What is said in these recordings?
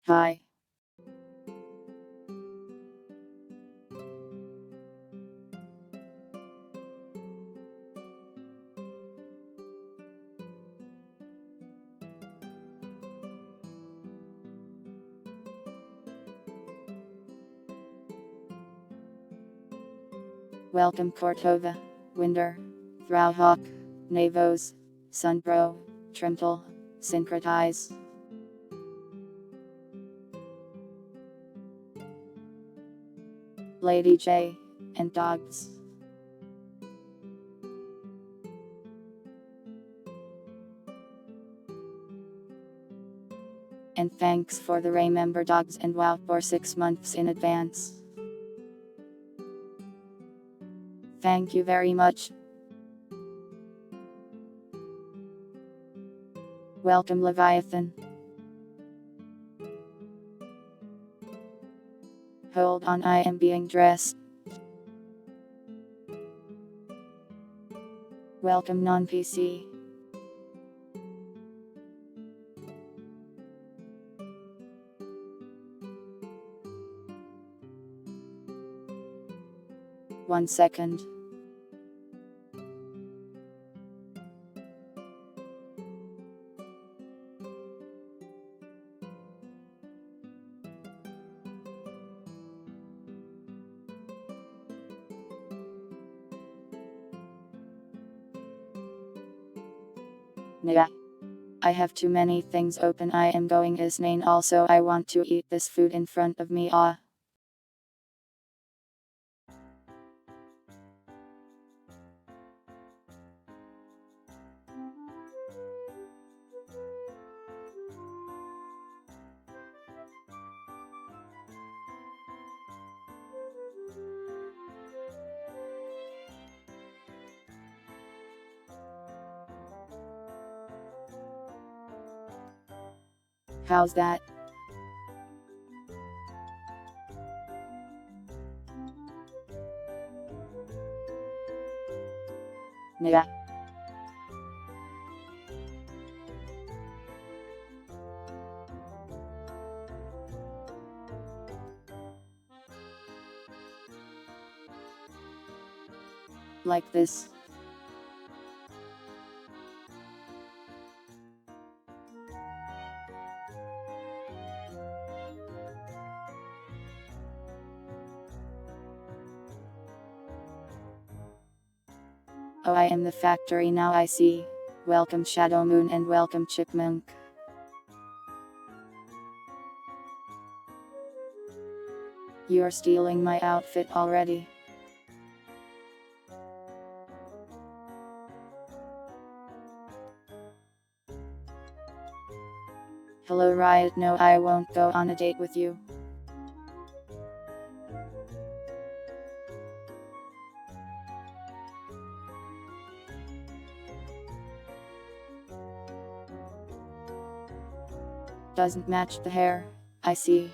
Hi. Welcome Cortova, Winder, Throwhawk, Navos, Sunpro, Trimple, Syncretize, Lady J, and Dogs. And thanks for the Remember Dogs and Wow for 6 months in advance. Thank you very much. Welcome Leviathan. Hold on, I am being dressed. Welcome non-PC. One second. Nah. I have too many things open. I am going insane. Also, I want to eat this food in front of me. How's that? Nah. Like this. Oh, I am the factory now, I see. Welcome Shadow Moon and welcome Chipmunk. You're stealing my outfit already. Hello Riot, no I won't go on a date with you. Doesn't match the hair, I see.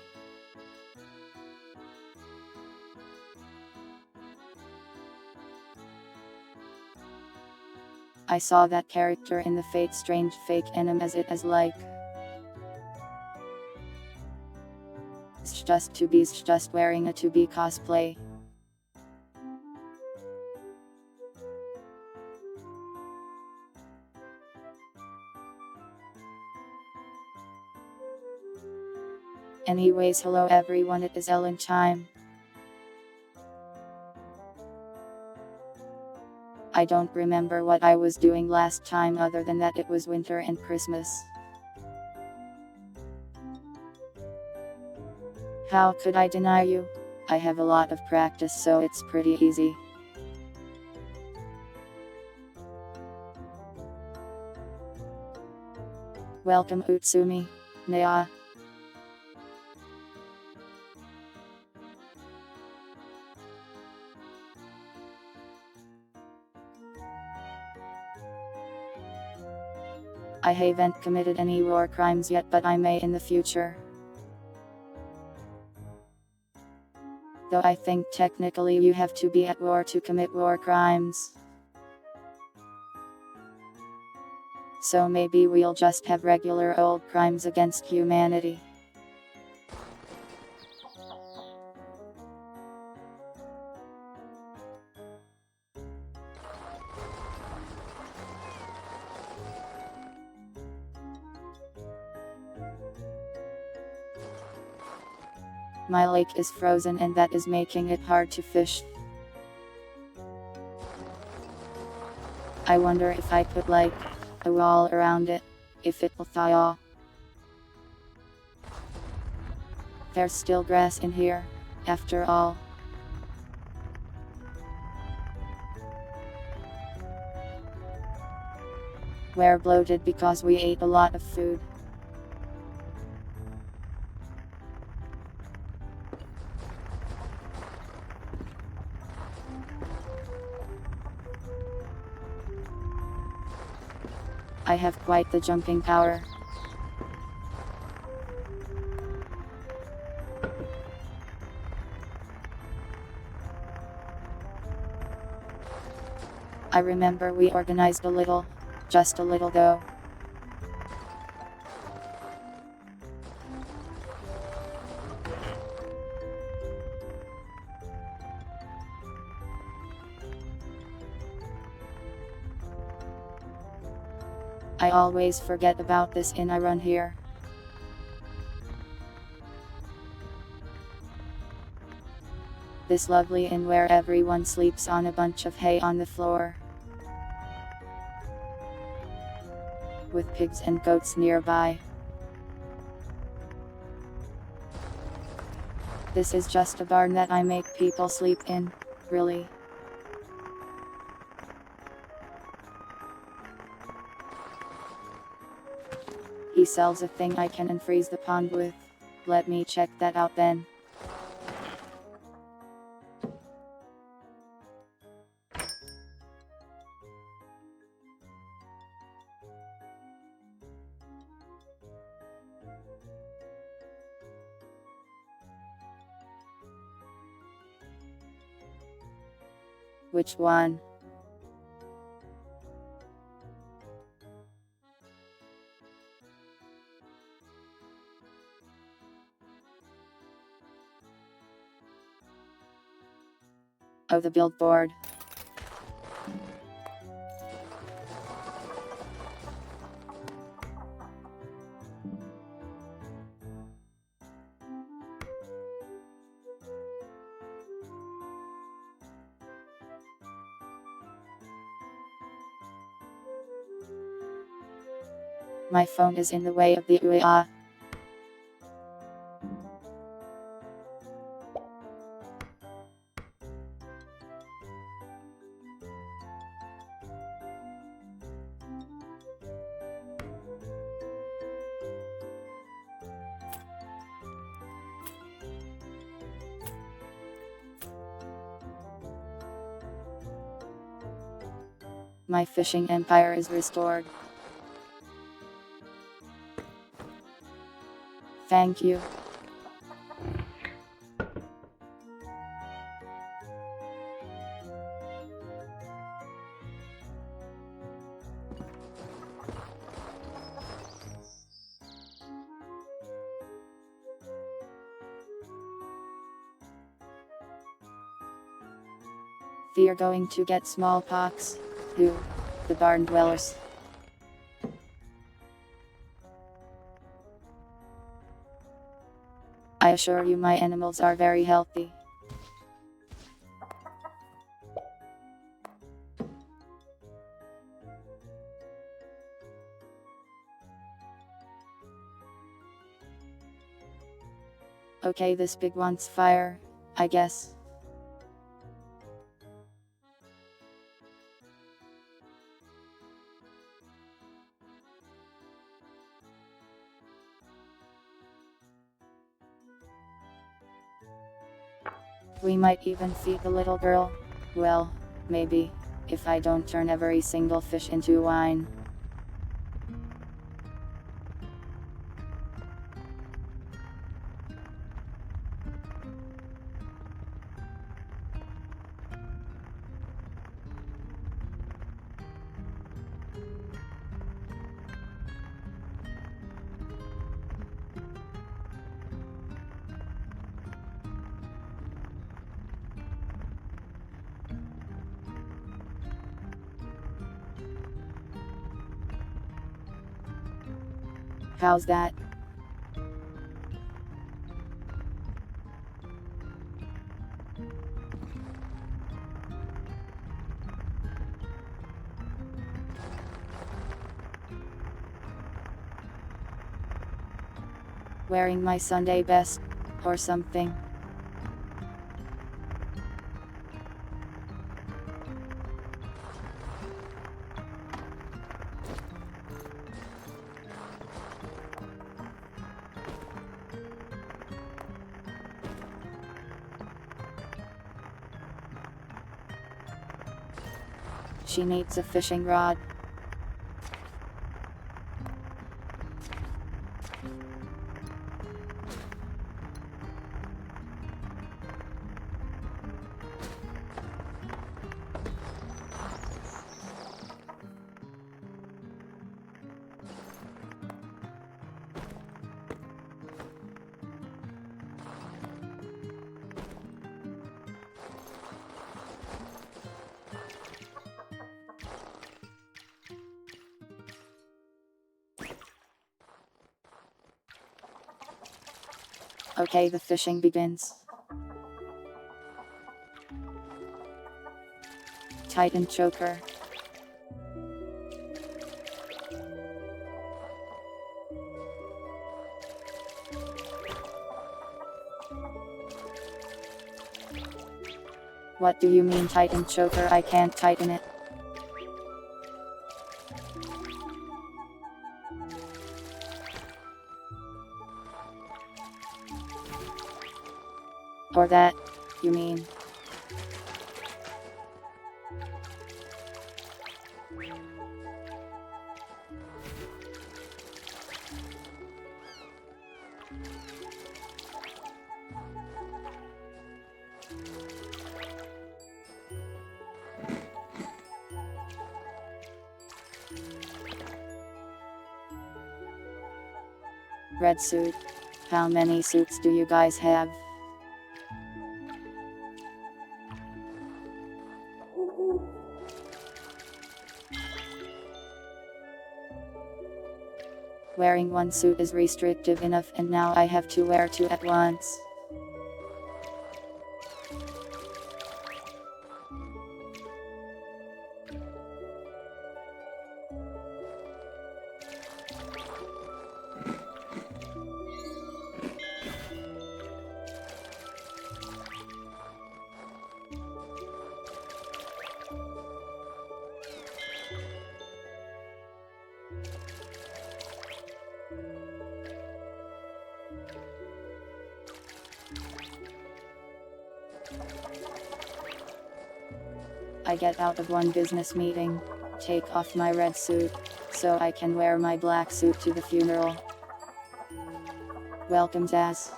I saw that character in the Fate Strange fake anime as it as like. It's just to be just wearing a to be cosplay. Anyways, hello everyone, it is Elin time. I don't remember what I was doing last time other than that it was winter and Christmas. How could I deny you? I have a lot of practice so it's pretty easy. Welcome Utsumi. Nea. I haven't committed any war crimes yet, but I may in the future. Though I think technically you have to be at war to commit war crimes. So maybe we'll just have regular old crimes against humanity. My lake is frozen and that is making it hard to fish. I wonder if I put like a wall around it, if it will thaw. There's still grass in here, after all. We're bloated because we ate a lot of food. I have quite the jumping power. I remember we organized a little, just a little though. I always forget about this inn I run here. This lovely inn where everyone sleeps on a bunch of hay on the floor. With pigs and goats nearby. This is just a barn that I make people sleep in, really. He sells a thing I can unfreeze the pond with. Let me check that out then. Which one? Oh, the billboard. My phone is in the way of the UA. My fishing empire is restored. Thank you. They're going to get smallpox. Who? The barn dwellers. I assure you my animals are very healthy. Okay, this pig wants fire, I guess. We might even feed the little girl. Well, maybe, if I don't turn every single fish into wine. How's that? Wearing my Sunday best, or something. She needs a fishing rod. Okay, the fishing begins. Tighten choker. What do you mean tighten choker? I can't tighten it. Or that, you mean. Red suit. How many suits do you guys have? Wearing one suit is restrictive enough, and now I have to wear two at once. I get out of one business meeting, take off my red suit, so I can wear my black suit to the funeral. Welcome, Zaz.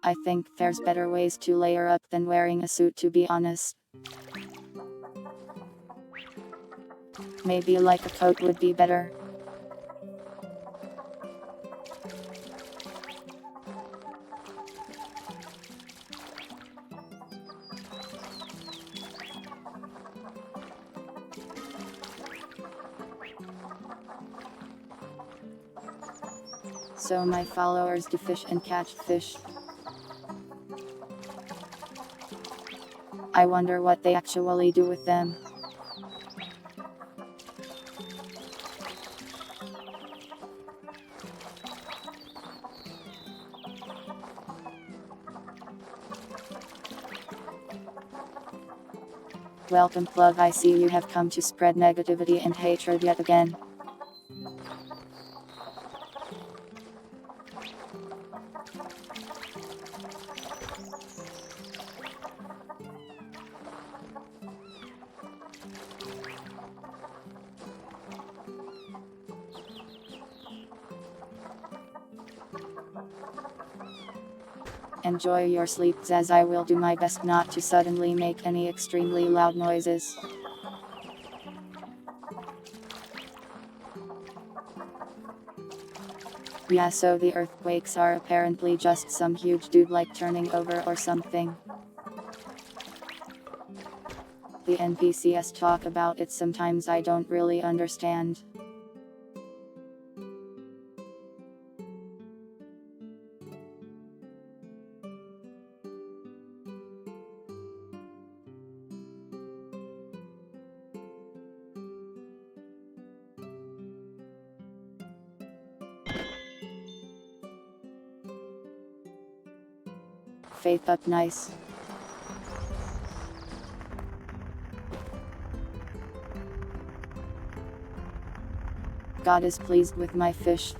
I think there's better ways to layer up than wearing a suit, to be honest. Maybe like a coat would be better. So my followers do fish and catch fish. I wonder what they actually do with them. Welcome, plug. I see you have come to spread negativity and hatred yet again. Enjoy your sleep, as I will do my best not to suddenly make any extremely loud noises. Yeah, so the earthquakes are apparently just some huge dude like turning over or something. The NPCs talk about it sometimes, I don't really understand. faith up nice. God is pleased with my fish.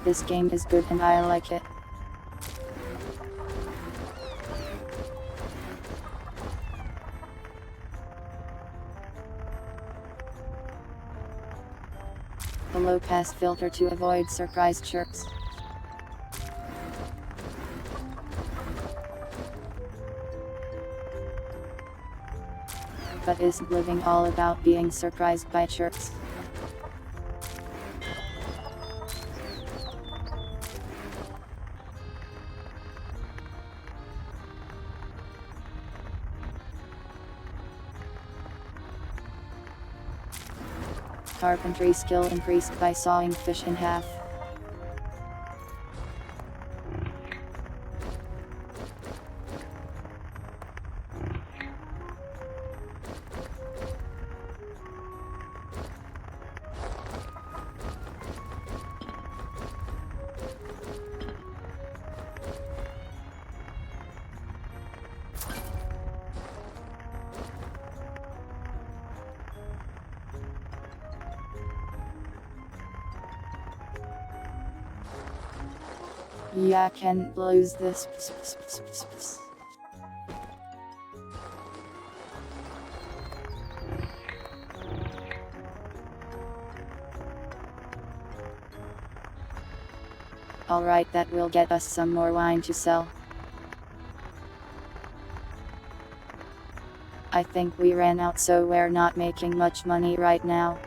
This game is good and I like it. The low pass filter to avoid surprise chirps. But isn't living all about being surprised by chirps? Carpentry skill increased by sawing fish in half. Yeah, I can't lose this. Alright, that will get us some more wine to sell. I think we ran out, so we're not making much money right now.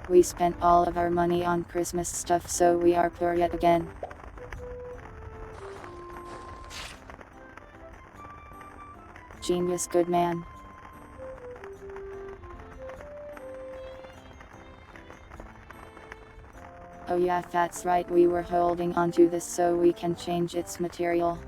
We spent all of our money on Christmas stuff, so we are poor yet again. Genius, good man. Oh yeah, that's right, we were holding onto this so we can change its material.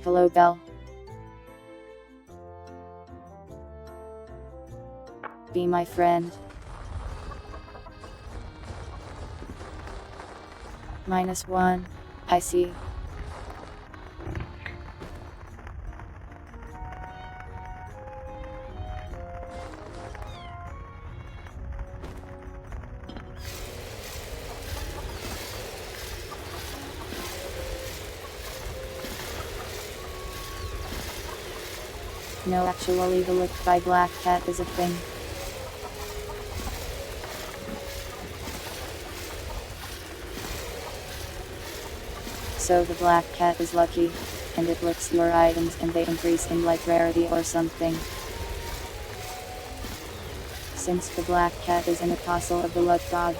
Hello, Belle. Be my friend. -1. I see. No, actually the look by Black Cat is a thing. So the Black Cat is lucky, and it looks your items and they increase in like rarity or something. Since the Black Cat is an apostle of the luck god.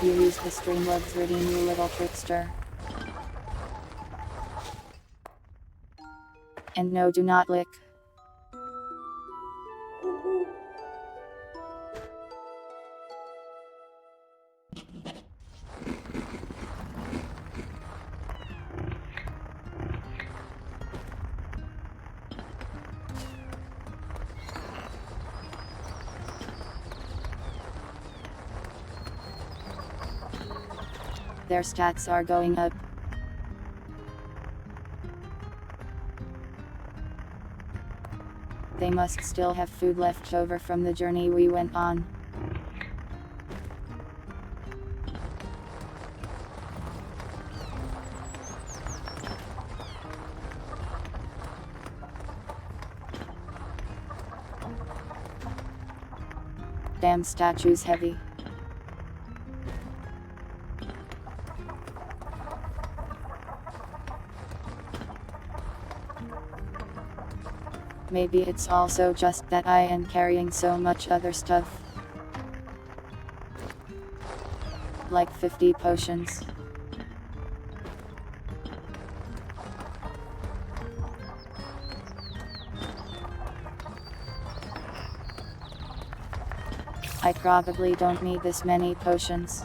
You use the Streamlabs redeem, you little trickster. And no, do not lick. Their stats are going up. They must still have food left over from the journey we went on. damn statue's heavy. Maybe it's also just that I am carrying so much other stuff. Like 50 potions. I probably don't need this many potions.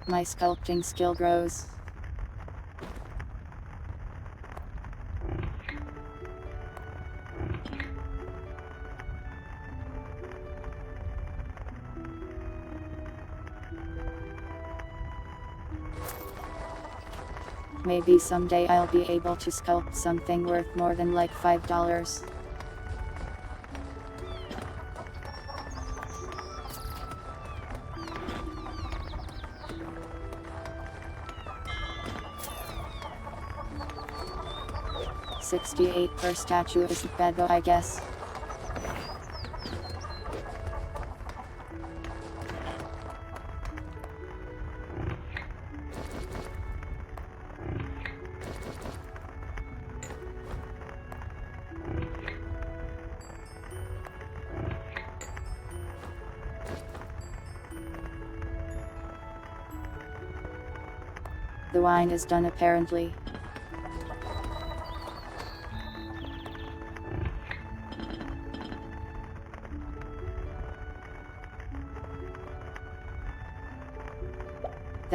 My sculpting skill grows. Maybe someday I'll be able to sculpt something worth more than like $5. $68 per statue isn't bad though, I guess. The wine is done apparently.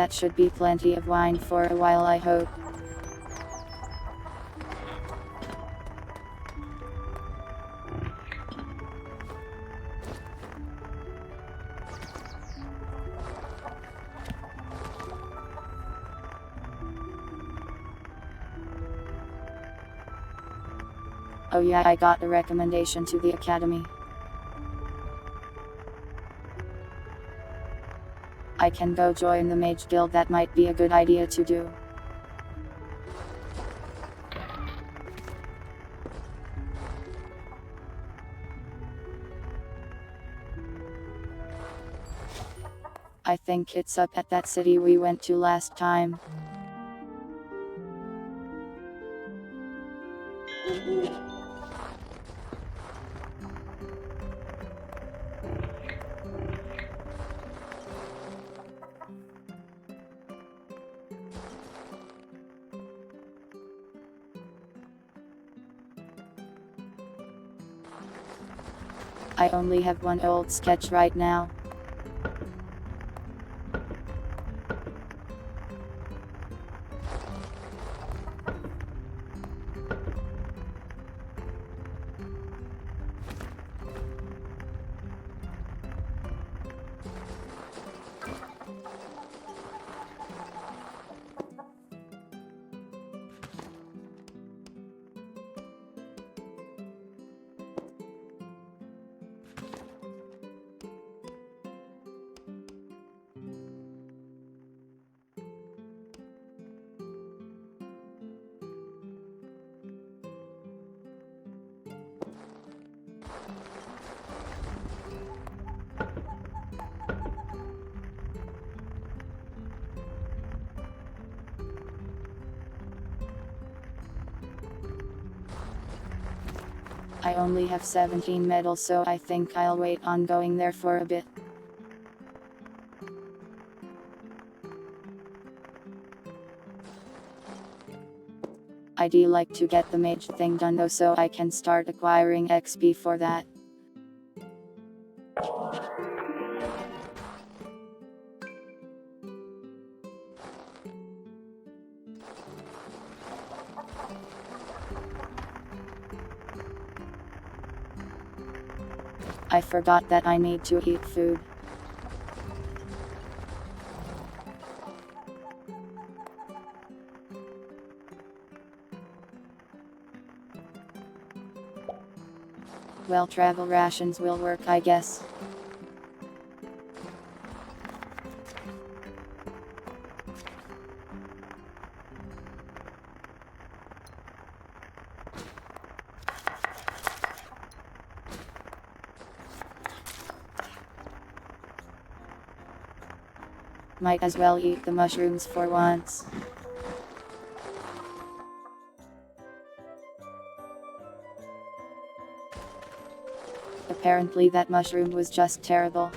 That should be plenty of wine for a while, I hope. Oh yeah, I got a recommendation to the academy. I can go join the mage guild, that might be a good idea to do. I think it's up at that city we went to last time. I only have one old sketch right now. I only have 17 medals, so I think I'll wait on going there for a bit. I'd like to get the mage thing done though, so I can start acquiring XP for that. I forgot that I need to eat food. Well, travel rations will work, I guess. Might as well eat the mushrooms for once. Apparently that mushroom was just terrible.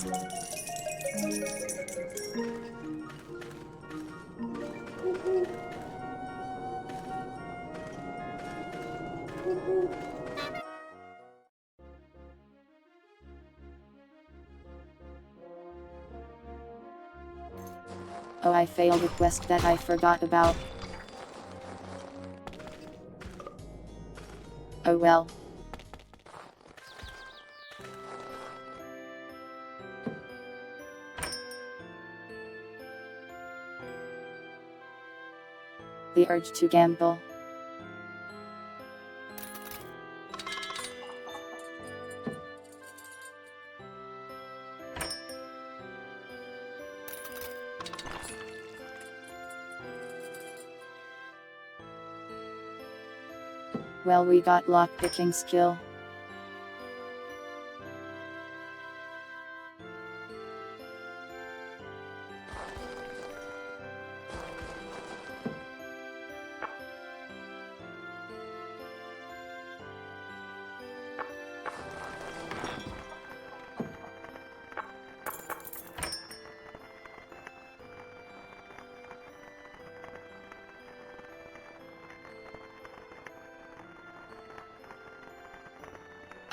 Oh, I failed a quest that I forgot about. Oh well. The urge to gamble. Well, we got lockpicking skill.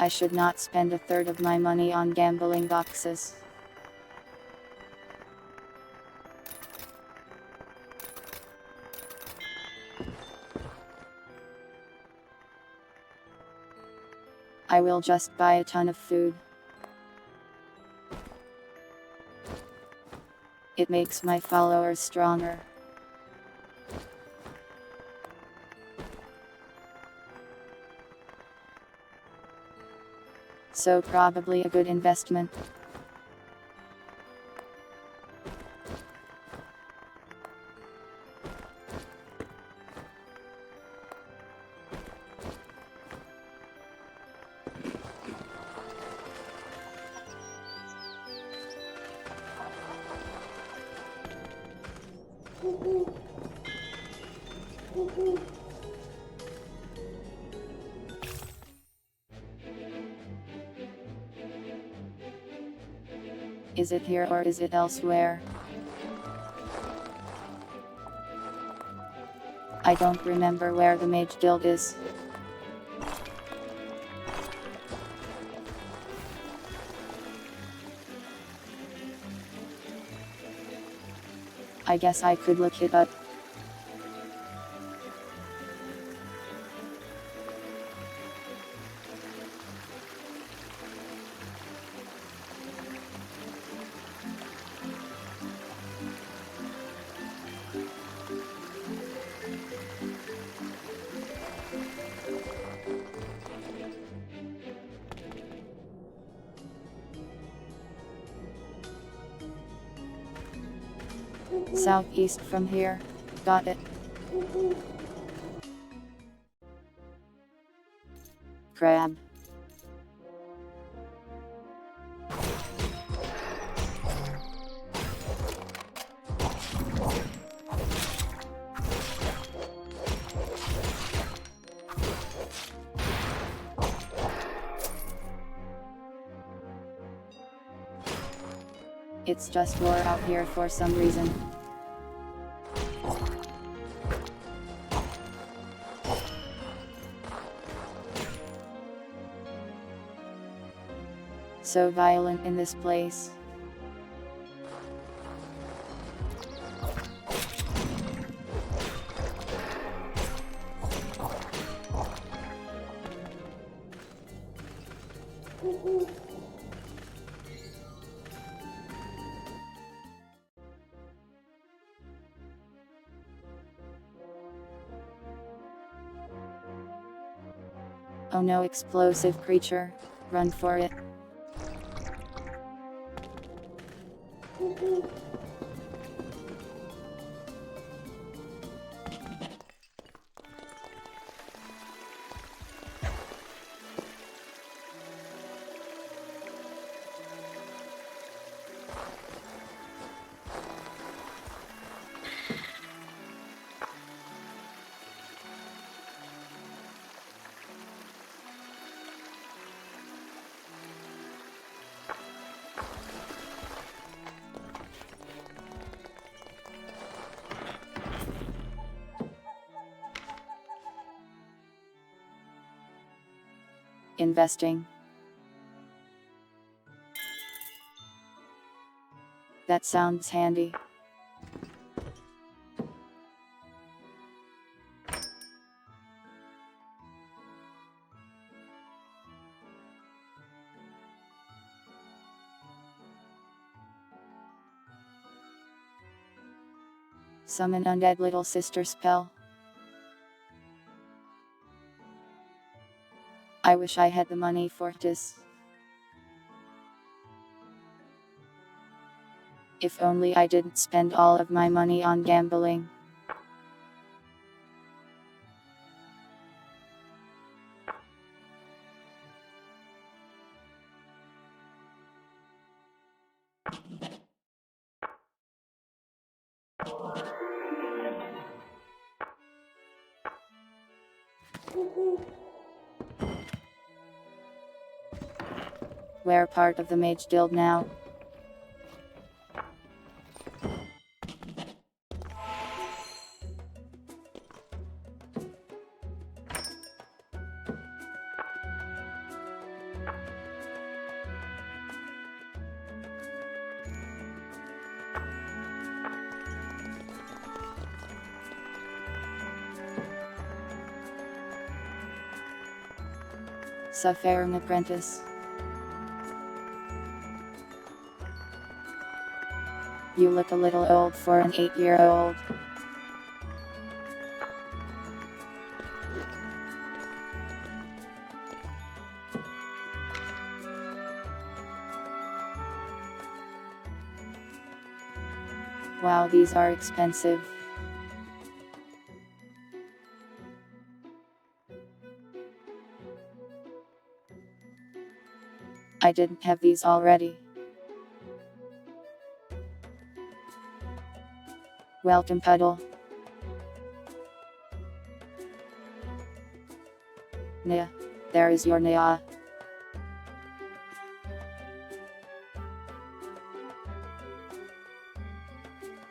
I should not spend a third of my money on gambling boxes. I will just buy a ton of food. It makes my followers stronger. So probably a good investment. Is it here or is it elsewhere? I don't remember where the Mage Guild is. I guess I could look it up. Southeast from here. Got it. Crab. It's just lore out here for some reason. So violent in this place. Oh no, explosive creature. Run for it. Investing. That sounds handy. Summon undead little sister spell. I wish I had the money for this. If only I didn't spend all of my money on gambling. We're part of the Mage Guild now. Suffering apprentice. You look a little old for an 8-year-old. Wow, these are expensive. I didn't have these already. Welcome, Puddle. Nya. There is your Nya.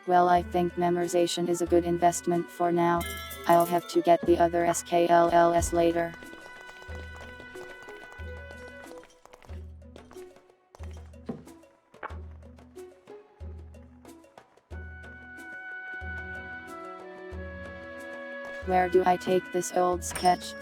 Well, I think memorization is a good investment for now. I'll have to get the other SKLLS later. Where do I take this old sketch?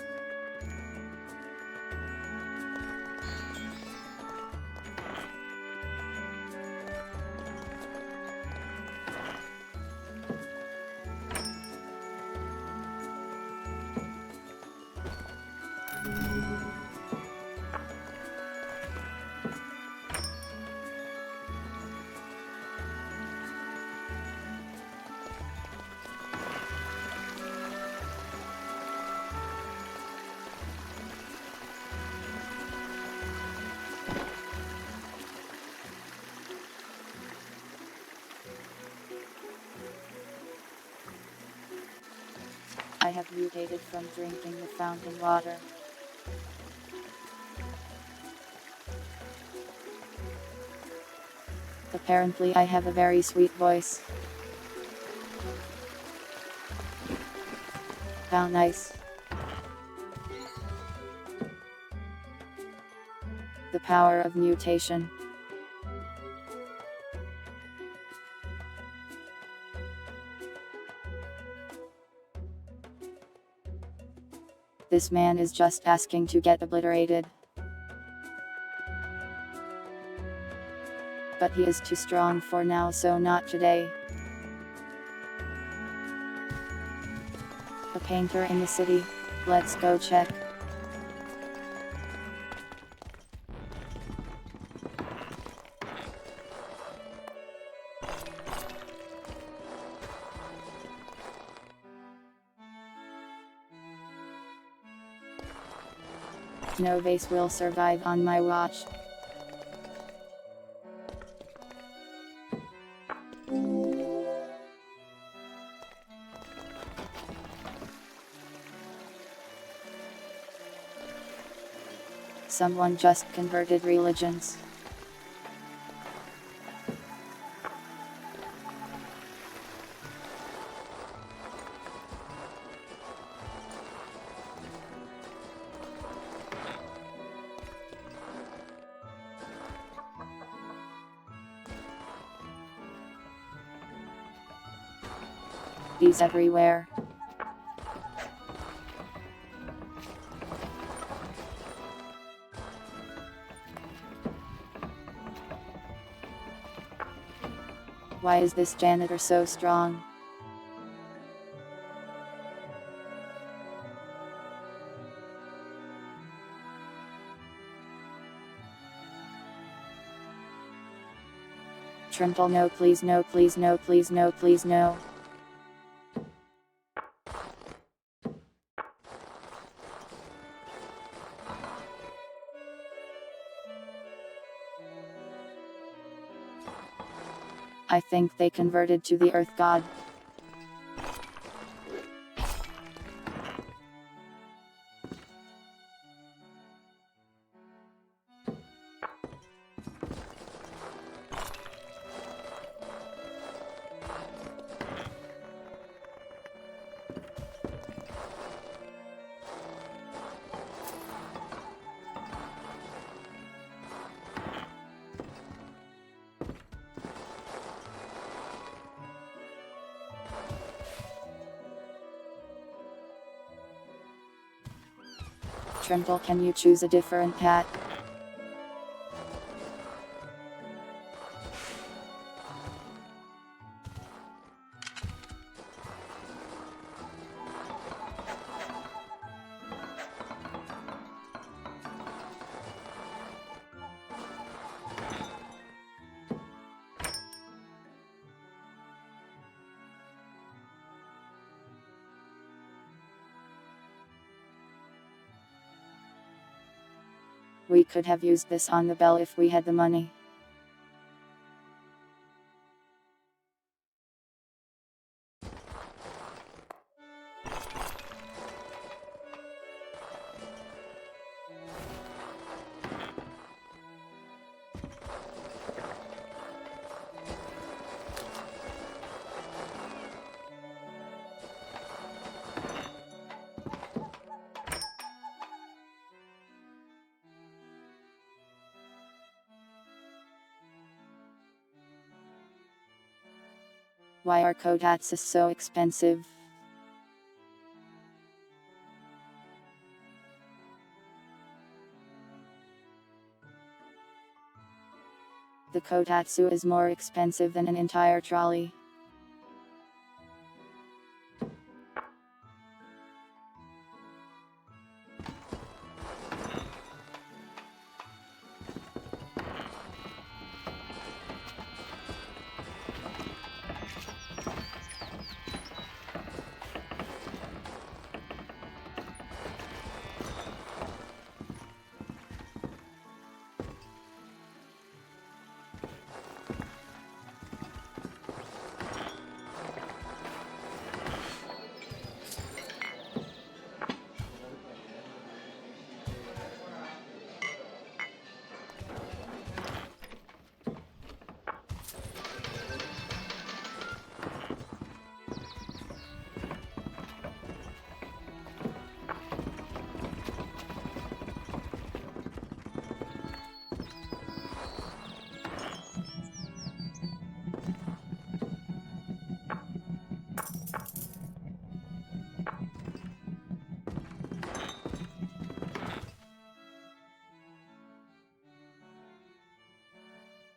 I have mutated from drinking the fountain water. Apparently I have a very sweet voice. How nice. The power of mutation. This man is just asking to get obliterated. But he is too strong for now, so not today. A painter in the city. Let's go check. No vase will survive on my watch. Someone just converted religions. Bees everywhere. Why is this janitor so strong? Trimble, no please, no please, no please, no please, no. I think they converted to the earth god. Trimble, can you choose a different hat? We could have used this on the bell if we had the money. Why are coats so expensive? The kotatsu is more expensive than an entire trolley.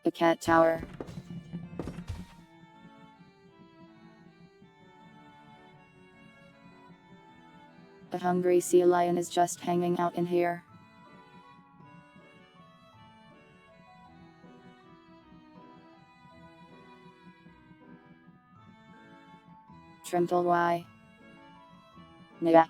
The cat tower. A hungry sea lion is just hanging out in here. Trimble, why? Nah.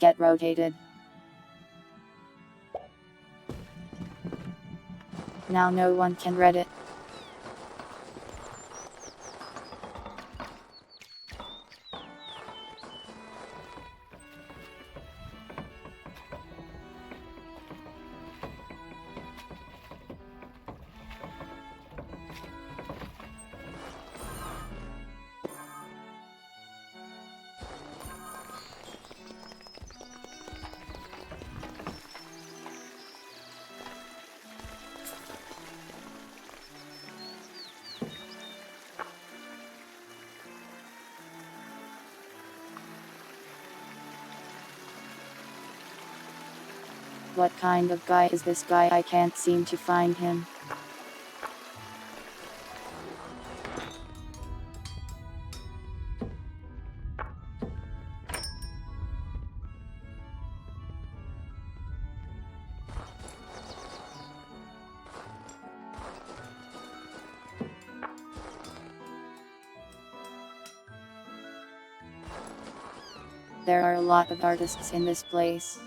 get rotated. Now no one can read it. What kind of guy is this guy? I can't seem to find him. There are a lot of artists in this place.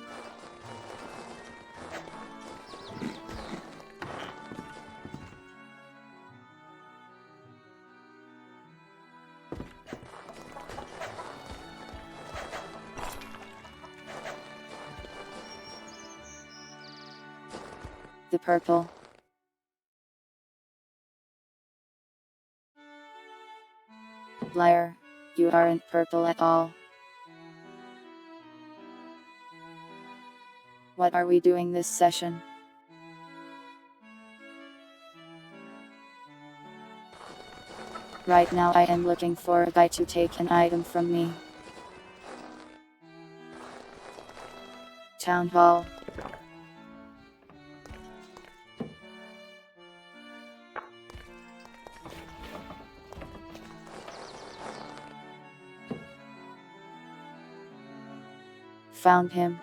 The purple. Liar, you aren't purple at all. What are we doing this session? Right now I am looking for a guy to take an item from me. Town Hall. Found him.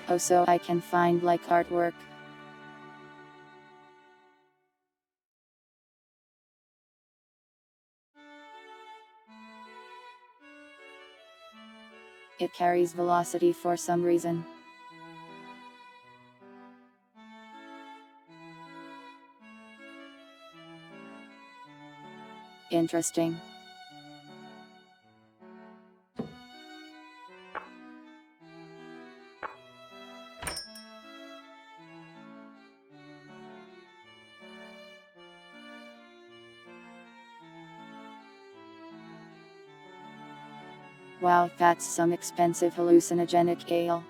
Oh, so I can find like artwork. It carries velocity for some reason. Interesting. Wow, that's some expensive hallucinogenic ale.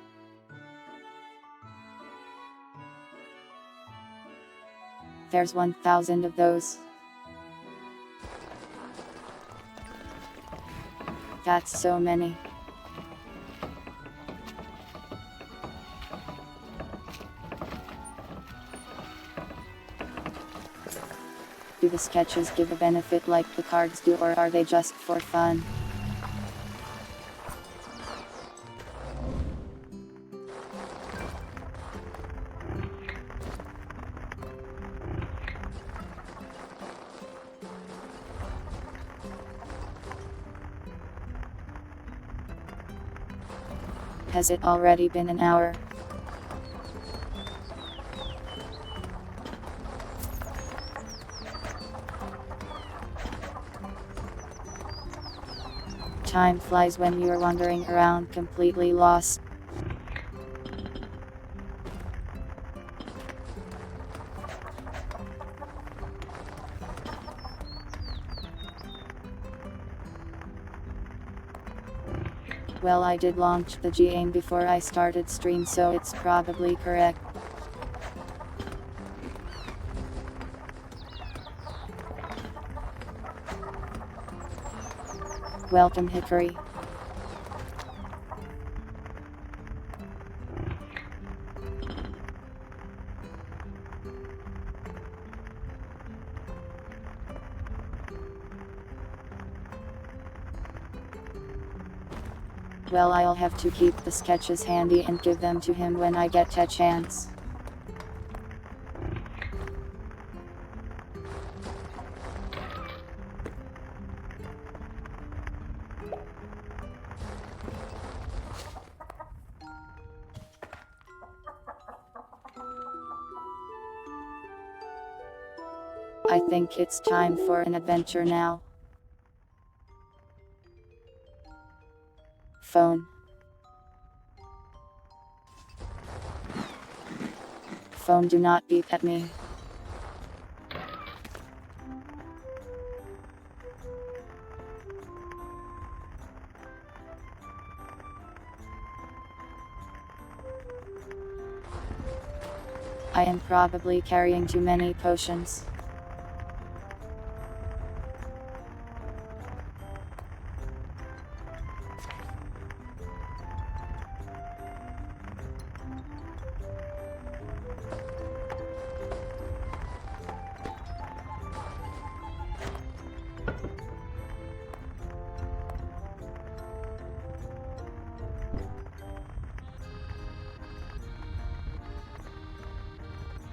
There's 1,000 of those. That's so many. Do the sketches give a benefit like the cards do, or are they just for fun? Has it already been an hour? Time flies when you're wandering around completely lost. Well, I did launch the game before I started stream, so it's probably correct. Welcome, Hickory. Well, I'll have to keep the sketches handy and give them to him when I get a chance. I think it's time for an adventure now. Phone. Phone, do not beep at me. I am probably carrying too many potions.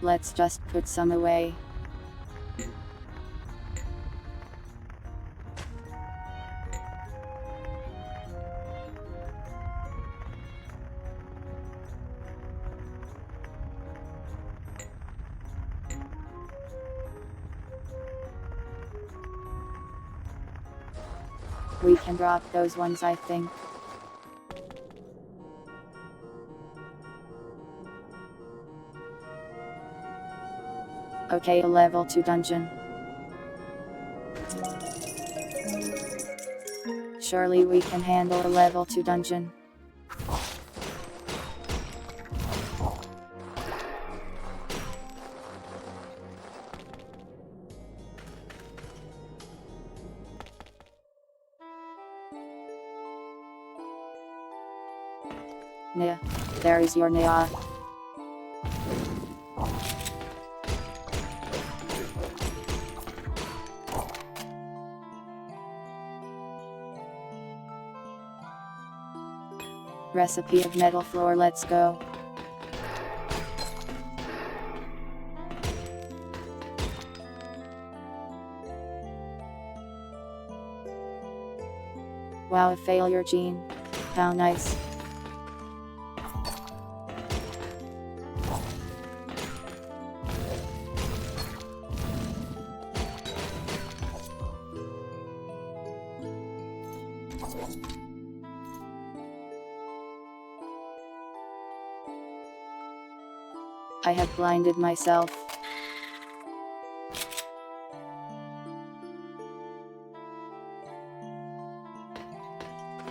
Let's just put some away. We can drop those ones, I think. Okay, a level 2 dungeon. Surely we can handle a level 2 dungeon. Nya. There is your Nya. Recipe of metal floor, let's go. Wow, a failure gene. How nice. I have blinded myself.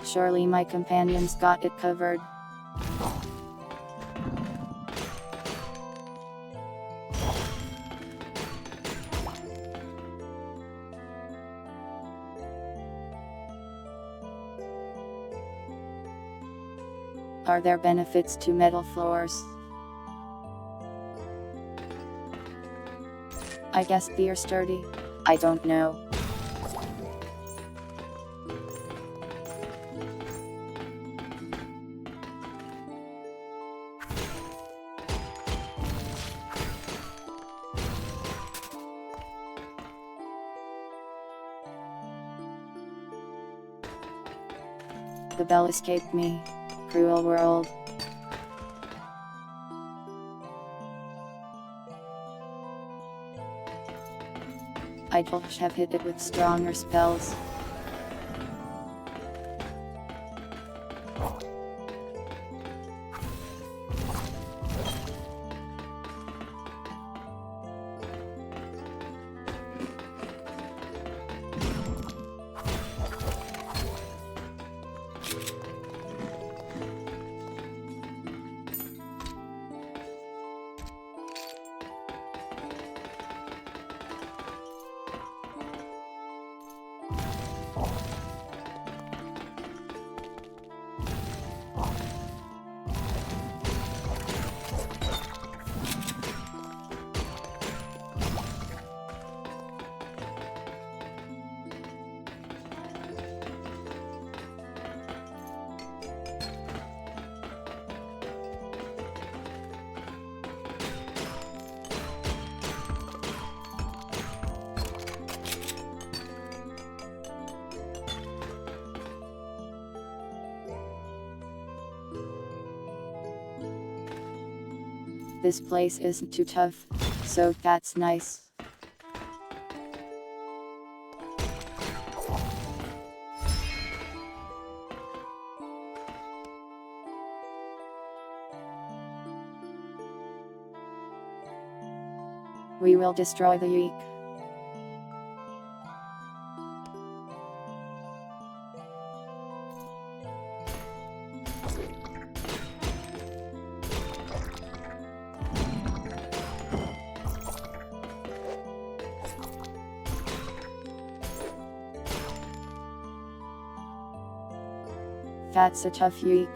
Surely my companions got it covered. Are there benefits to metal floors? I guess they're sturdy. I don't know. The bell escaped me. Cruel world. I'd have hit it with stronger spells. This place isn't too tough, so that's nice. We will destroy the yeek. That's a tough yeek.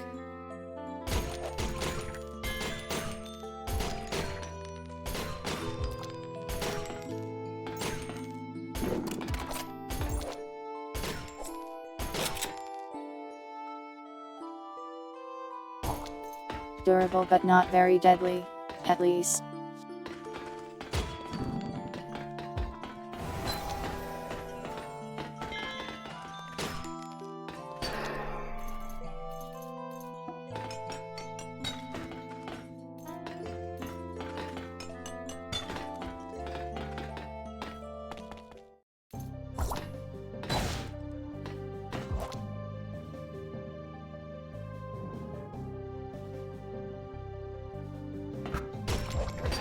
Durable but not very deadly, at least.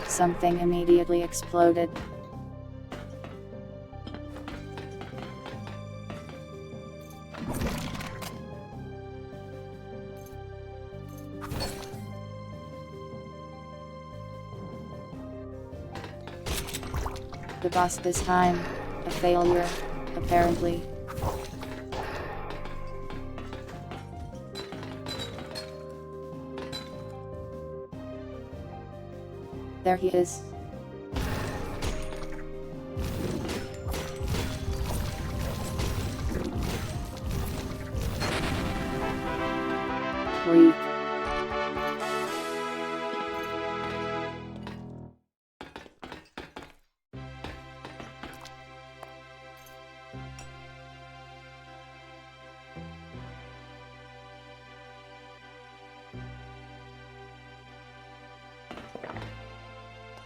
Something immediately exploded. The boss this time, a failure, apparently. There he is. Weak.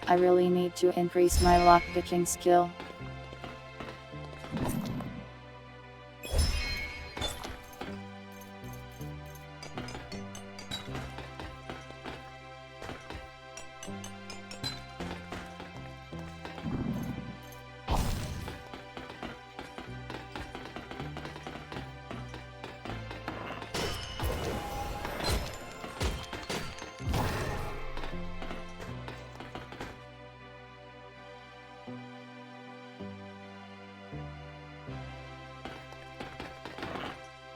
I really need to increase my lockpicking skill.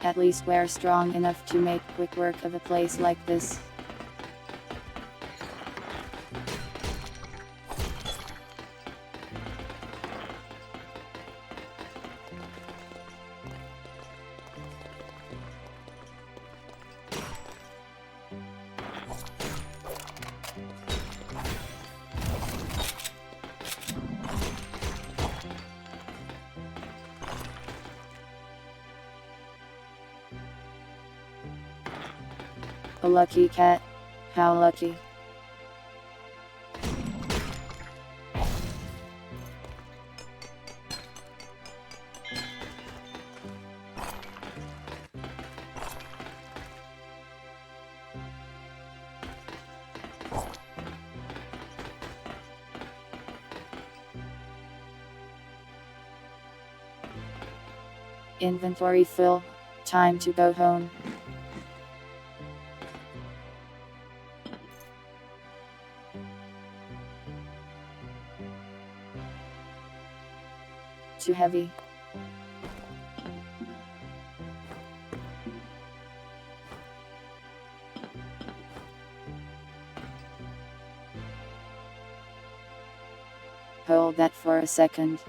At least we're strong enough to make quick work of a place like this. A lucky cat. How lucky. Inventory fill. Time to go home. Too heavy. Hold that for a second.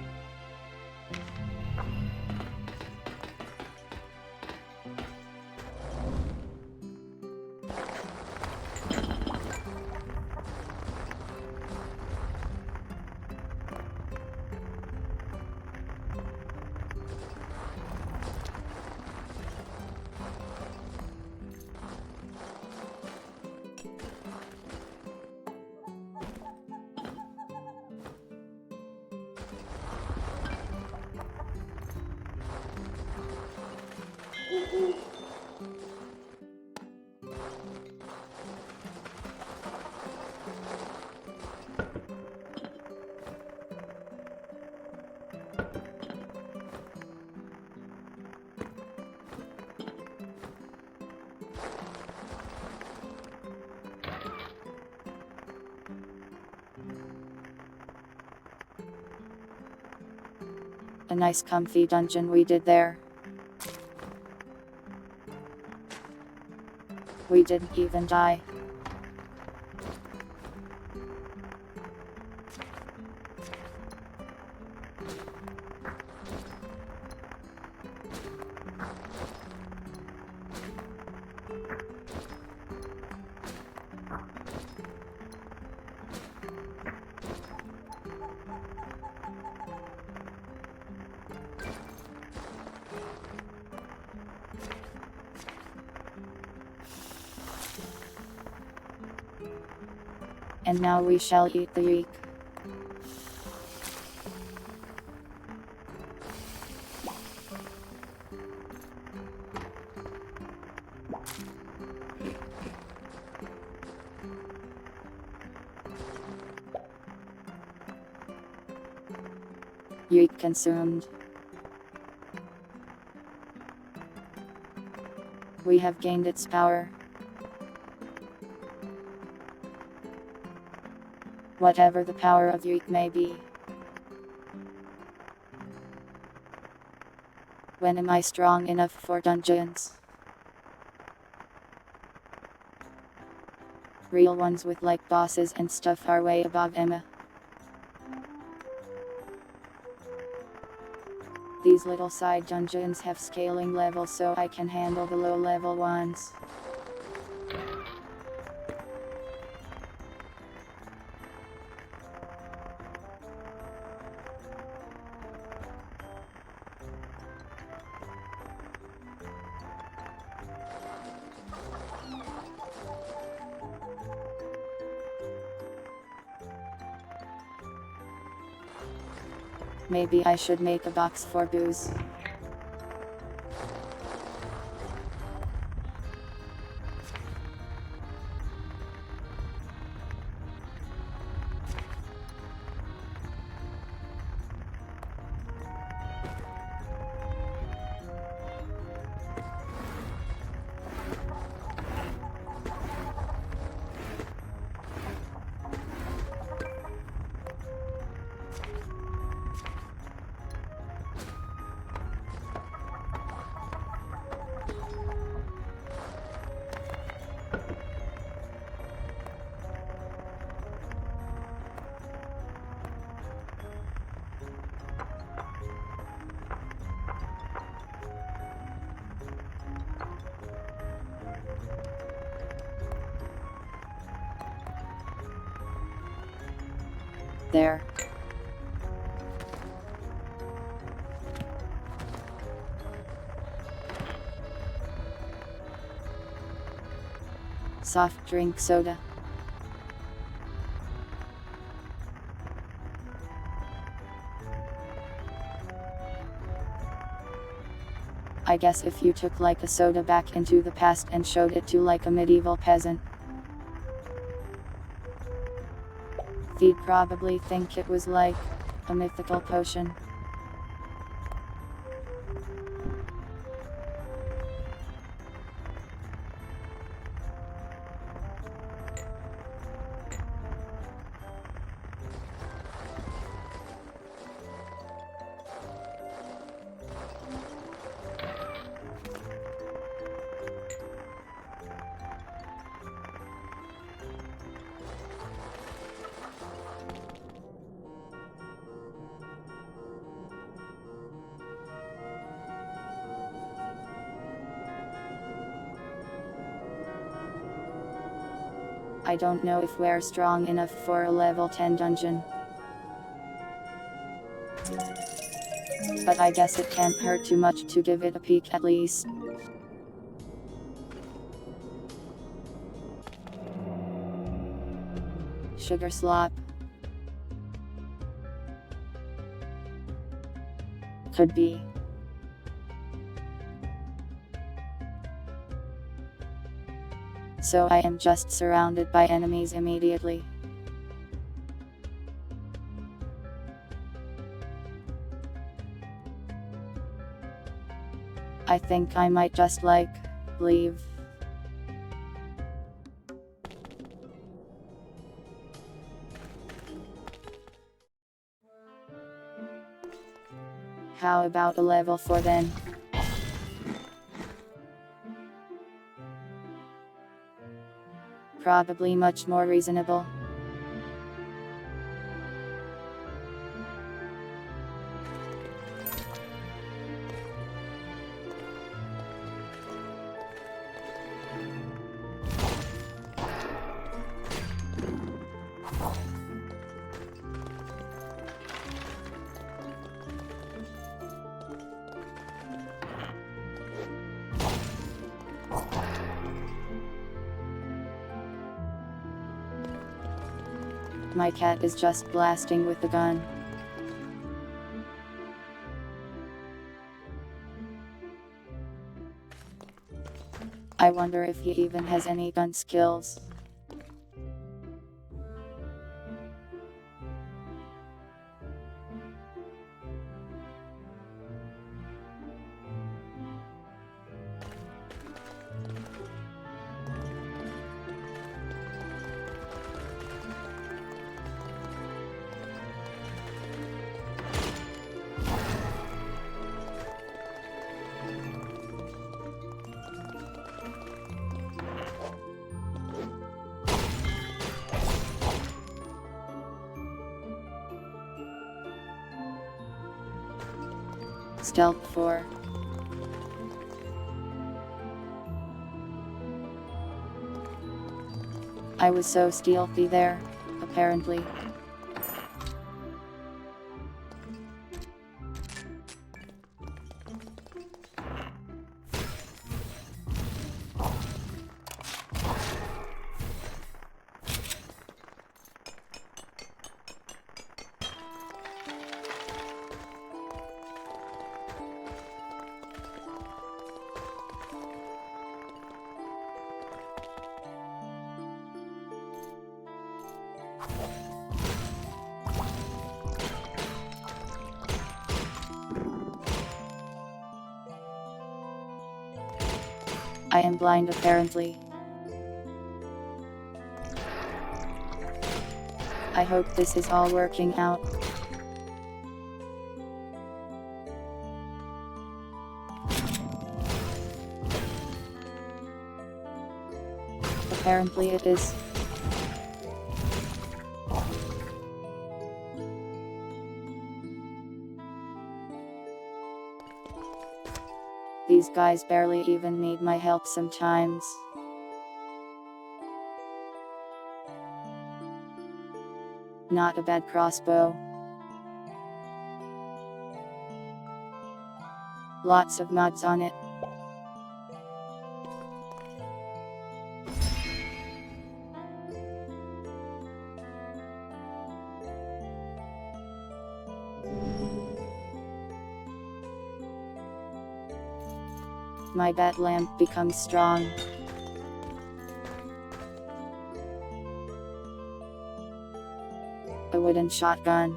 A nice comfy dungeon we did there. We didn't even die. And now we shall eat the yeek. Yeek consumed. We have gained its power. Whatever the power of yeek may be. When am I strong enough for dungeons? Real ones with like bosses and stuff are way above Emma. These little side dungeons have scaling levels so I can handle the low level ones. Maybe I should make a box for booze. There. Soft drink soda. I guess if you took like a soda back into the past and showed it to like a medieval peasant, they'd probably think it was like a mythical potion. I don't know if we're strong enough for a level 10 dungeon. But I guess it can't hurt too much to give it a peek at least. Sugar slop. Could be. So I am just surrounded by enemies immediately. I think I might just leave. How about a level 4 then? Probably much more reasonable. My cat is just blasting with the gun. I wonder if he even has any gun skills. Stealth 4. I was so stealthy there, apparently. I am blind apparently. I hope this is all working out. Apparently it is. These guys barely even need my help sometimes. Not a bad crossbow. Lots of mods on it. My bat lamp becomes strong. A wooden shotgun.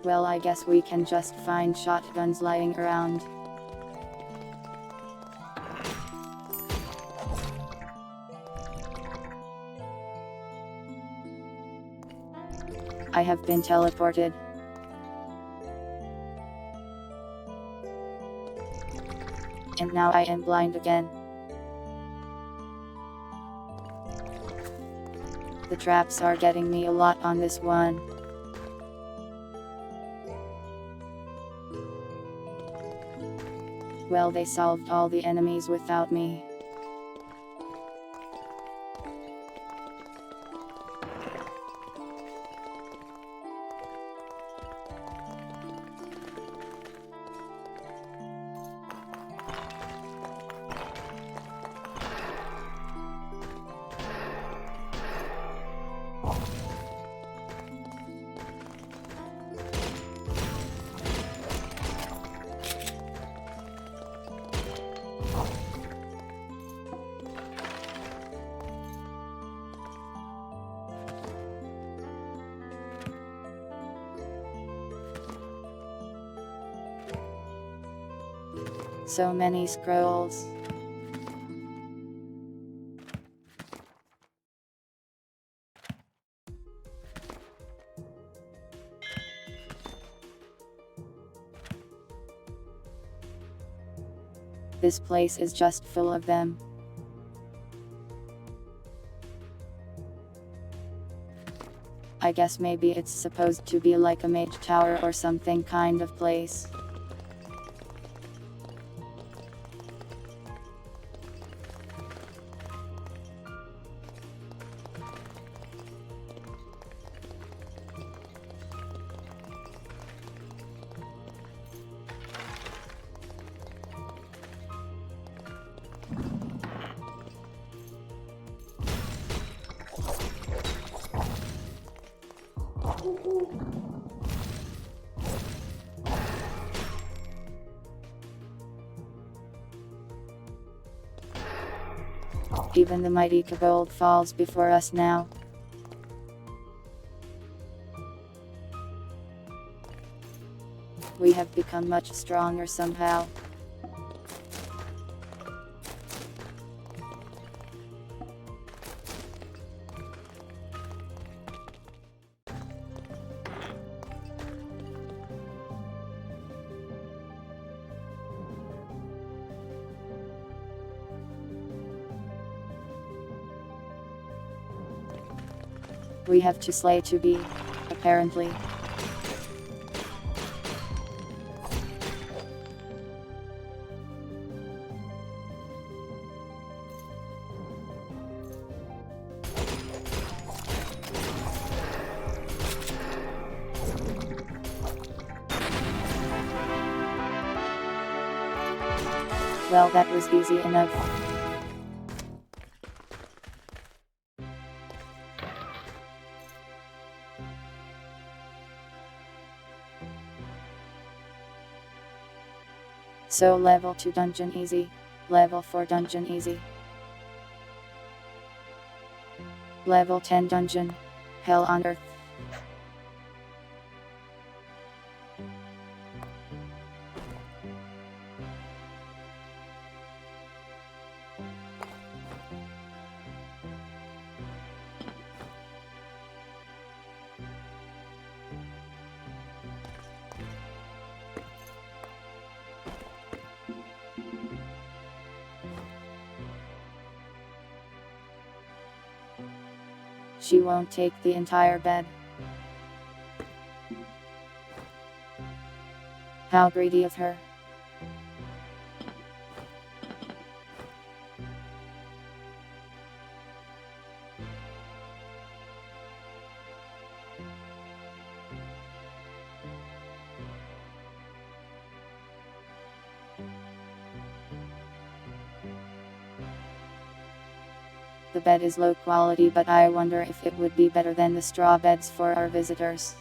Well, I guess we can just find shotguns lying around. I have been teleported. And now I am blind again. The traps are getting me a lot on this one. Well, they solved all the enemies without me. So many scrolls. This place is just full of them. I guess maybe it's supposed to be like a mage tower or something kind of place. Even the mighty kobold falls before us now. We have become much stronger somehow. We have to slay to be, apparently. Well, that was easy enough. So level 2 dungeon easy, level 4 dungeon easy. Level 10 dungeon, hell on earth. She won't take the entire bed. How greedy of her. The bed is low quality, but I wonder if it would be better than the straw beds for our visitors.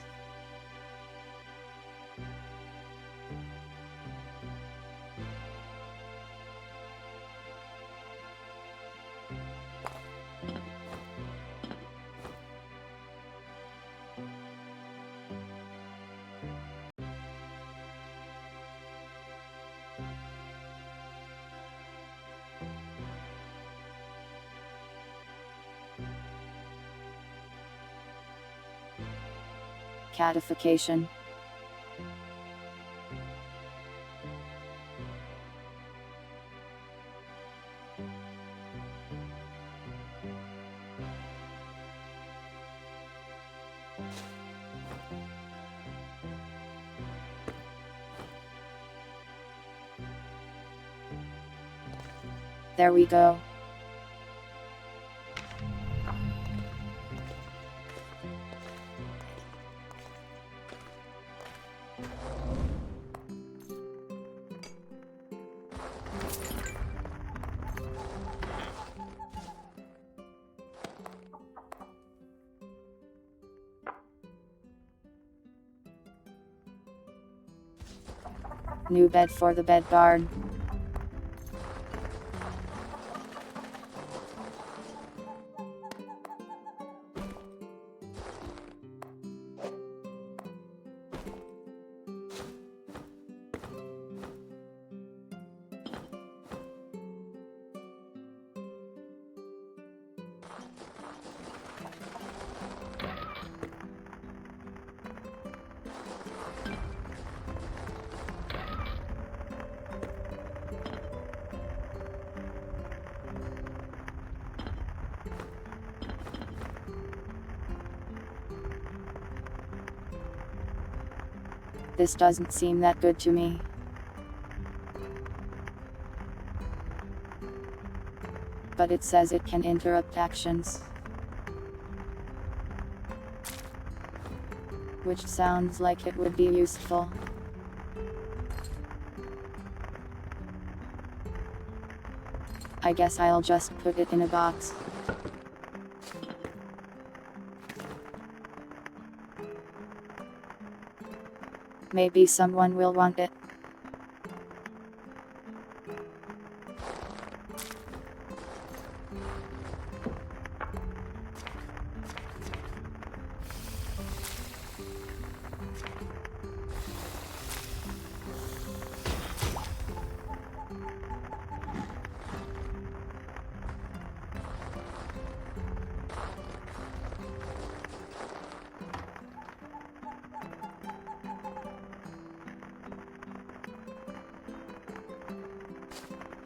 Catification. There we go. New bed for the bed guard. This doesn't seem that good to me. But it says it can interrupt actions. Which sounds like it would be useful. I guess I'll just put it in a box. Maybe someone will want it.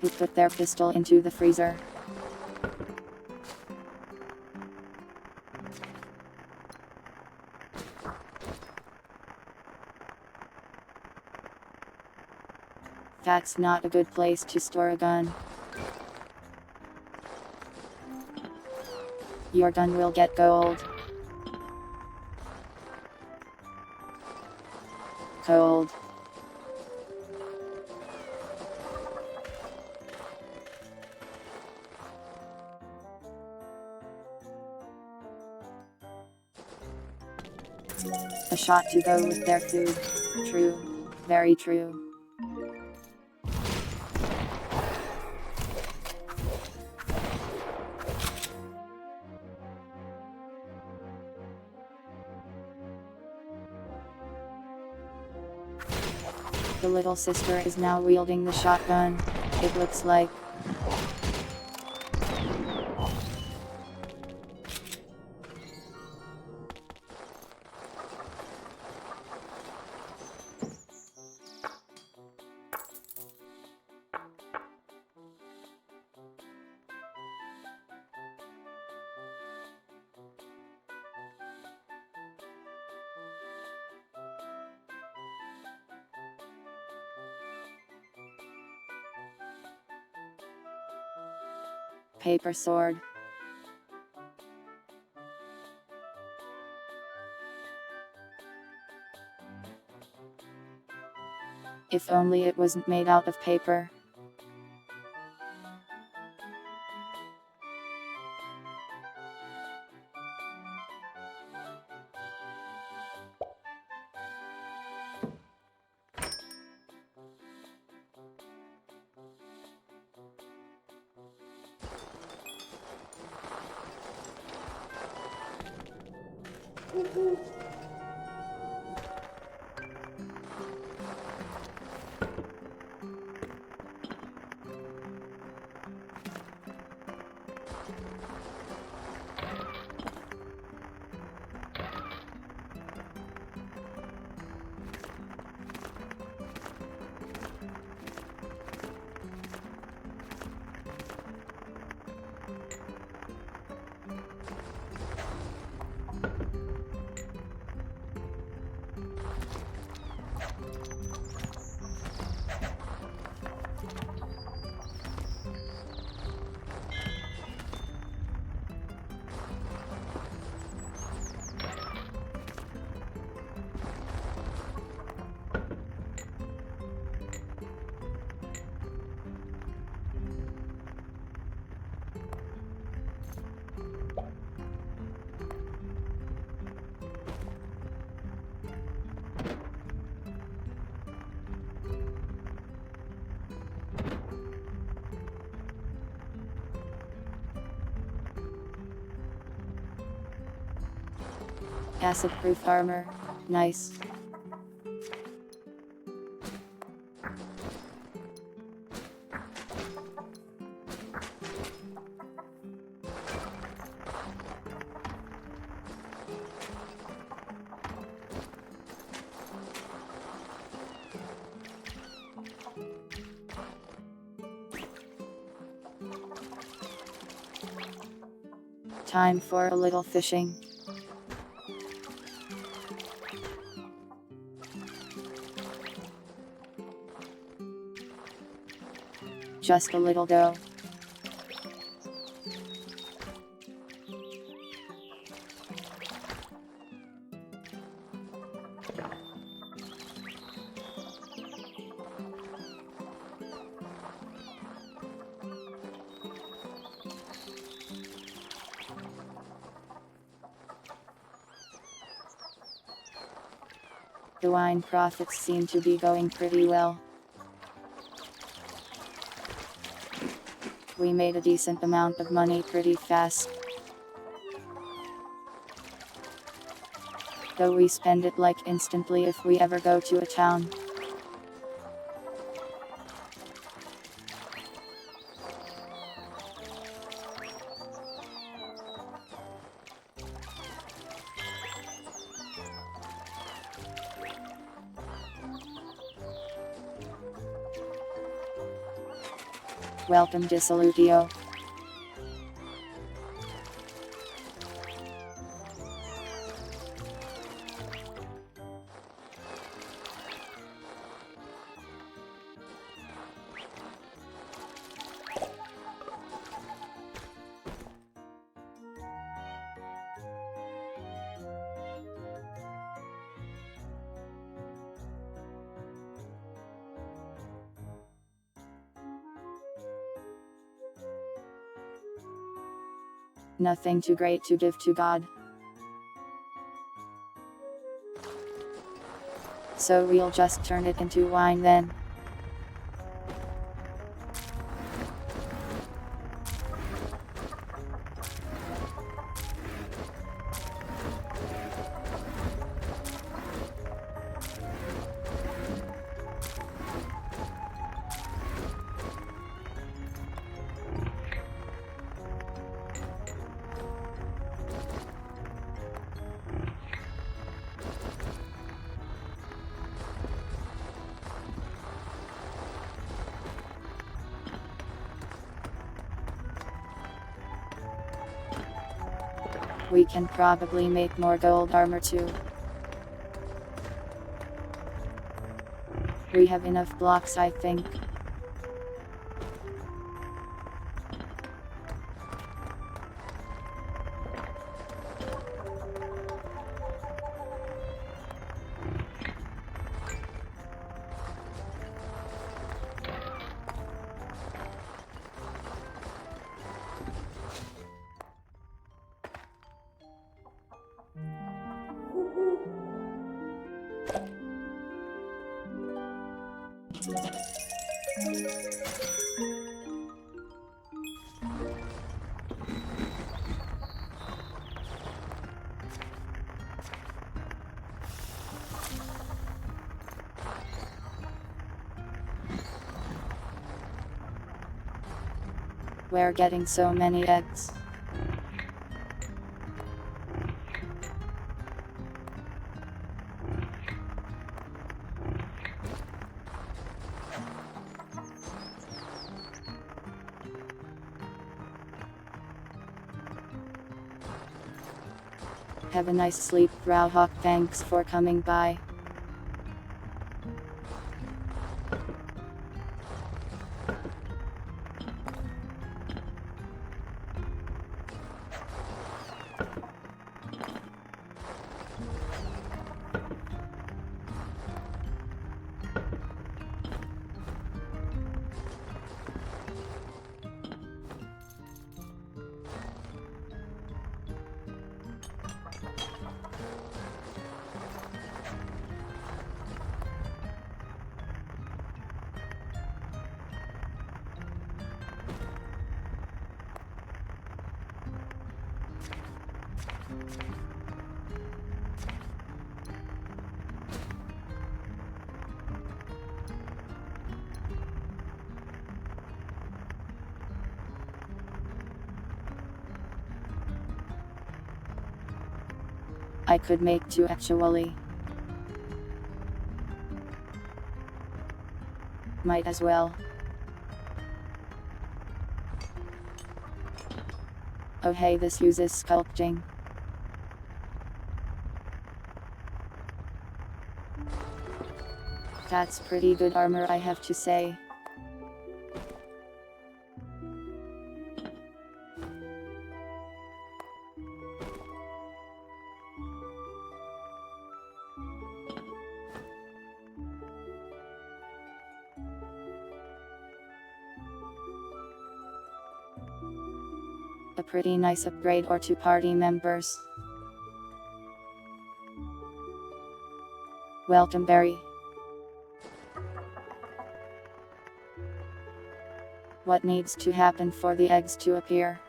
Who put their pistol into the freezer? That's not a good place to store a gun. Your gun will get gold. Cold. A shot to go with their food. True. Very true. The little sister is now wielding the shotgun, it looks like. Paper sword. If only it wasn't made out of paper. Acid-proof armor. Nice. Time for a little fishing. just a little dough. The wine profits seem to be going pretty well. We made a decent amount of money pretty fast. Though we spend it like instantly if we ever go to a town. Welcome to Salutio. Nothing too great to give to God. So we'll just turn it into wine then. We can probably make more gold armor too. We have enough blocks, I think. We're getting so many eggs. Have a nice sleep, Browhawk. Thanks for coming by. I could make two actually. Might as well. Oh hey, this uses sculpting. That's pretty good armor, I have to say. A pretty nice upgrade or two party members. Welcome, Barry. What needs to happen for the eggs to appear?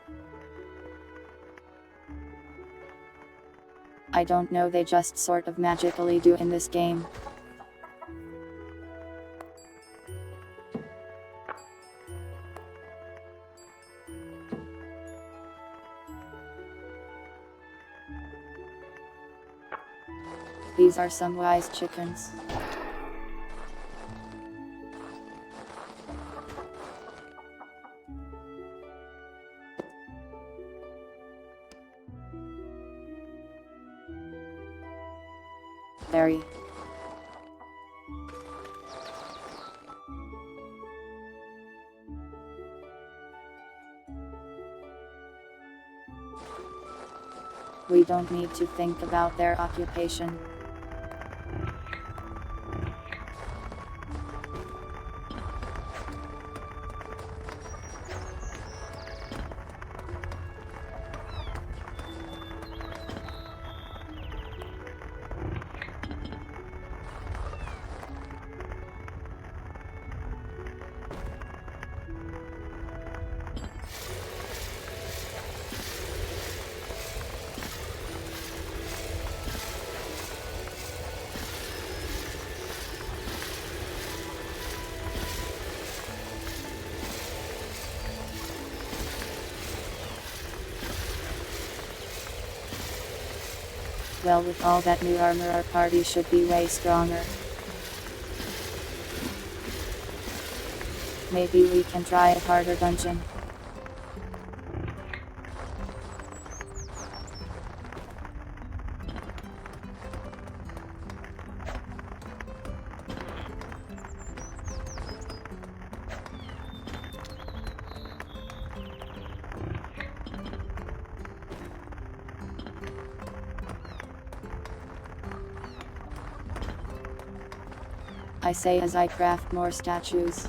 I don't know, they just sort of magically do in this game. These are some wise chickens. Barry. We don't need to think about their occupation. Well, with all that new armor, our party should be way stronger. Maybe we can try a harder dungeon. I say as I craft more statues.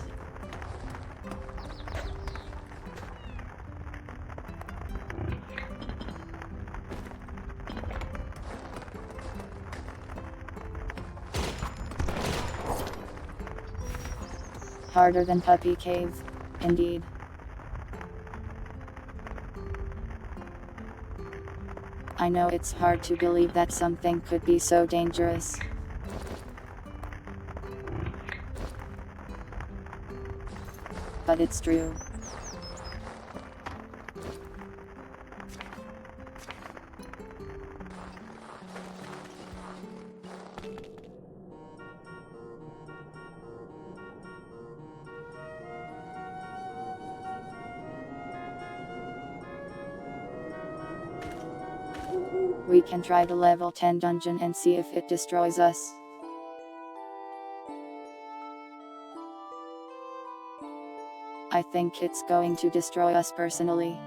Harder than Puppy Cave, indeed. I know it's hard to believe that something could be so dangerous. But it's true. We can try the level 10 dungeon and see if it destroys us. I think it's going to destroy us personally.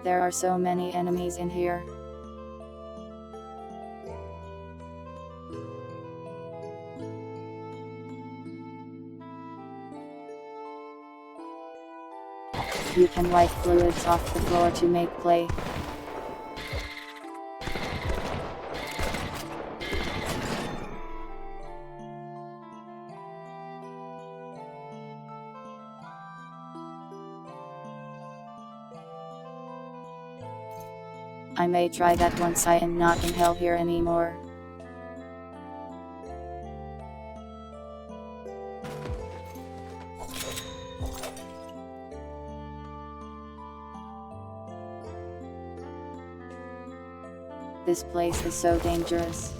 There are so many enemies in here. You can wipe fluids off the floor to make clay. I may try that once I am not in hell here anymore. This place is so dangerous.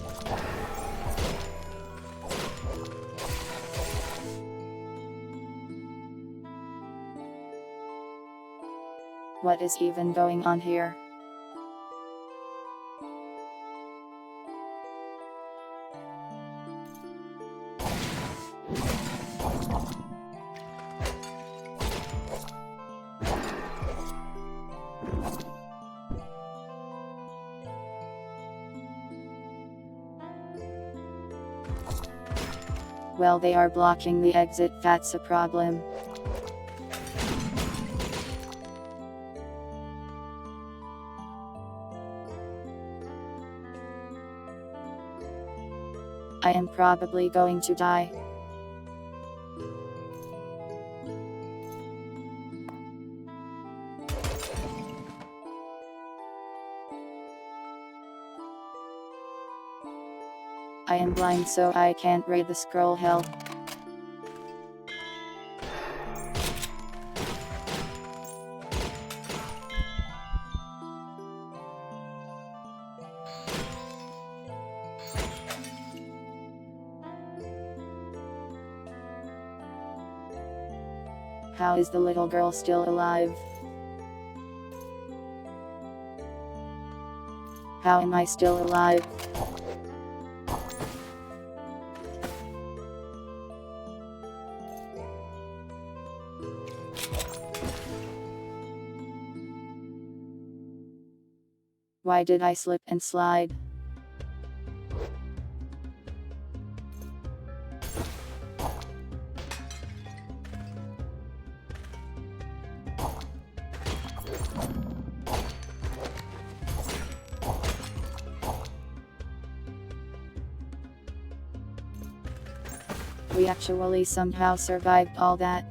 What is even going on here? Well, they are blocking the exit, that's a problem. I am probably going to die. I am blind, so I can't read the scroll. Help. How is the little girl still alive? How am I still alive? Why did I slip and slide? We actually somehow survived all that.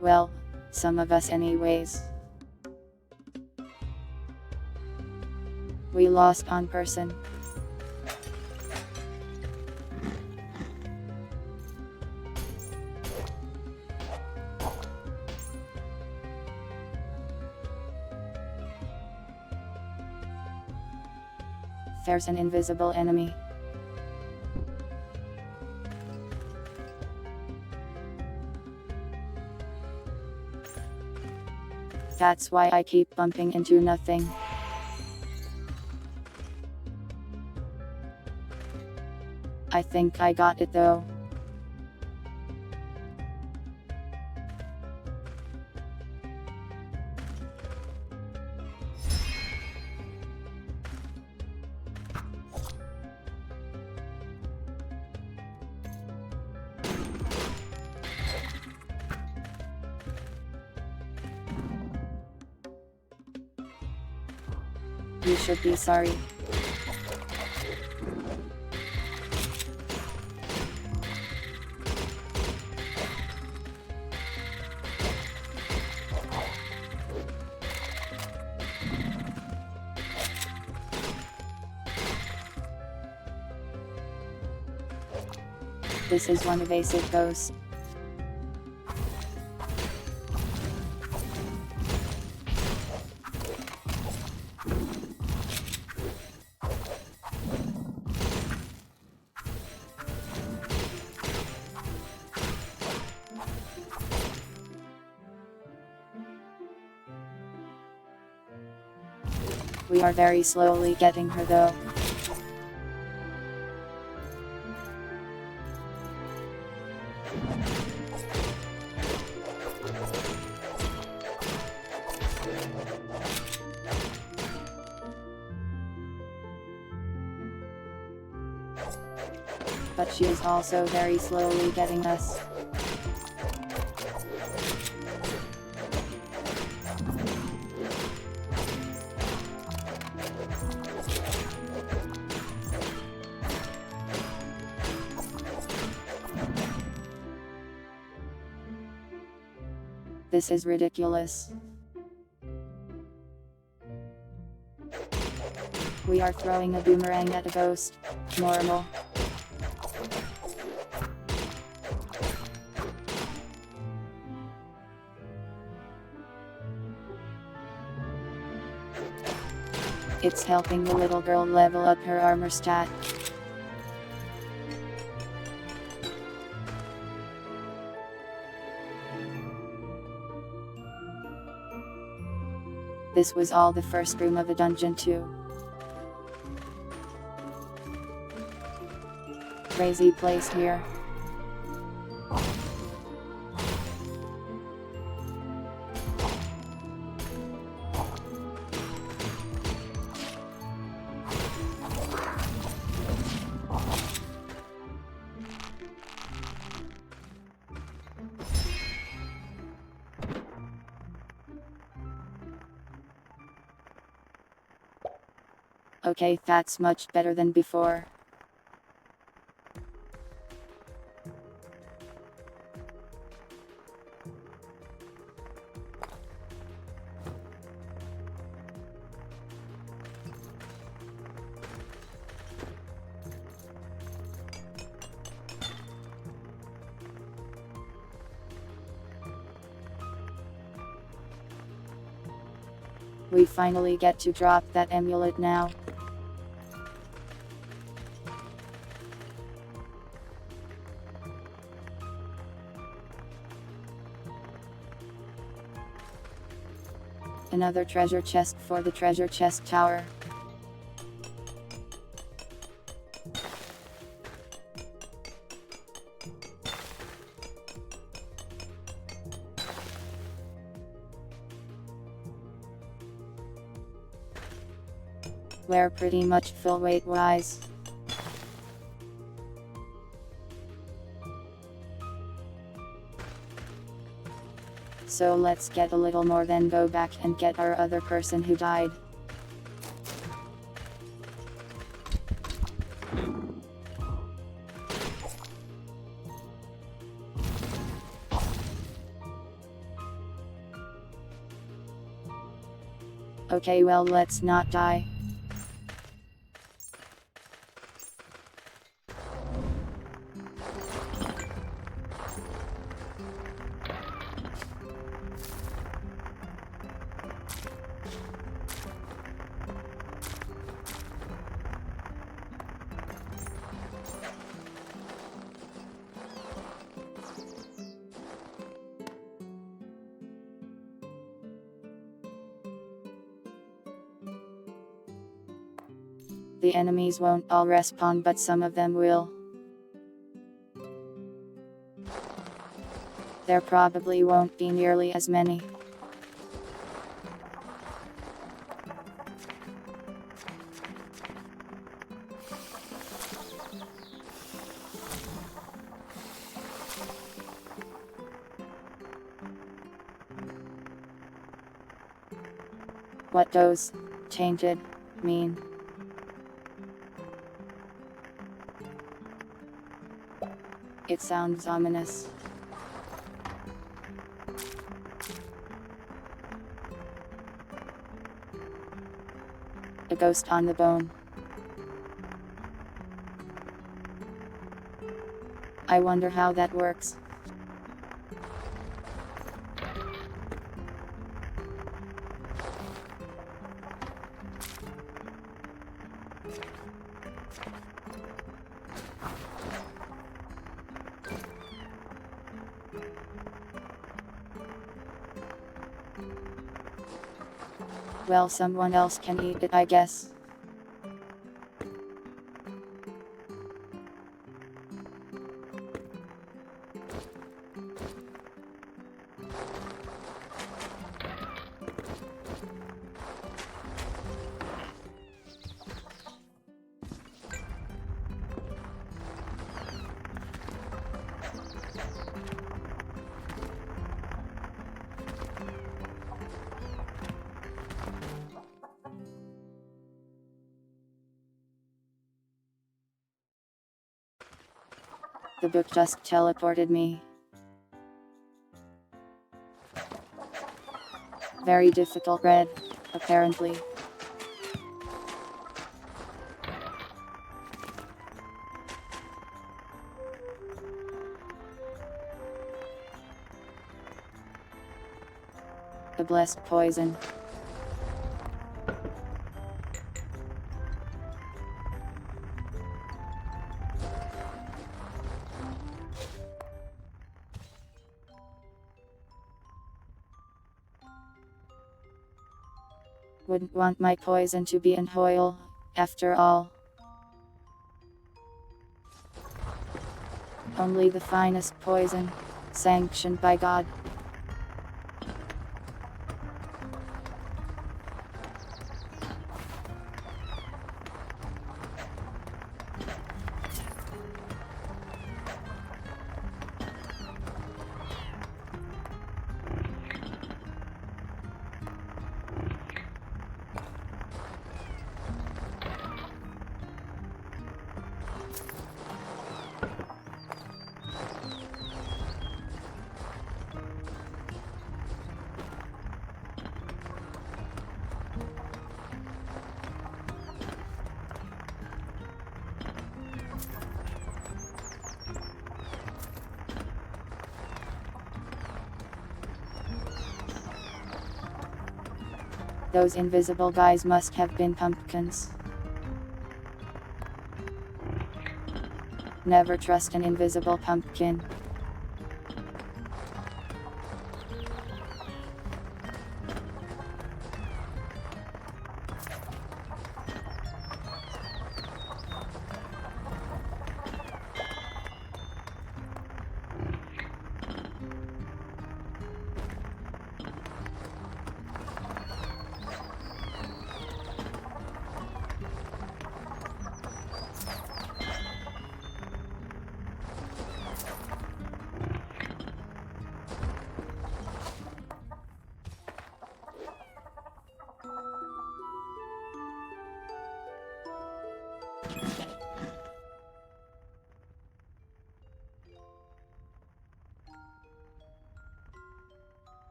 Well, some of us anyways. We lost one person. There's an invisible enemy. That's why I keep bumping into nothing. I think I got it though. You should be sorry. This is one evasive ghost. We are very slowly getting her though. But she is also very slowly getting us. This is ridiculous. We are throwing a boomerang at a ghost. Normal. It's helping the little girl level up her armor stat. This was all the first room of a dungeon too. Crazy place here. Okay, that's much better than before. We finally get to drop that amulet now. Another treasure chest for the treasure chest tower. We're pretty much full weight-wise. So let's get a little more, then go back and get our other person who died. Okay, well, let's not die. The enemies won't all respawn, but some of them will. There probably won't be nearly as many. What does tainted mean? It sounds ominous. A ghost on the bone. I wonder how that works. Well, someone else can eat it, I guess. The book just teleported me. Very difficult read, apparently. A blessed poison. Wouldn't want my poison to be in oil, after all. Only the finest poison, sanctioned by God. Those invisible guys must have been pumpkins. Never trust an invisible pumpkin.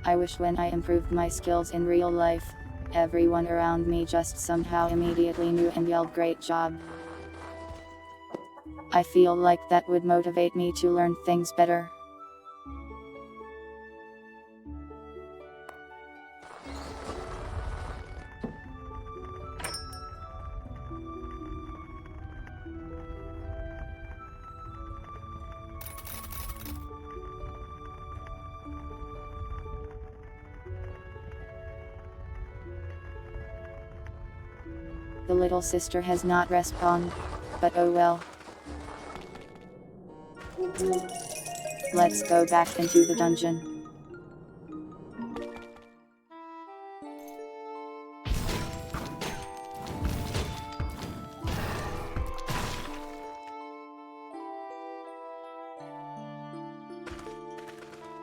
I wish when I improved my skills in real life, everyone around me just somehow immediately knew and yelled great job. I feel like that would motivate me to learn things better. The little sister has not respawned, but oh well. Let's go back into the dungeon.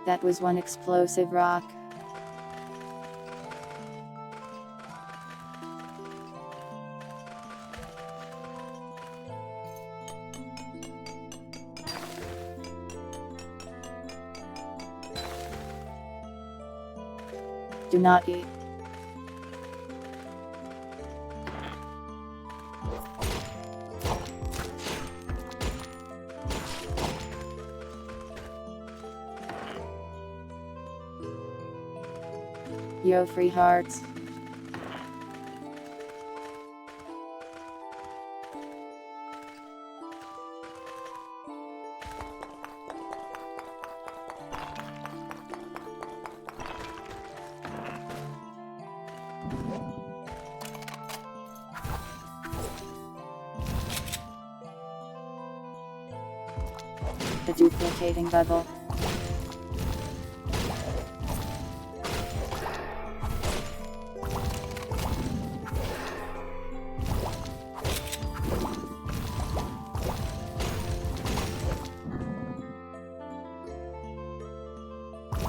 That was one explosive rock. Do not eat. Yo, free hearts. The duplicating bubble.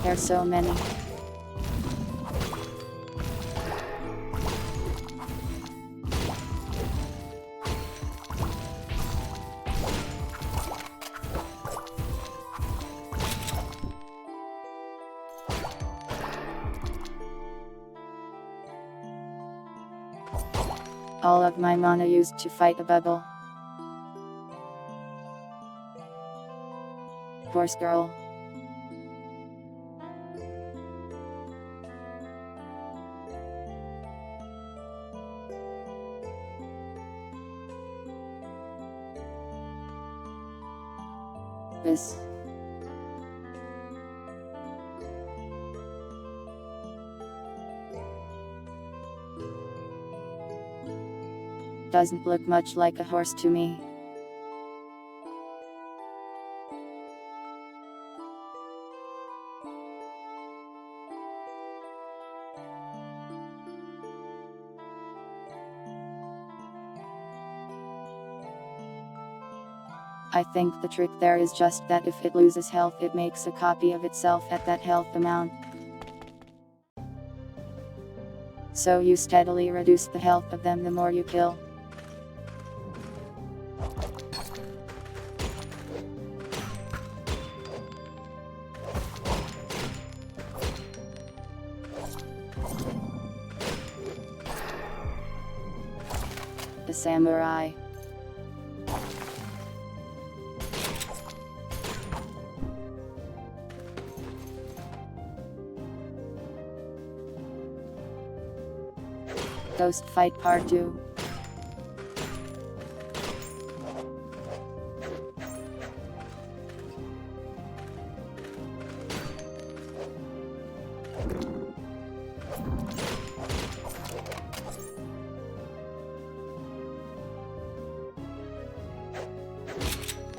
There's so many. All of my mana used to fight a bubble. Horse girl. This. Doesn't look much like a horse to me. I think the trick there is just that if it loses health it makes a copy of itself at that health amount. So you steadily reduce the health of them the more you kill. The samurai. Ghost Fight Part 2.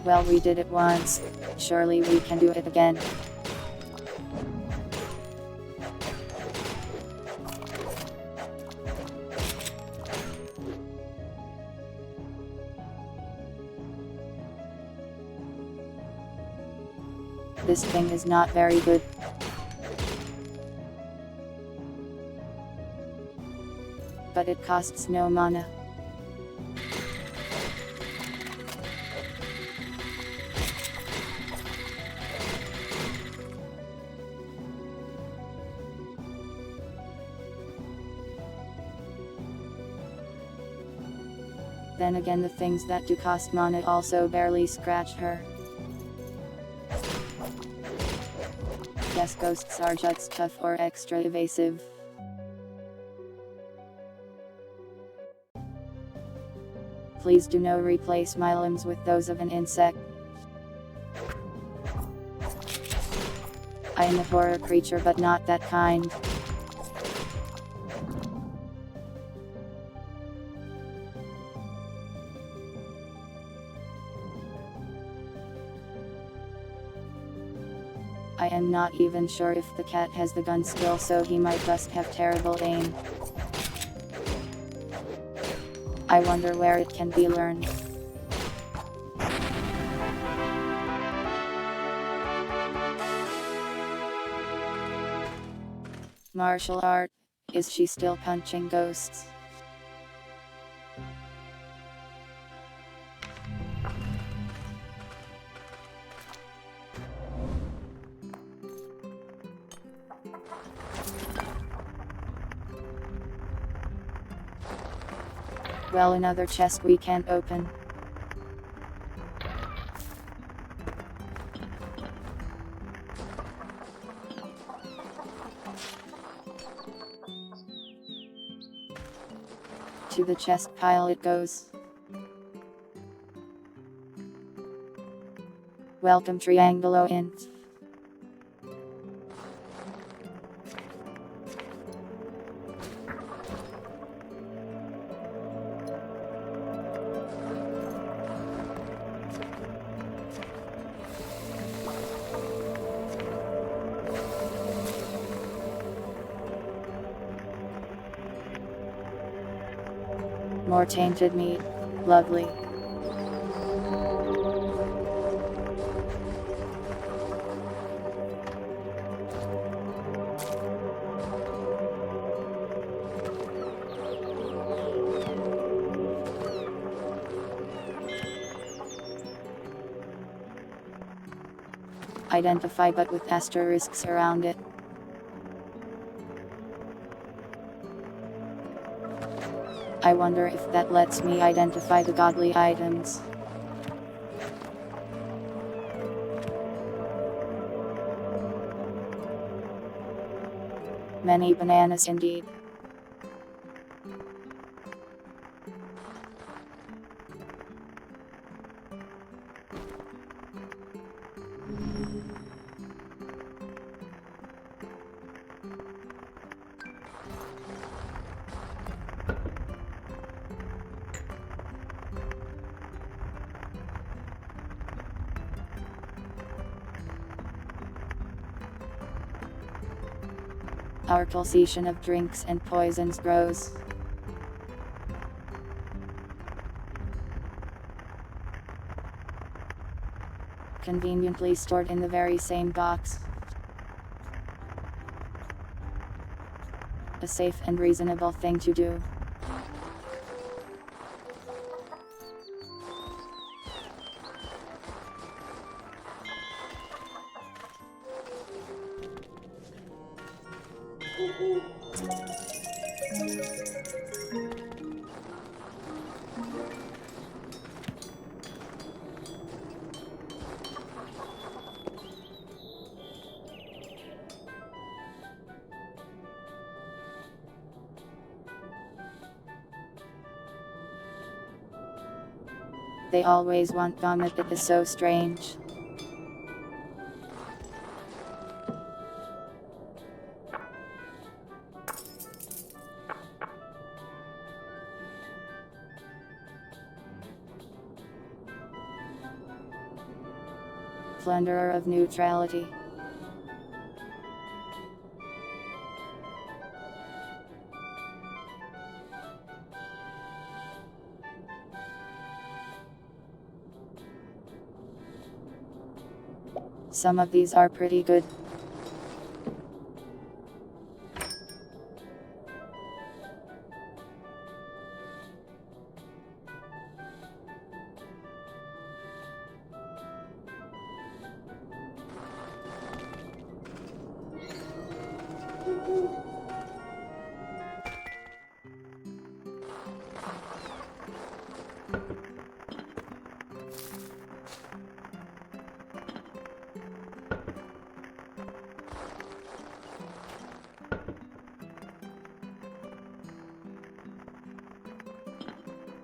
Well, we did it once. Surely we can do it again. This thing is not very good. But it costs no mana. Then again, the things that do cost mana also barely scratch her. Guess ghosts are just tough or extra evasive. Please do not replace my limbs with those of an insect. I am a horror creature, but not that kind. I am not even sure if the cat has the gun skill, so he might just have terrible aim. I wonder where it can be learned. Martial art. Is she still punching ghosts? Well, another chest we can't open. To the chest pile it goes. Welcome, Triangelo Int. More tainted meat. Lovely. Identify, but with asterisks around it. I wonder if that lets me identify the godly items. Many bananas indeed. Our pulsation of drinks and poisons grows. Conveniently stored in the very same box. A safe and reasonable thing to do. They always want vomit, it is so strange. Plunderer of neutrality. Some of these are pretty good.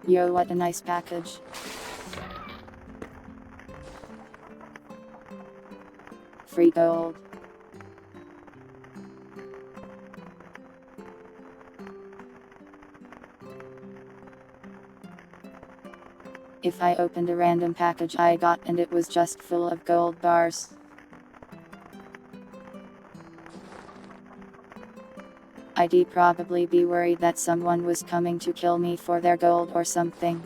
Yo, what a nice package. Free gold. If I opened a random package I got and it was just full of gold bars, I'd probably be worried that someone was coming to kill me for their gold or something.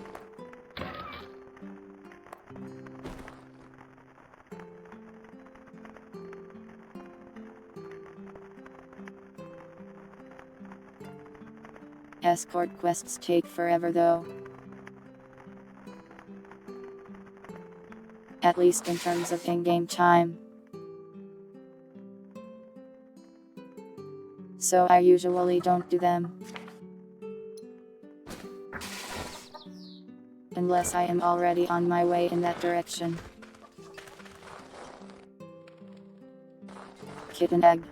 Escort quests take forever though. At least in terms of in-game time. So I usually don't do them. Unless I am already on my way in that direction. Kitten egg.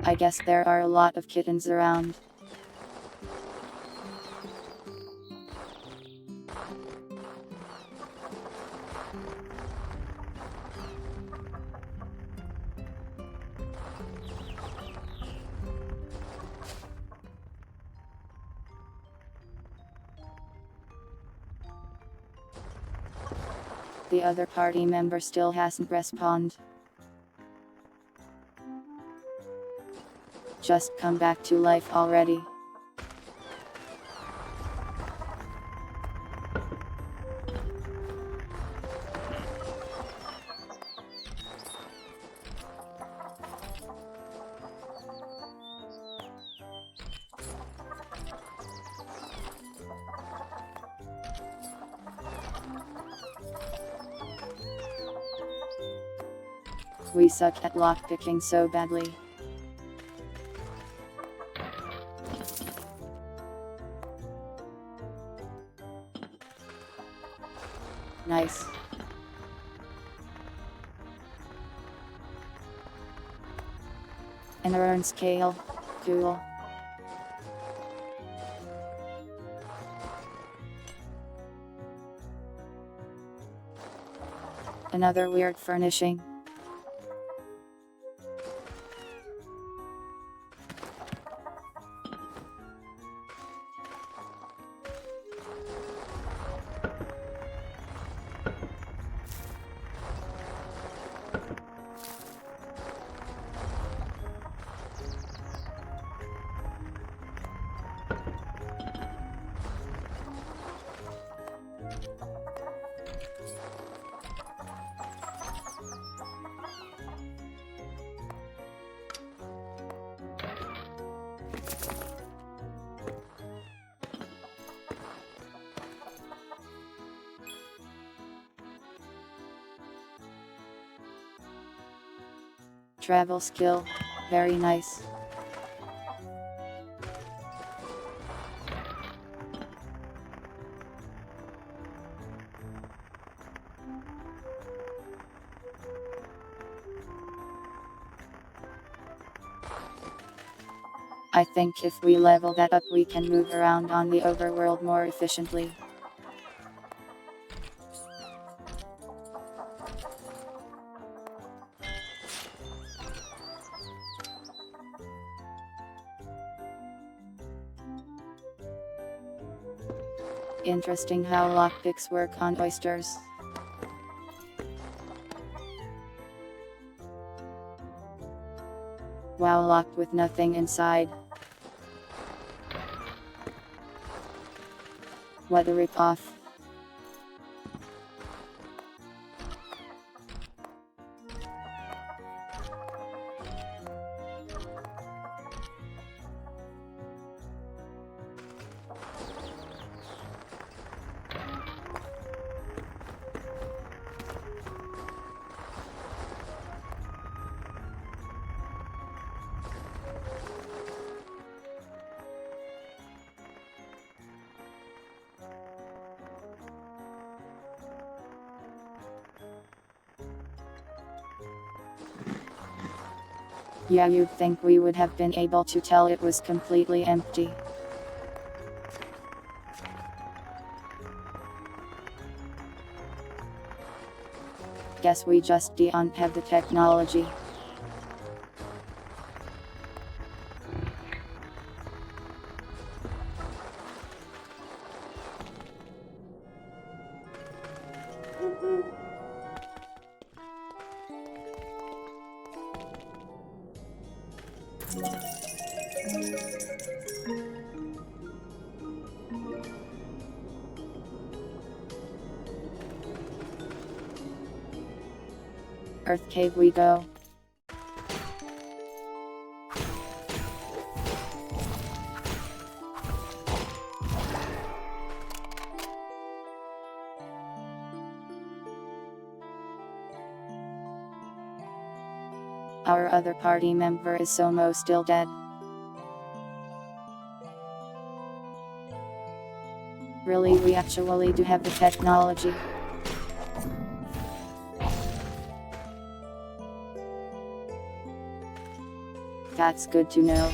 I guess there are a lot of kittens around. The other party member still hasn't responded. Just come back to life already. We suck at lockpicking so badly. Nice. An urn scale. Cool. Another weird furnishing. Travel skill. Very nice. I think if we level that up we can move around on the overworld more efficiently. Interesting how lockpicks work on oysters. Wow, locked with nothing inside. What a rip-off. Yeah, you'd think we would have been able to tell it was completely empty. Guess we just don't have the technology. Earth cave we go. Our other party member is Somo still dead. Really, we actually do have the technology. That's good to know.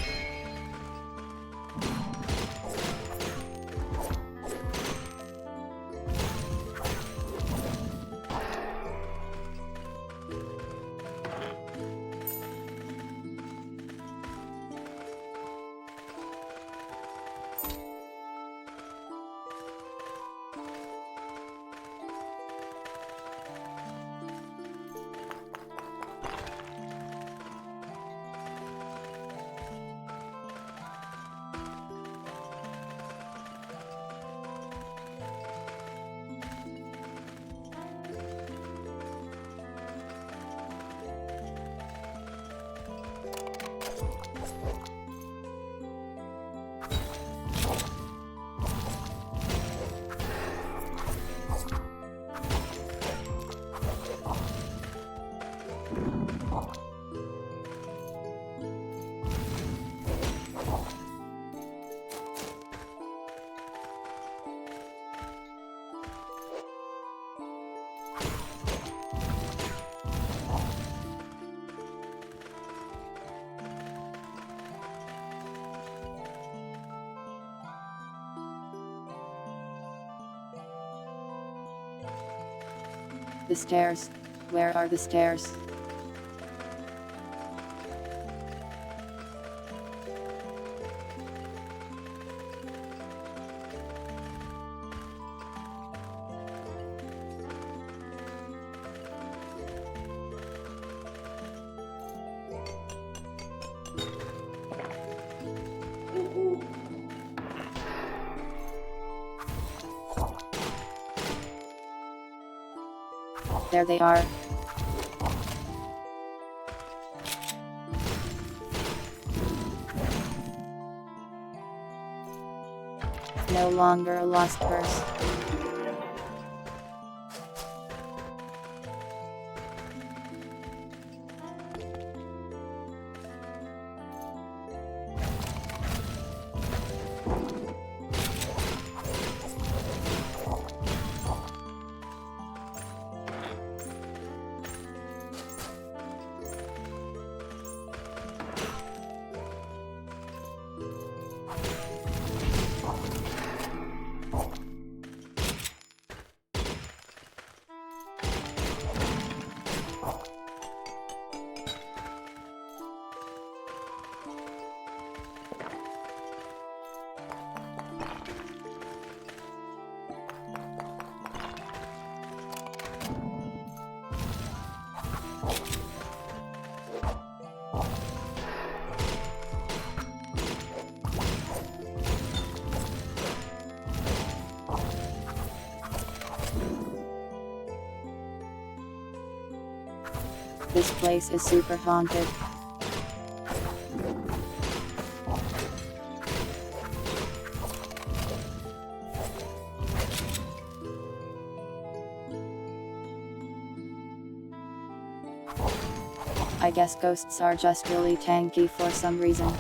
The stairs. Where are the stairs? There they are. No longer a lost purse. This place is super haunted. I guess ghosts are just really tanky for some reason.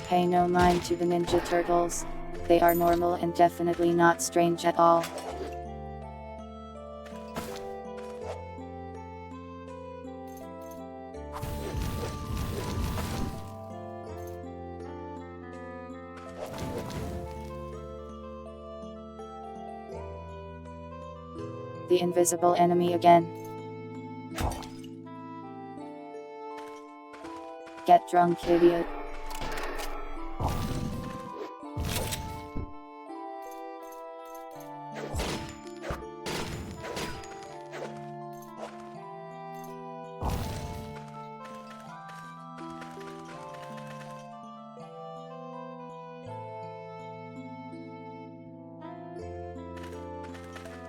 Pay no mind to the Ninja Turtles. They are normal and definitely not strange at all. The invisible enemy again. Get drunk, idiot.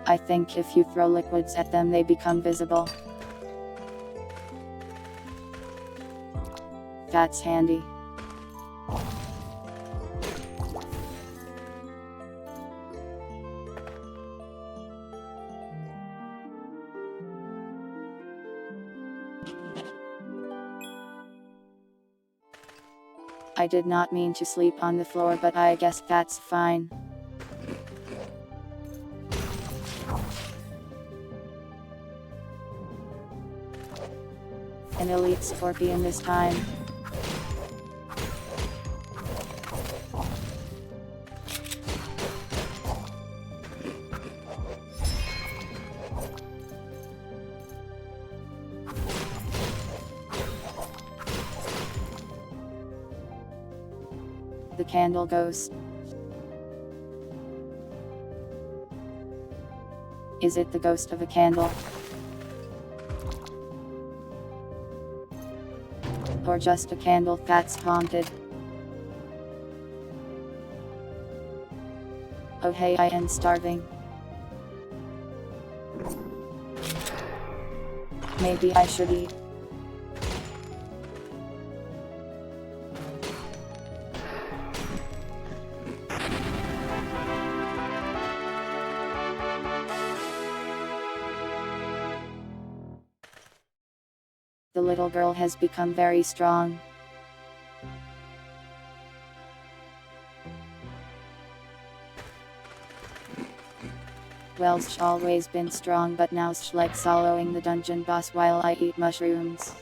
I think if you throw liquids at them they become visible. That's handy. I did not mean to sleep on the floor, but I guess that's fine. An elite scorpion this time. The candle ghost. Is it the ghost of a candle? Or just a candle that's haunted? Oh hey, I am starving. Maybe I should eat. The little girl has become very strong. Well, she's always been strong, but now she's like soloing the dungeon boss while I eat mushrooms.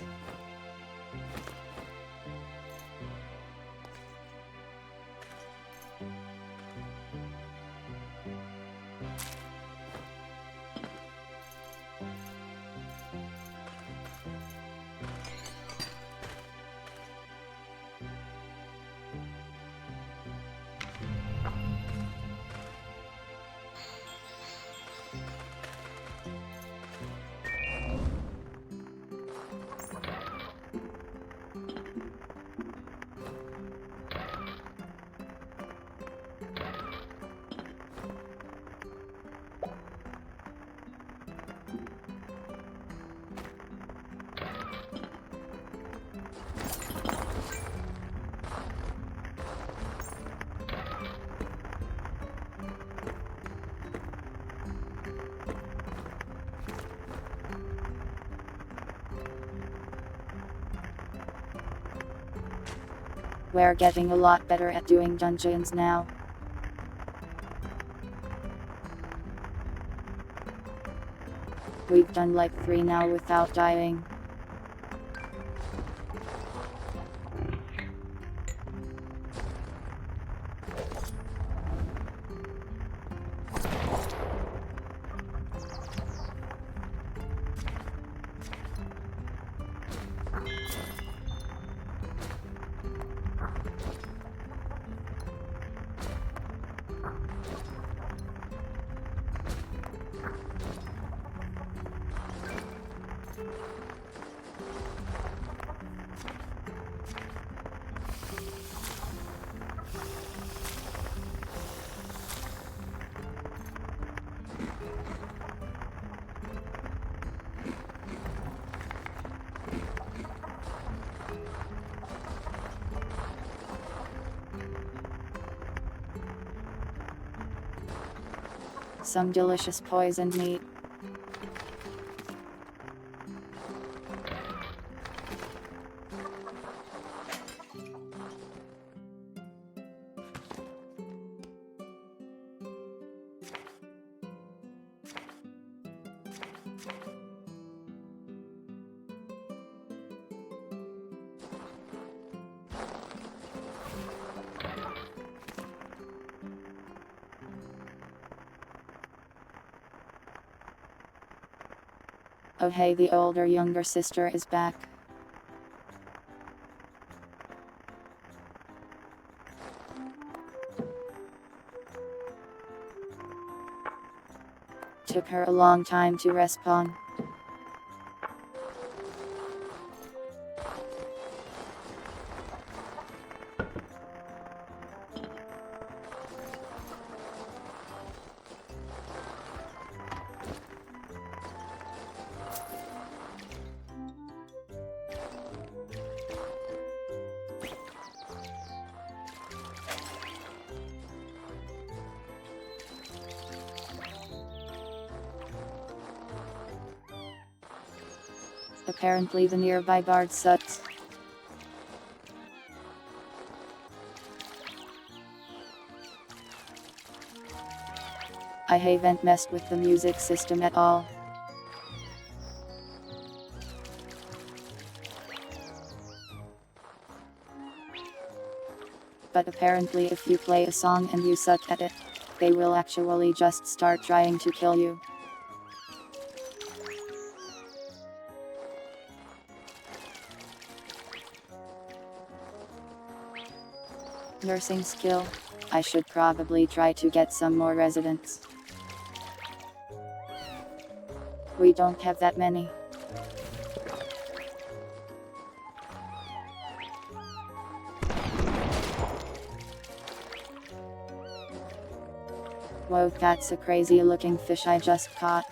We're getting a lot better at doing dungeons now. We've done like 3 now without dying. Some delicious poisoned meat. Oh hey, the older younger sister is back. Took her a long time to respawn. Apparently the nearby bard sucks. I haven't messed with the music system at all. But apparently if you play a song and you suck at it, they will actually just start trying to kill you. Nursing skill. I should probably try to get some more residents. We don't have that many. Whoa, that's a crazy looking fish I just caught.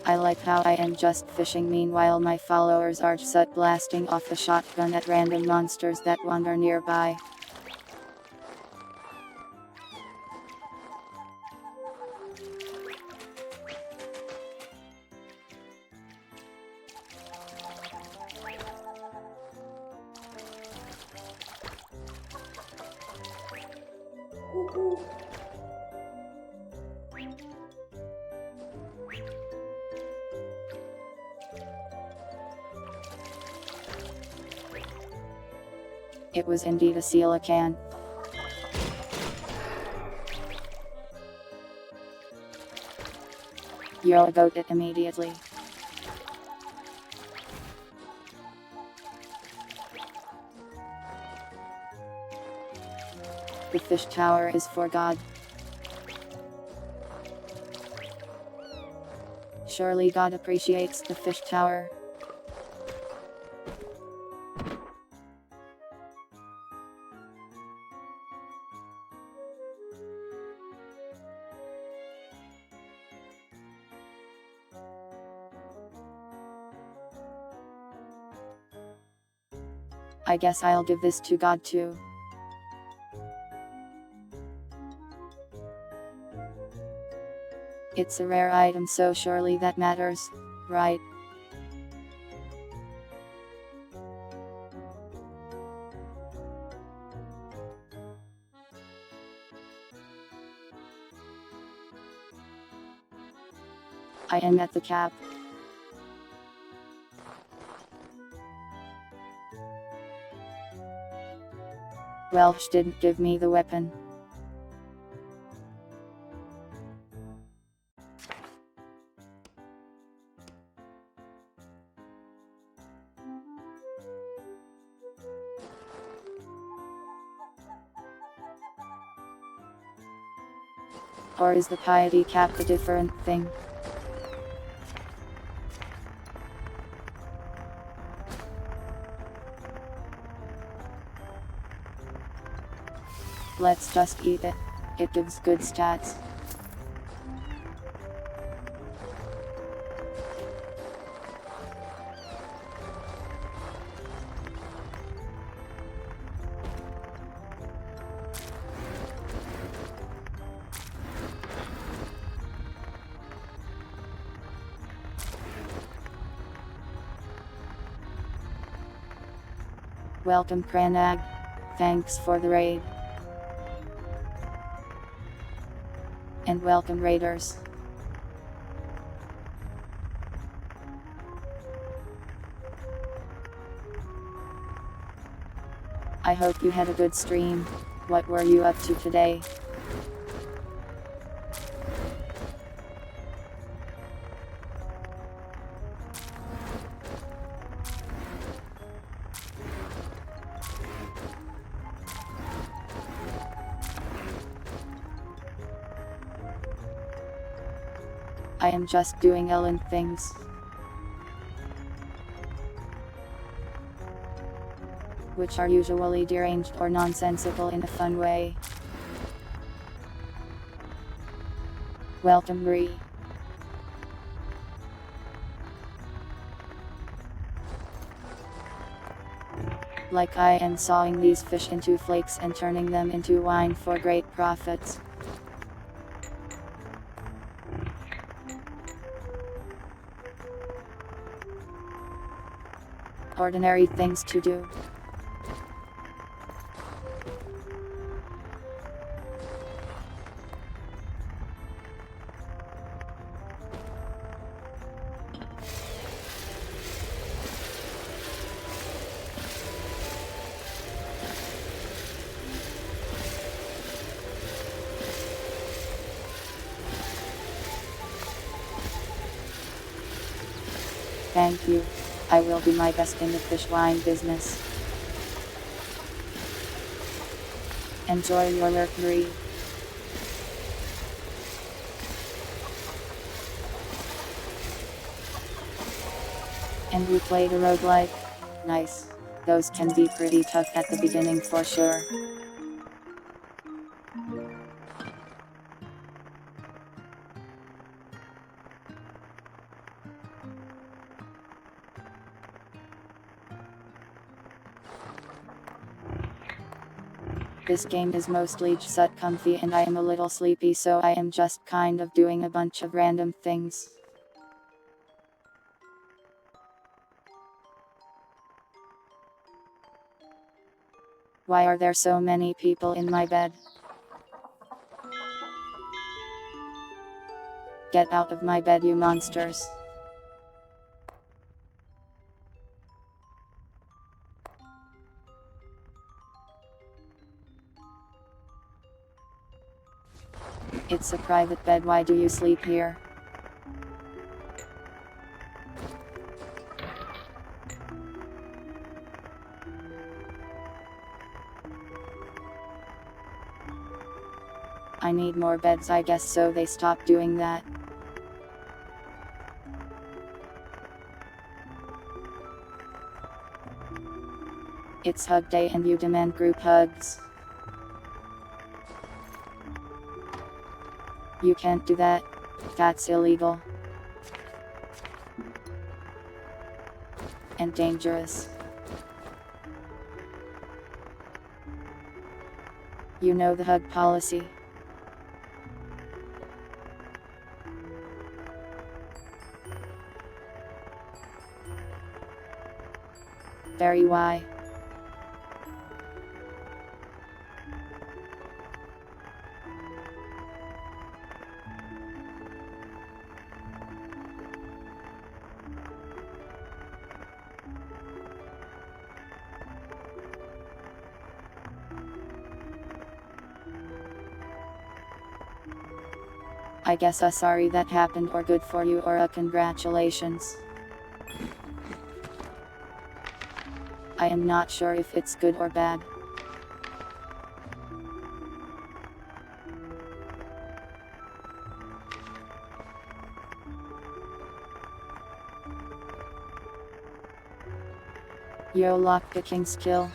I like how I am just fishing meanwhile my followers are just blasting off a shotgun at random monsters that wander nearby. It was indeed a coelacanth. Yo, got it immediately. The fish tower is for God. Surely God appreciates the fish tower. I guess I'll give this to God too. It's a rare item, so surely that matters, right? I am at the cap. Welsh didn't give me the weapon. Or is the piety cap a different thing? Let's just eat it. It gives good stats. Welcome Pranag. Thanks for the raid. And welcome raiders. I hope you had a good stream. What were you up to today? I am just doing Elin things. Which are usually deranged or nonsensical in a fun way. Welcome Bree. Like I am sawing these fish into flakes and turning them into wine for great profits. Ordinary things to do. Thank you. I will do my best in the fish wine business. Enjoy your lurk, Bree. And we played a roguelike. Nice. Those can be pretty tough at the beginning for sure. This game is mostly just comfy and I am a little sleepy, so I am just kind of doing a bunch of random things. Why are there so many people in my bed? Get out of my bed, you monsters. It's a private bed, why do you sleep here? I need more beds, I guess, so they stopped doing that. It's hug day and you demand group hugs. You can't do that. That's illegal. And dangerous. You know the hug policy. Very why. I guess sorry that happened, or good for you, or congratulations. I am not sure if it's good or bad. Yo, lockpicking skill.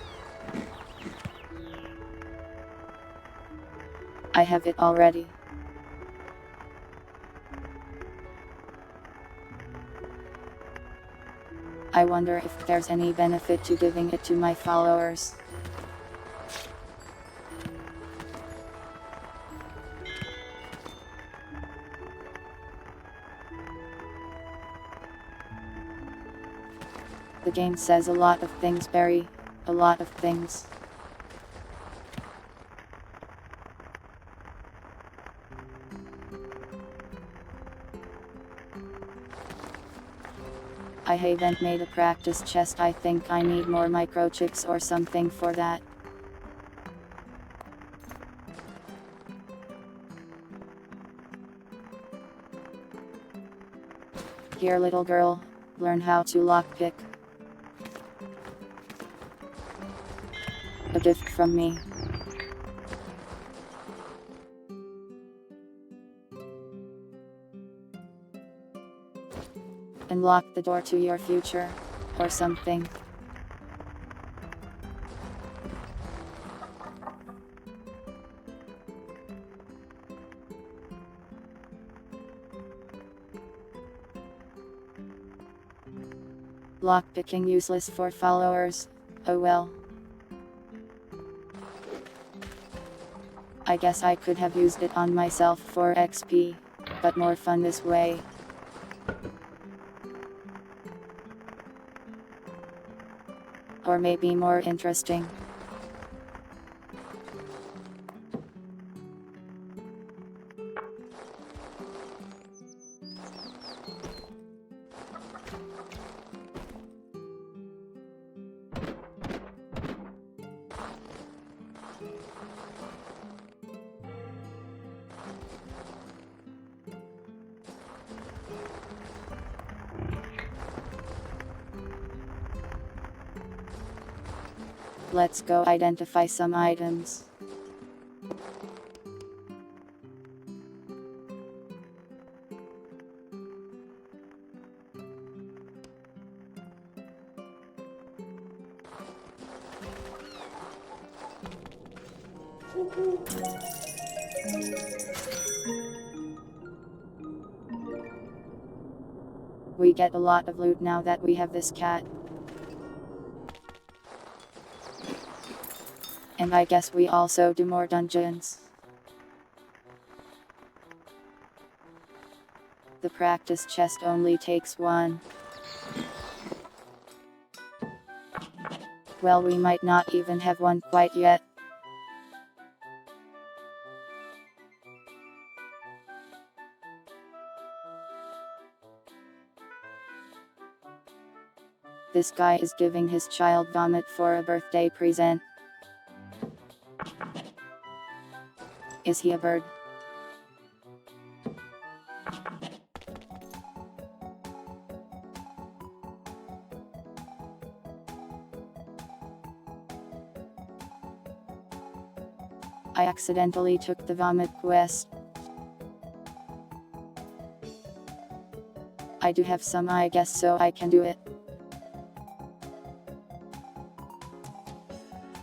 I have it already. I wonder if there's any benefit to giving it to my followers. The game says a lot of things, Barry. A lot of things. I haven't made a practice chest. I think I need more microchips or something for that. Here, little girl, learn how to lockpick. A gift from me. Unlock the door to your future, or something. Lockpicking useless for followers, oh well. I guess I could have used it on myself for XP, but more fun this way. Or maybe more interesting. Let's go identify some items. We get a lot of loot now that we have this cat. And I guess we also do more dungeons. The practice chest only takes one. Well, we might not even have one quite yet. This guy is giving his child vomit for a birthday present. Is he a bird? I accidentally took the vomit quest. I do have some, I guess, so I can do it.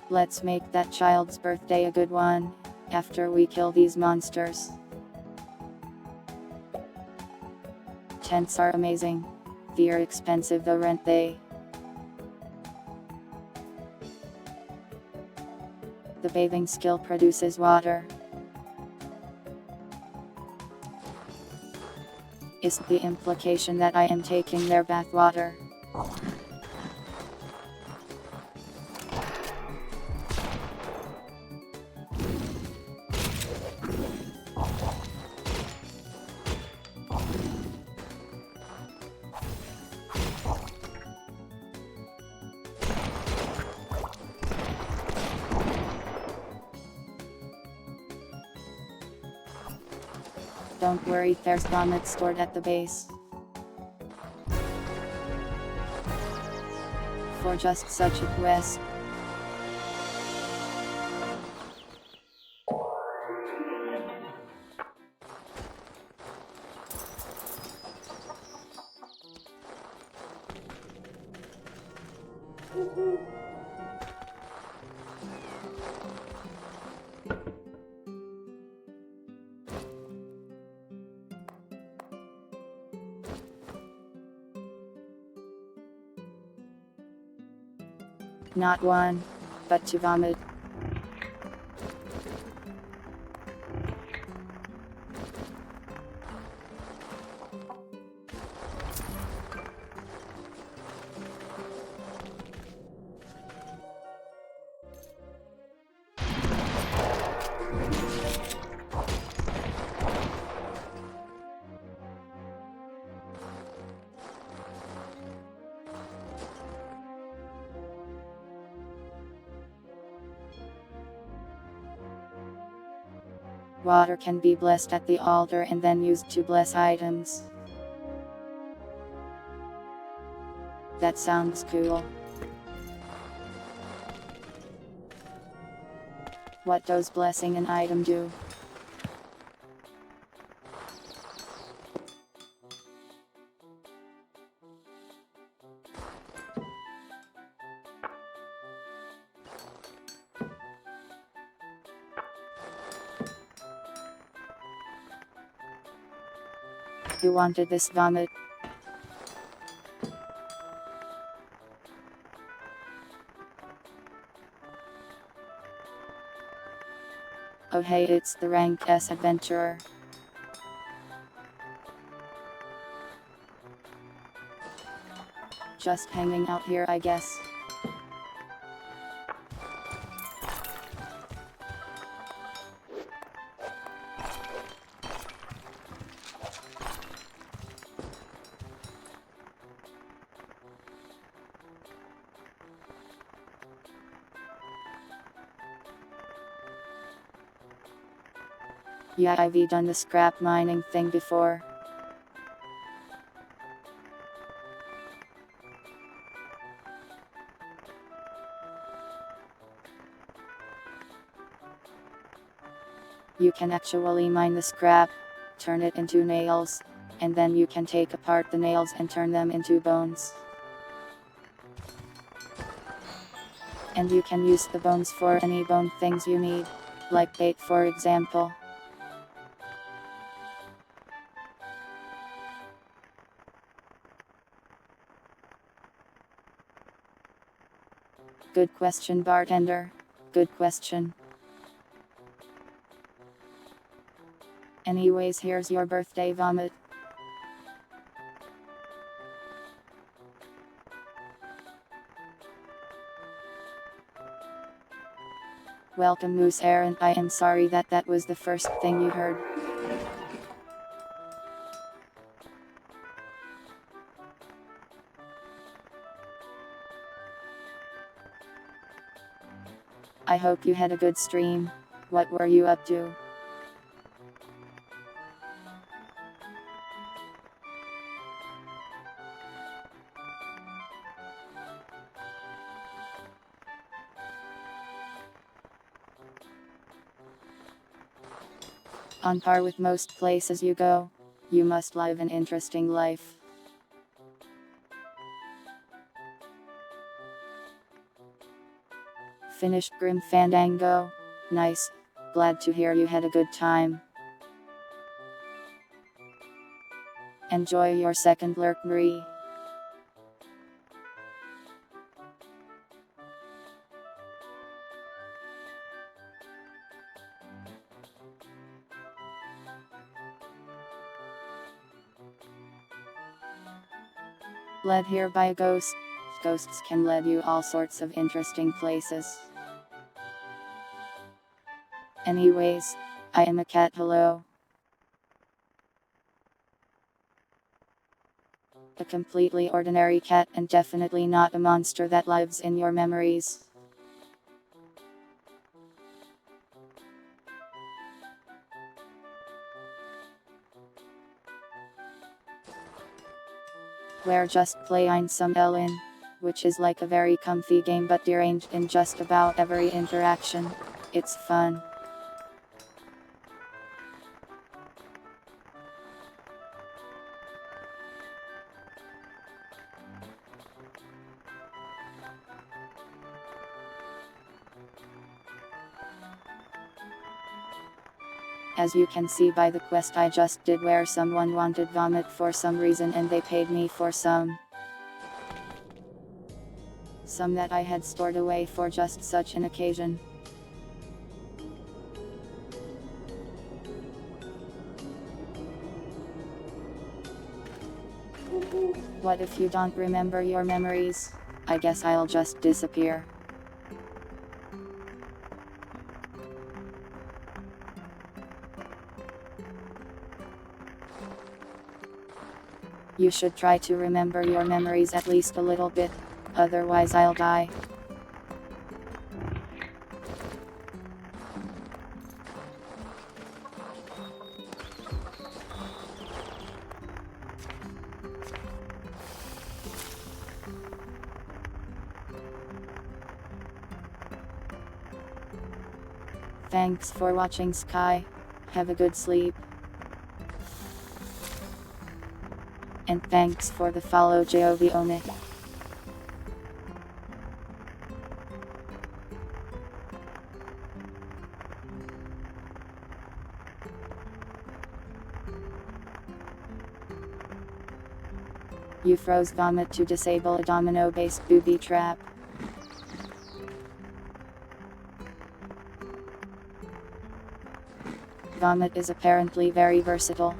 Let's make that child's birthday a good one, after we kill these monsters. Tents are amazing. They're expensive though, aren't they? The bathing skill produces water. Is the implication that I am taking their bath water? Don't worry, there's vomit stored at the base. For just such a quest. Not one, but to vomit. Water can be blessed at the altar and then used to bless items. That sounds cool. What does blessing an item do? Who wanted this vomit? Oh hey, it's the rank S adventurer. Just hanging out here, I guess. Yeah, I've done the scrap mining thing before. You can actually mine the scrap, turn it into nails, and then you can take apart the nails and turn them into bones. And you can use the bones for any bone things you need, like bait for example. Good question, bartender. Good question. Anyways, here's your birthday vomit. Welcome, Moose Aaron. I am sorry that was the first thing you heard. I hope you had a good stream. What were you up to? On par with most places you go, you must live an interesting life. Finished Grim Fandango? Nice. Glad to hear you had a good time. Enjoy your second lurk, Marie. Led here by a ghost. Ghosts can lead you all sorts of interesting places. Anyways, I am a cat. Hello. A completely ordinary cat and definitely not a monster that lives in your memories. We're just playing some Elin, which is like a very comfy game but deranged in just about every interaction. It's fun. As you can see by the quest I just did, where someone wanted vomit for some reason and they paid me for some that I had stored away for just such an occasion. What if you don't remember your memories? I guess I'll just disappear. You should try to remember your memories at least a little bit, otherwise I'll die. Thanks for watching, Sky. Have a good sleep. And thanks for the follow, Jovione. You froze vomit to disable a domino-based booby trap. Vomit is apparently very versatile.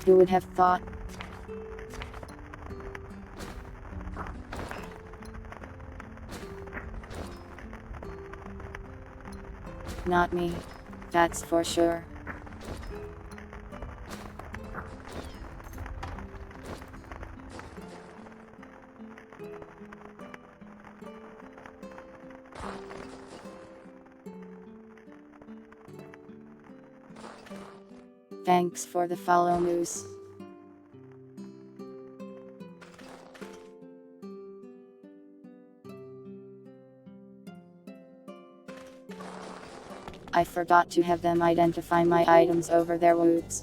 Who would have thought? Not me. That's for sure. Thanks for the follow, Moose. I forgot to have them identify my items over their woods.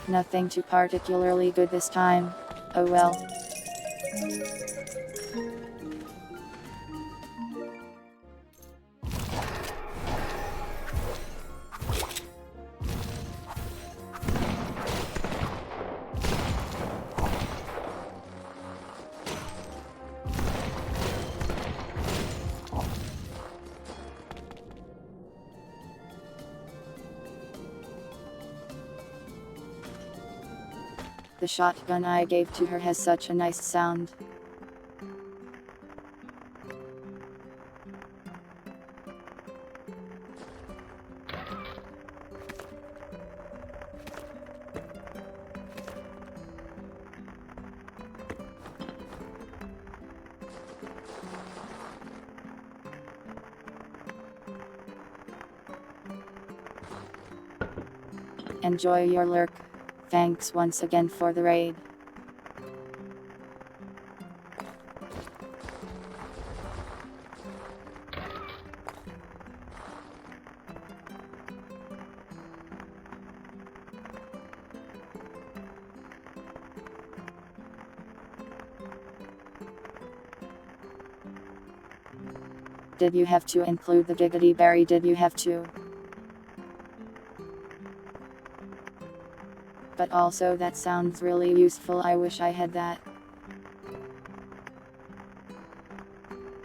Nothing too particularly good this time. Oh well. The shotgun I gave to her has such a nice sound. Enjoy your lurk. Thanks once again for the raid. Did you have to include the giggity berry? Did you have to? But also that sounds really useful. I wish I had that.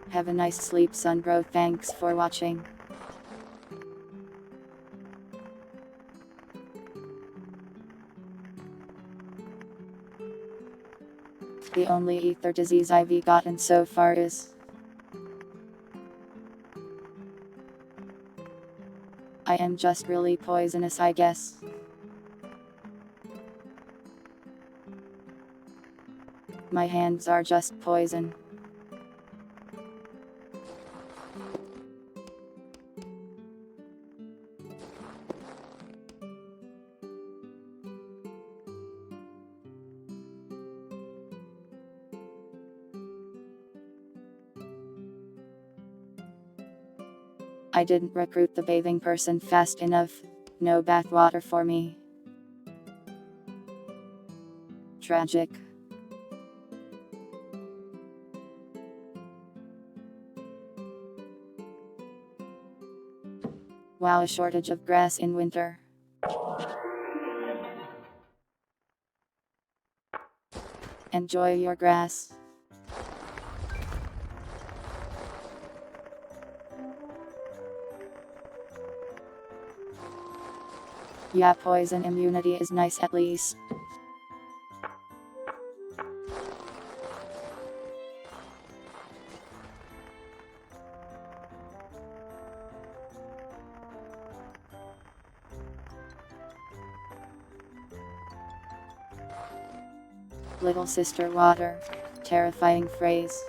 Have a nice sleep, son bro. Thanks for watching. The only ether disease I've gotten so far is I am just really poisonous, I guess. My hands are just poison. I didn't recruit the bathing person fast enough. No bath water for me. Tragic. Wow, a shortage of grass in winter. Enjoy your grass. Yeah, poison immunity is nice at least. Little sister water. Terrifying phrase.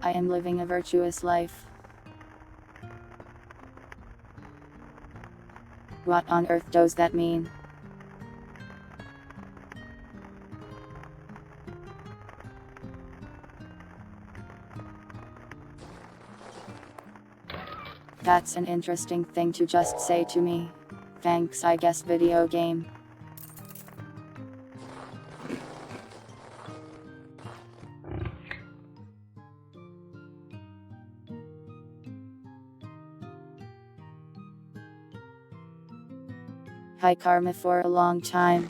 I am living a virtuous life. What on earth does that mean? That's an interesting thing to just say to me. Thanks, I guess. Video game. High karma for a long time.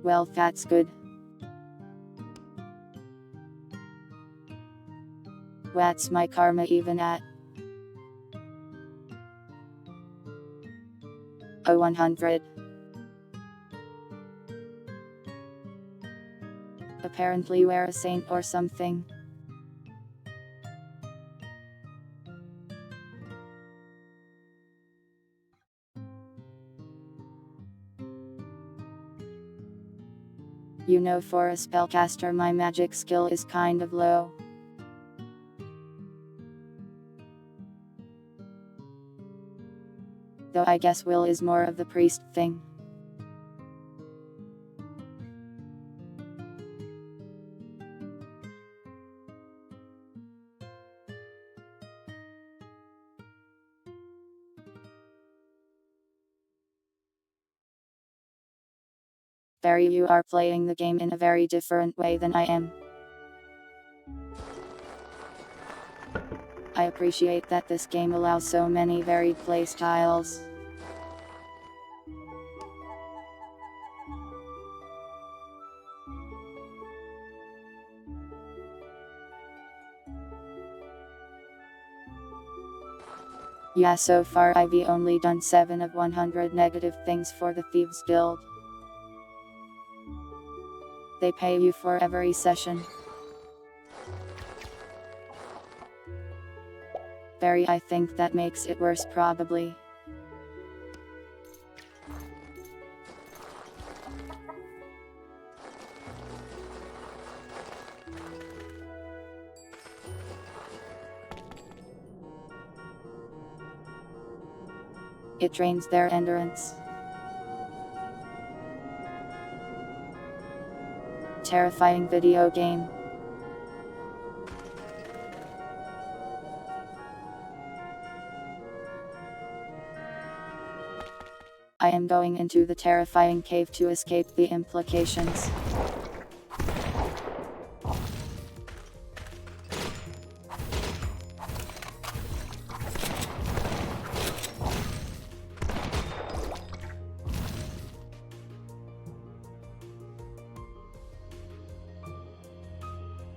Well, that's good. What's my karma even at? Oh, 100. Apparently we're a saint or something. You know, for a spellcaster my magic skill is kind of low. Though I guess will is more of the priest thing. Barry, you are playing the game in a very different way than I am. I appreciate that this game allows so many varied playstyles. Yeah, so far I've only done 7 of 100 negative things for the Thieves Guild. They pay you for every session. Barry, I think that makes it worse probably. It drains their endurance. Terrifying video game. I am going into the terrifying cave to escape the implications.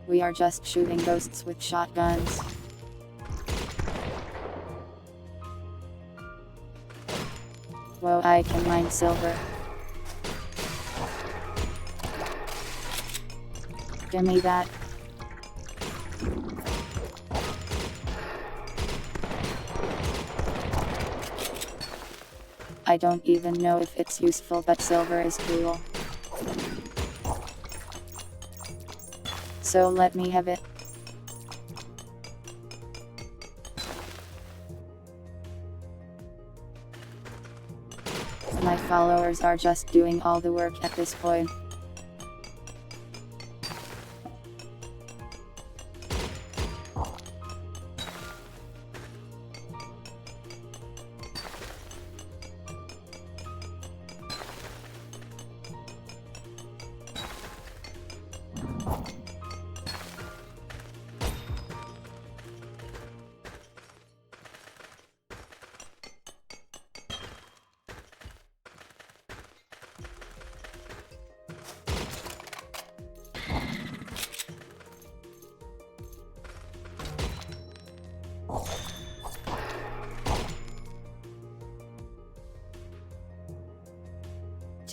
We are just shooting ghosts with shotguns. Whoa, I can mine silver. Gimme that. I don't even know if it's useful, but silver is cool. So let me have it. My followers are just doing all the work at this point.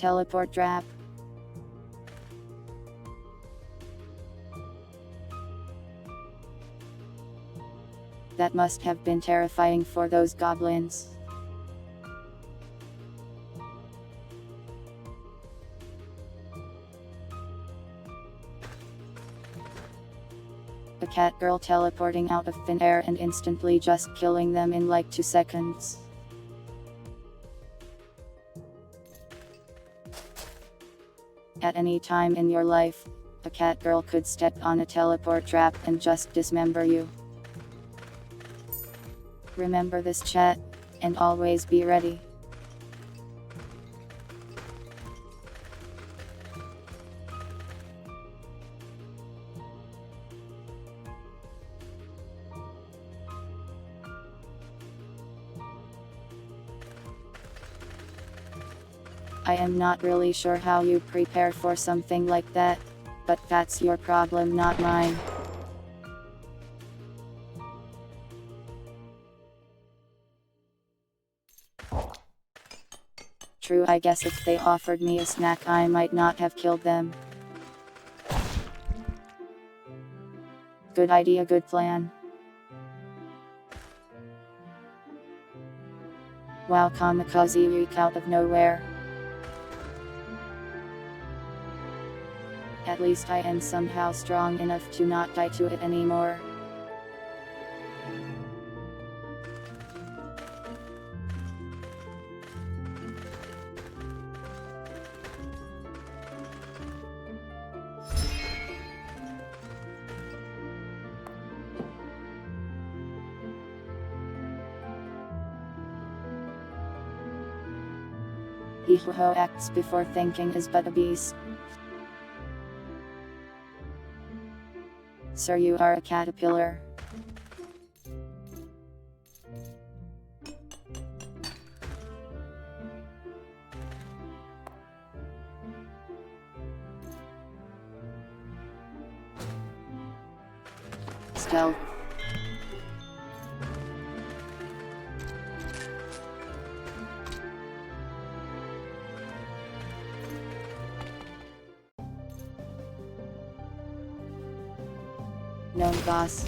teleport trap. That must have been terrifying for those goblins. A cat girl teleporting out of thin air and instantly just killing them in like 2 seconds. At any time in your life, a cat girl could step on a teleport trap and just dismember you. Remember this, chat, and always be ready. I am not really sure how you prepare for something like that, but that's your problem, not mine. True, I guess if they offered me a snack I might not have killed them. Good idea, good plan. Wow, kamikaze reek out of nowhere. At least I am somehow strong enough to not die to it anymore. He who acts before thinking is but a beast. Sir, you are a caterpillar. Stealth. Known boss.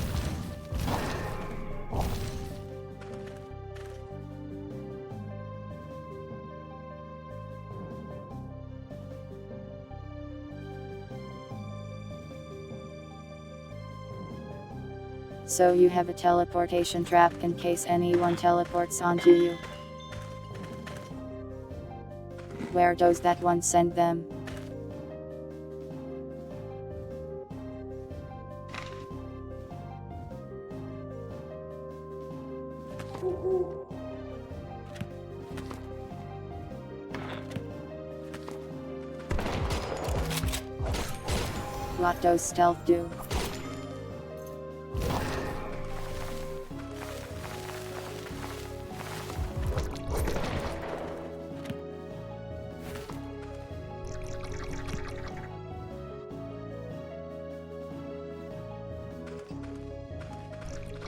So you have a teleportation trap in case anyone teleports onto you. Where does that one send them? What does stealth do?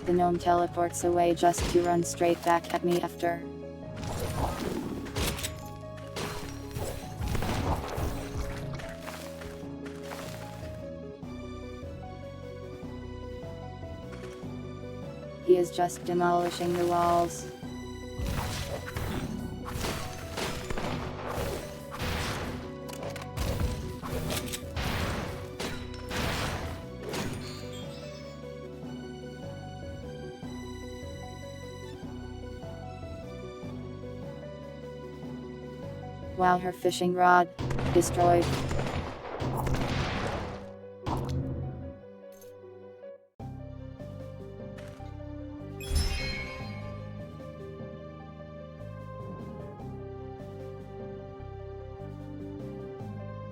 The gnome teleports away just to run straight back at me after. He is just demolishing the walls. Wow, her fishing rod destroyed.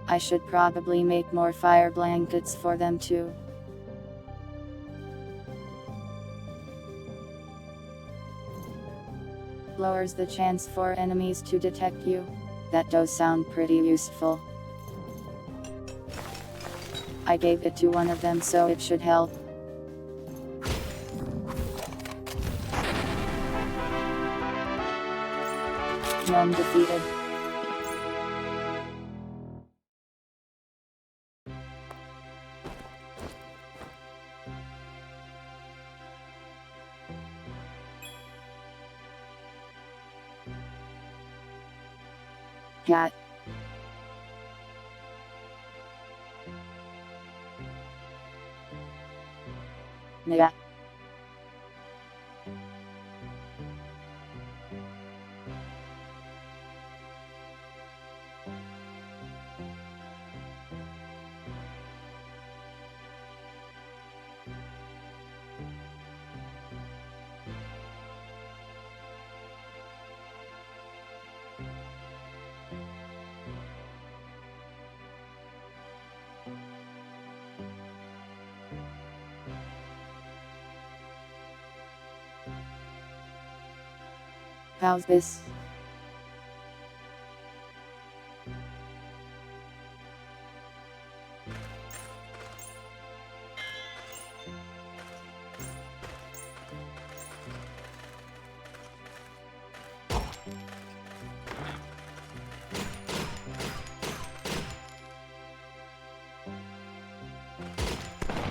I should probably make more fire blankets for them too. Lowers the chance for enemies to detect you. That does sound pretty useful. I gave it to one of them, so it should help. Gnome defeated. Cat. Nya. How's this?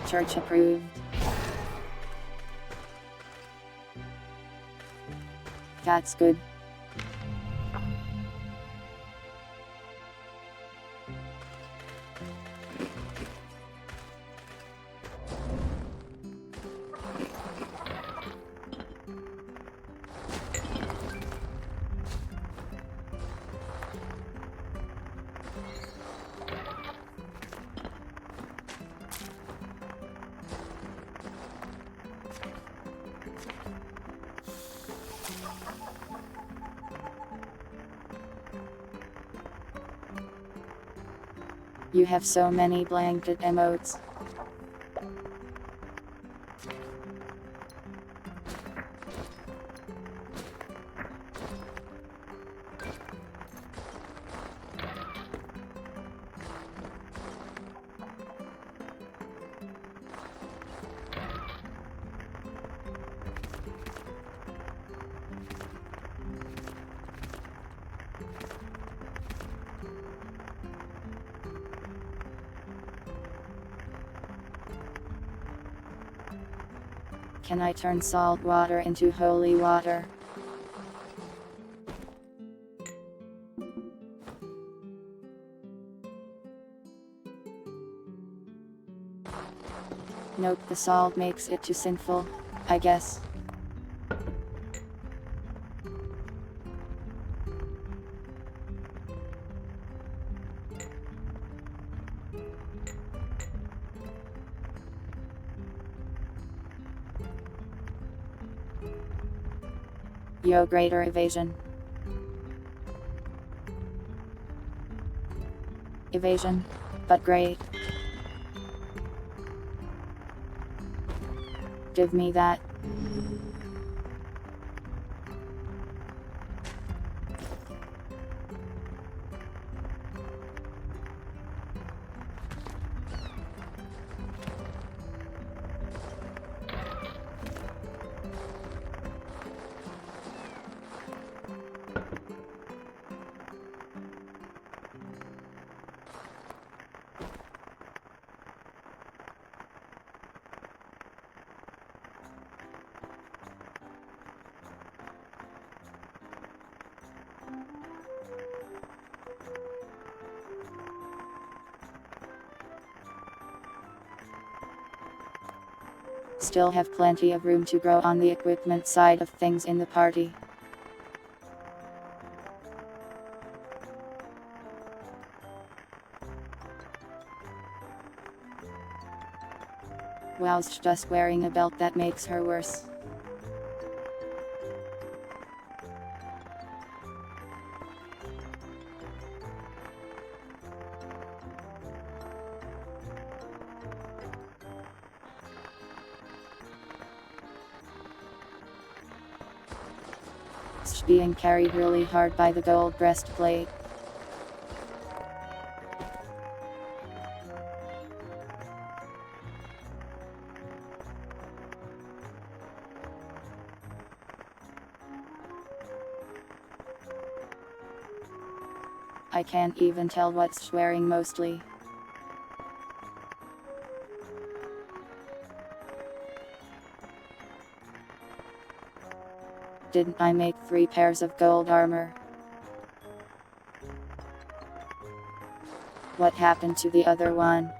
Church approved. That's good. You have so many blanket emotes. Can I turn salt water into holy water? Nope, the salt makes it too sinful, I guess. Yo, greater evasion. Evasion, but great. Give me that. Still have plenty of room to grow on the equipment side of things in the party. Whilst just wearing a belt that makes her worse. Being carried really hard by the gold breastplate. I can't even tell what's swearing mostly. Didn't I make 3 pairs of gold armor? What happened to the other one?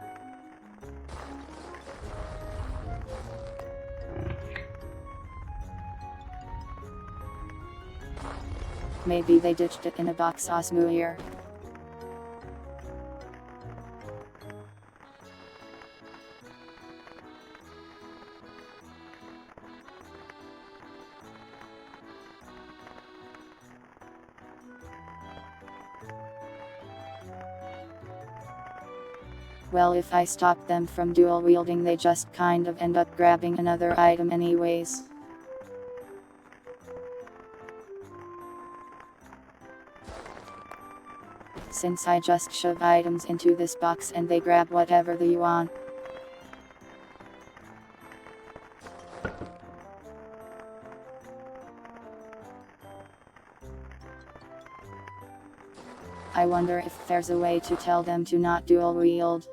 Maybe they ditched it in a box osmuir. Well, if I stop them from dual wielding, they just kind of end up grabbing another item anyways. Since I just shove items into this box and they grab whatever they want. I wonder if there's a way to tell them to not dual wield.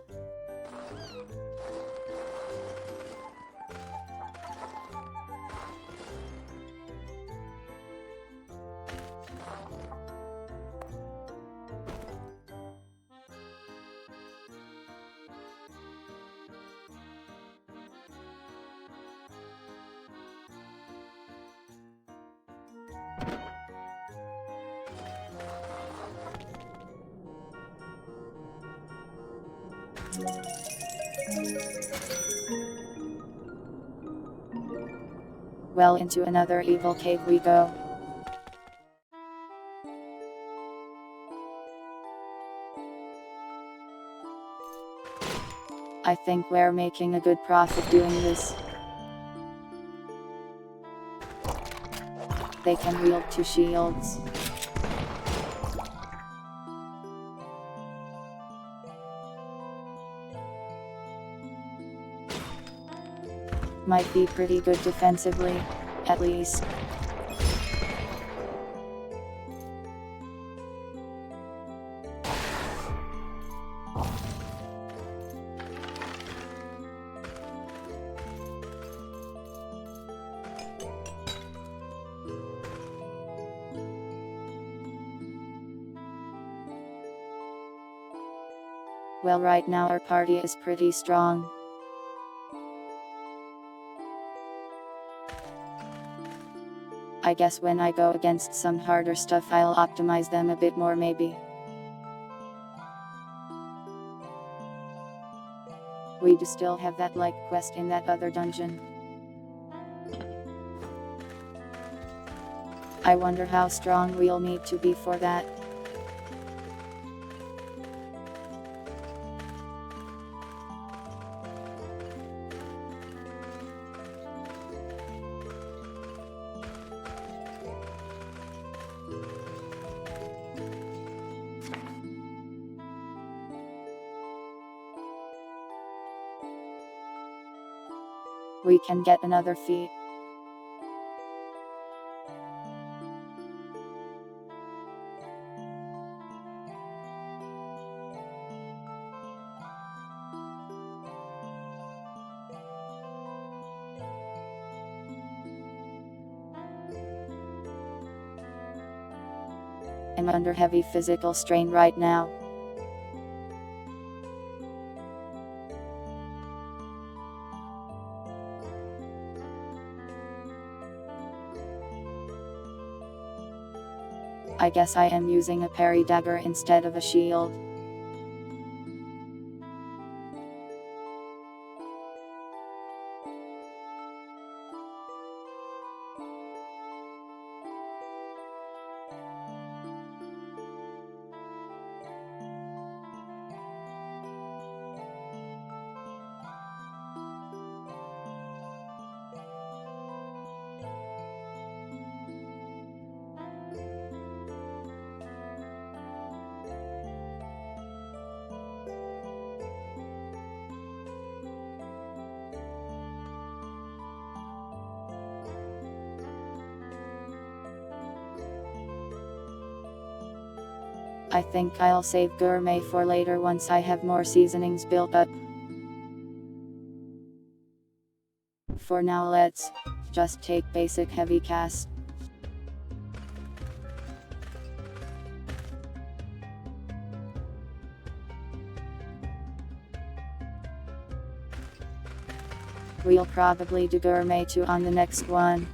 Well, into another evil cave we go. I think we're making a good profit doing this. They can wield 2 shields. Might be pretty good defensively, at least. Well, right now our party is pretty strong. I guess when I go against some harder stuff I'll optimize them a bit more maybe. We do still have that like quest in that other dungeon. I wonder how strong we'll need to be for that. We can get another feat. I'm under heavy physical strain right now. I guess I am using a parry dagger instead of a shield. I think I'll save gourmet for later once I have more seasonings built up. For now let's just take basic heavy cast. We'll probably do gourmet too on the next one.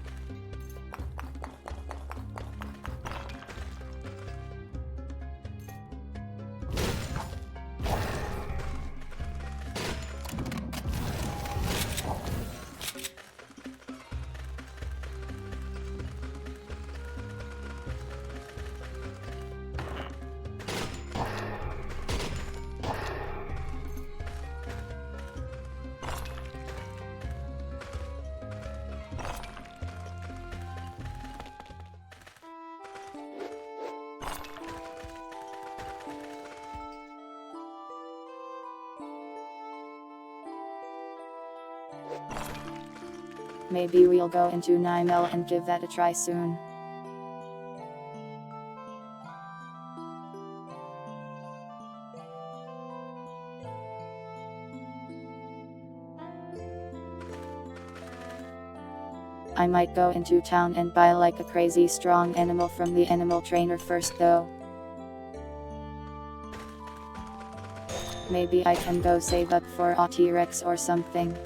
Maybe we'll go into Nimel and give that a try soon. I might go into town and buy like a crazy strong animal from the animal trainer first though. Maybe I can go save up for a T-Rex or something.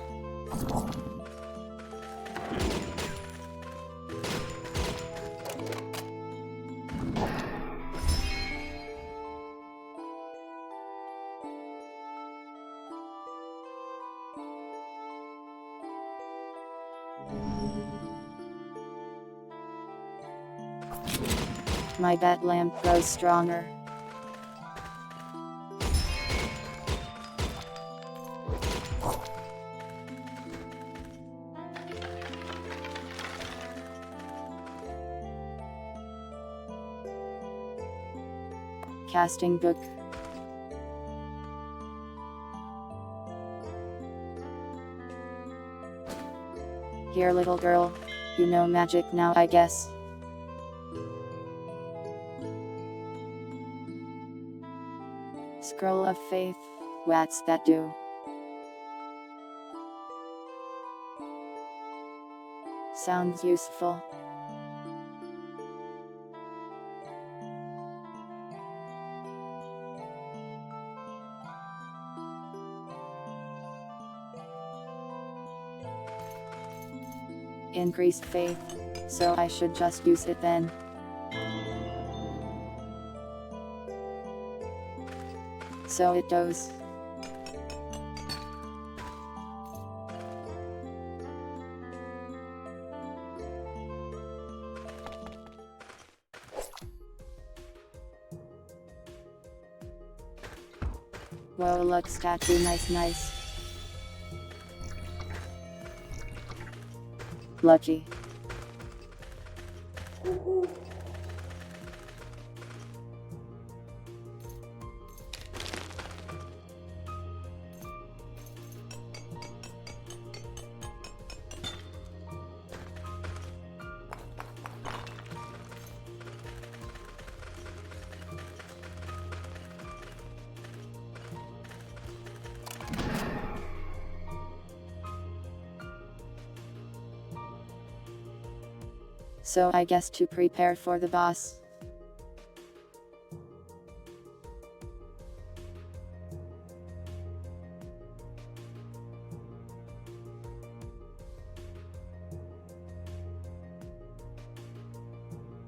My bat lamp grows stronger. Casting book. Here little girl, you know magic now I guess. Scroll of Faith, what's that do? Sounds useful. Increased faith, so I should just use it then. So it goes. Whoa, look, statue, nice. Lucky. So I guess to prepare for the boss.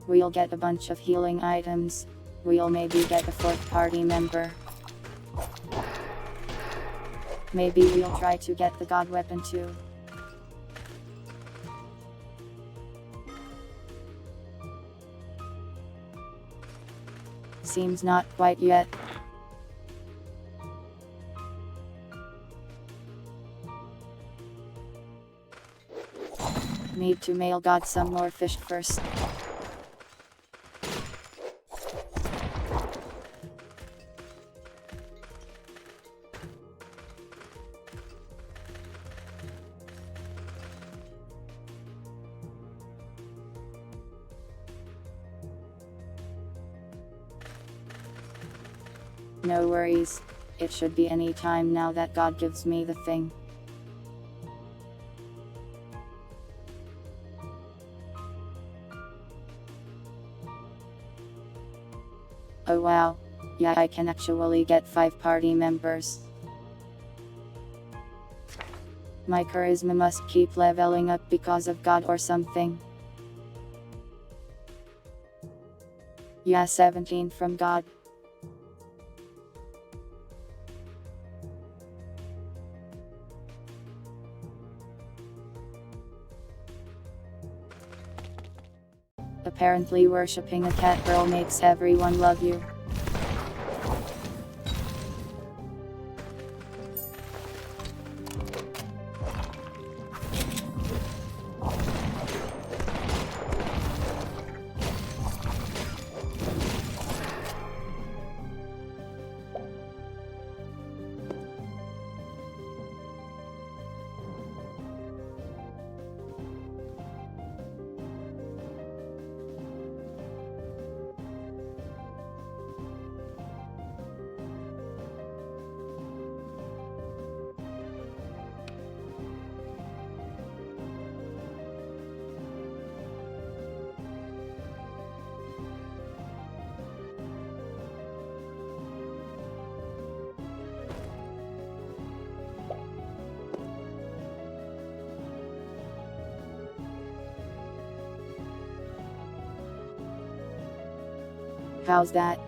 We'll get a bunch of healing items. We'll maybe get a fourth party member. Maybe we'll try to get the god weapon too. Seems not quite yet. Need to mail God some more fish first. No worries, it should be any time now that God gives me the thing. Oh wow, yeah, I can actually get 5 party members. My charisma must keep leveling up because of God or something. Yeah, 17 from God. Apparently worshipping a cat girl makes everyone love you. How's that?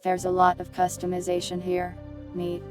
There's a lot of customization here. Neat.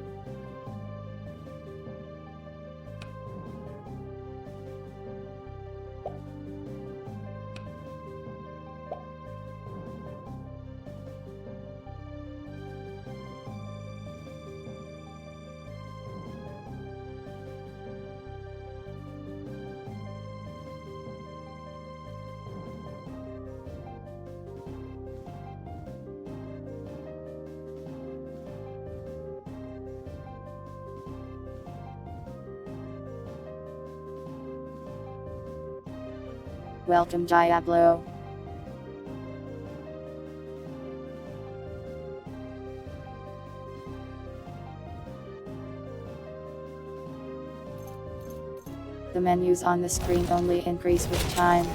Welcome, Diablo. The menus on the screen only increase with time.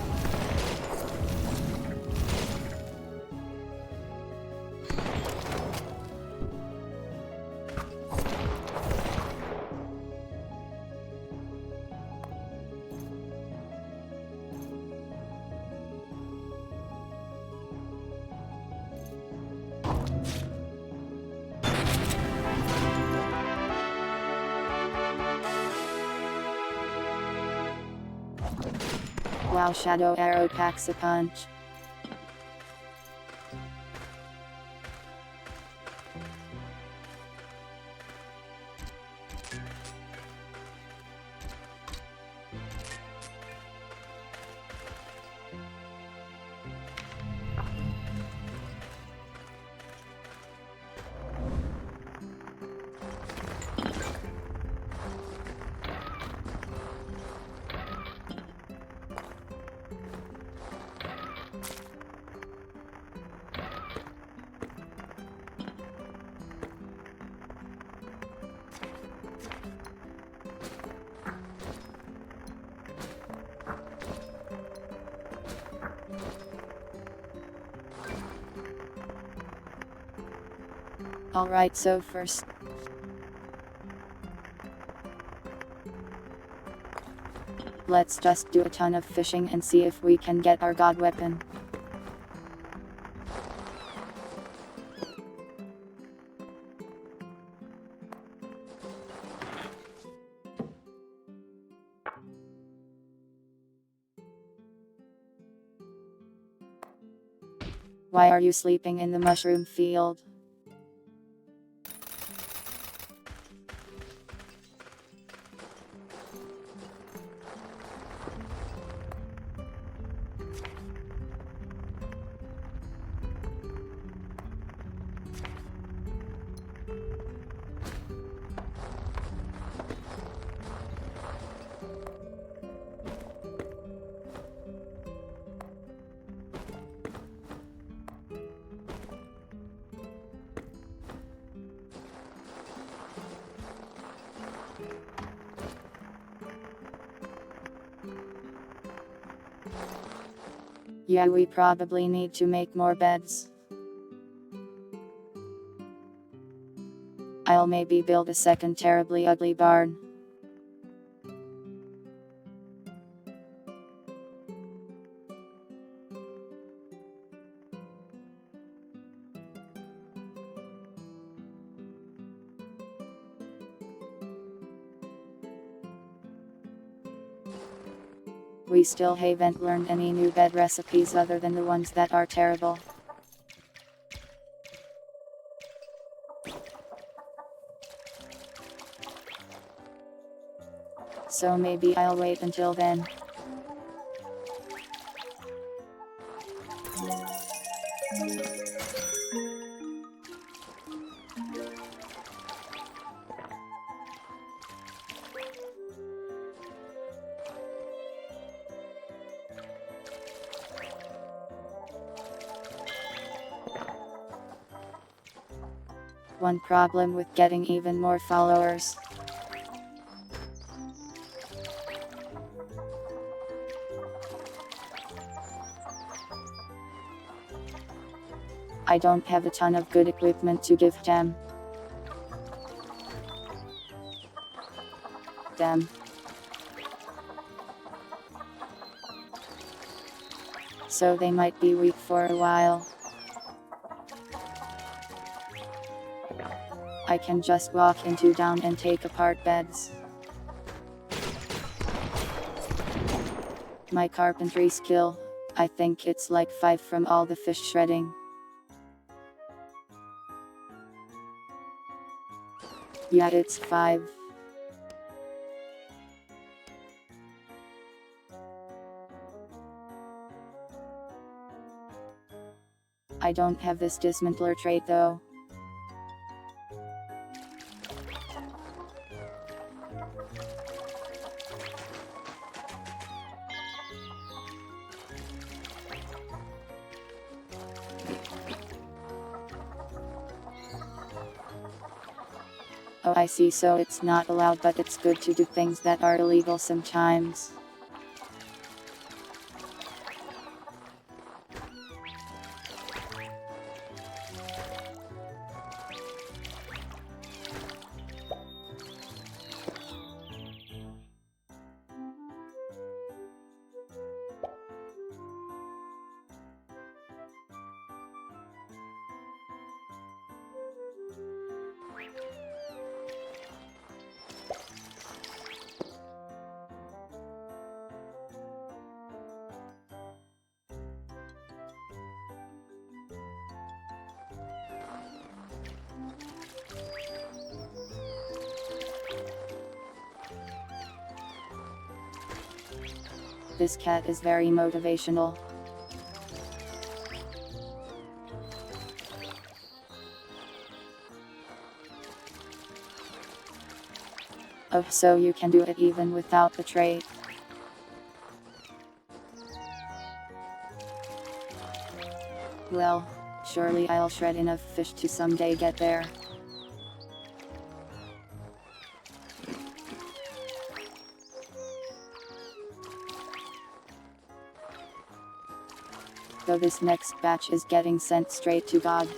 Wow, Shadow Arrow packs a punch. Alright, so first, let's just do a ton of fishing and see if we can get our god weapon. Why are you sleeping in the mushroom field? Yeah, we probably need to make more beds. I'll maybe build a second terribly ugly barn. We still haven't learned any new bed recipes other than the ones that are terrible. So maybe I'll wait until then. One problem with getting even more followers. I don't have a ton of good equipment to give them. Damn. So they might be weak for a while. I can just walk into town and take apart beds. My carpentry skill, I think it's like 5 from all the fish shredding. Yeah, it's 5. I don't have this dismantler trait though. Oh, I see, so it's not allowed, but it's good to do things that are illegal sometimes. This cat is very motivational. Oh, so you can do it even without the trait. Well, surely I'll shred enough fish to someday get there. Though this next batch is getting sent straight to God.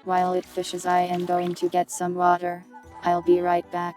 While it fishes, I am going to get some water. I'll be right back.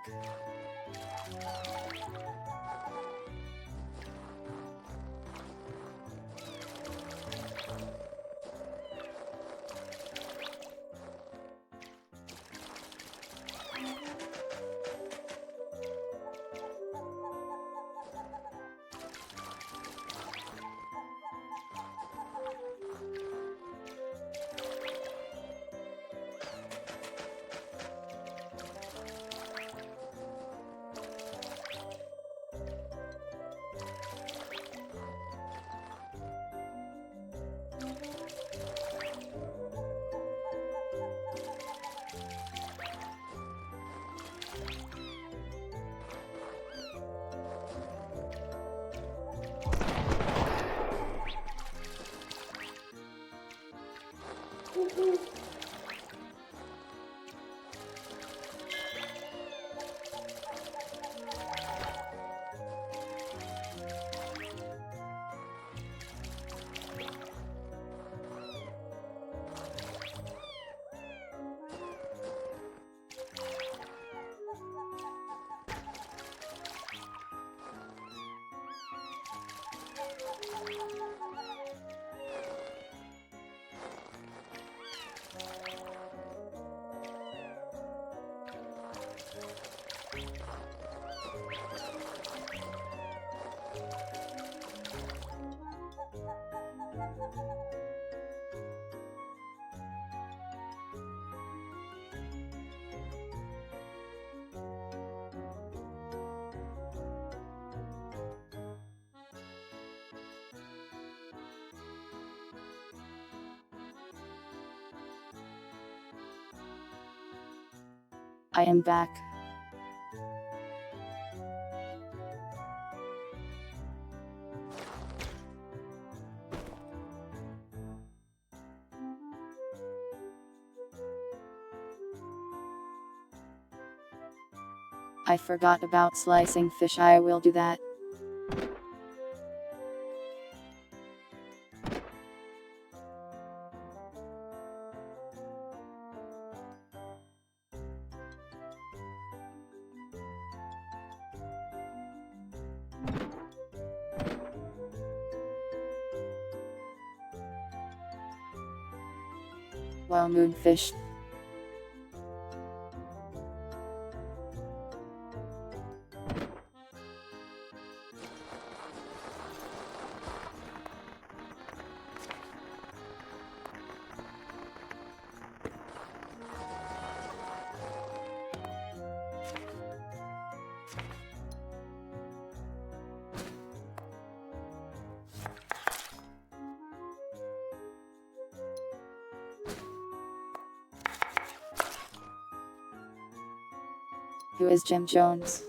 I am back. I forgot about slicing fish. I will do that. Well, moonfish. Who is Jim Jones?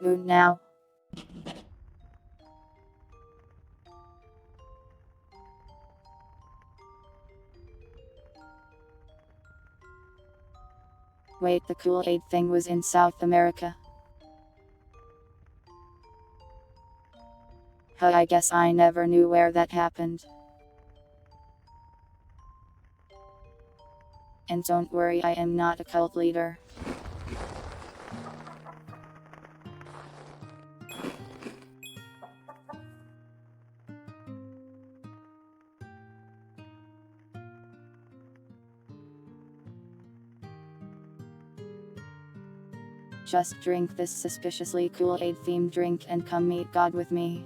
Moon now. Wait, the Kool-Aid thing was in South America. Huh, I guess I never knew where that happened. And don't worry, I am not a cult leader. Just drink this suspiciously Kool-Aid themed drink and come meet God with me.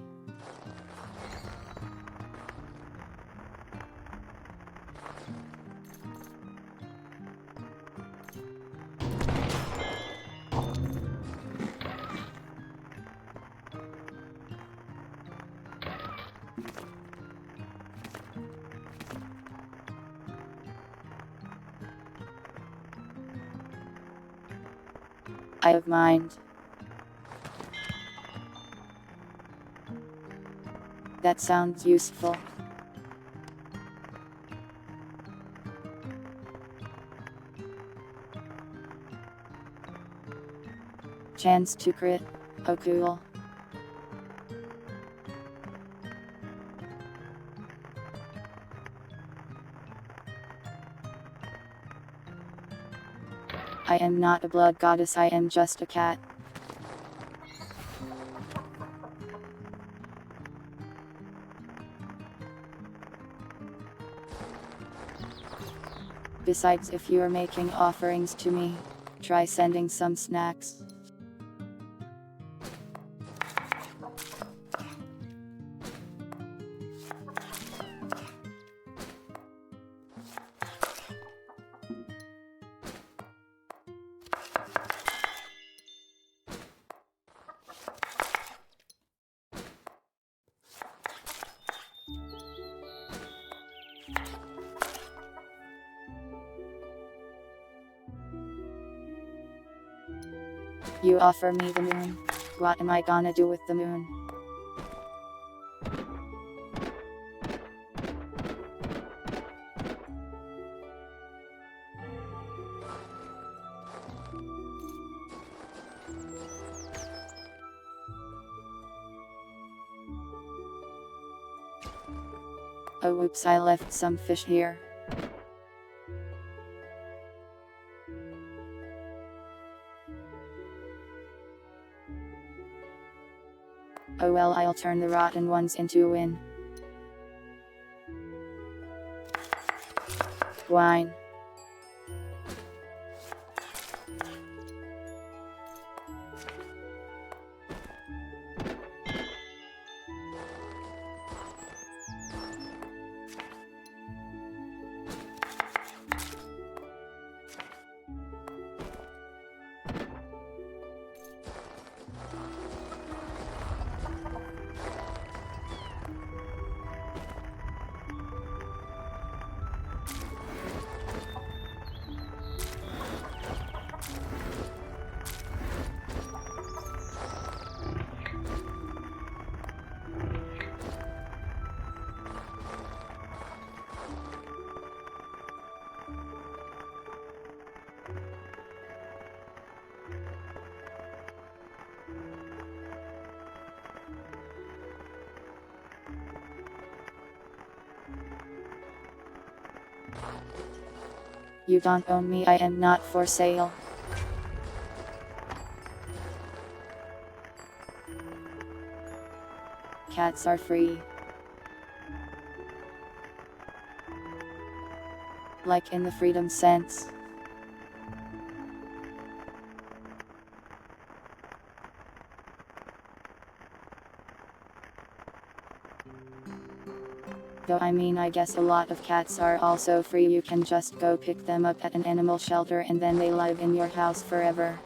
I have mind. That sounds useful. Chance to crit. Oh cool. I am not a blood goddess, I am just a cat. Besides, if you're making offerings to me, try sending some snacks. You offer me the moon. What am I gonna do with the moon? Oh whoops, I left some fish here. Oh well, I'll turn the rotten ones into a win. Wine. You don't own me, I am not for sale. Cats are free. Like in the freedom sense. Though I mean, I guess a lot of cats are also free. You can just go pick them up at an animal shelter and then they live in your house forever.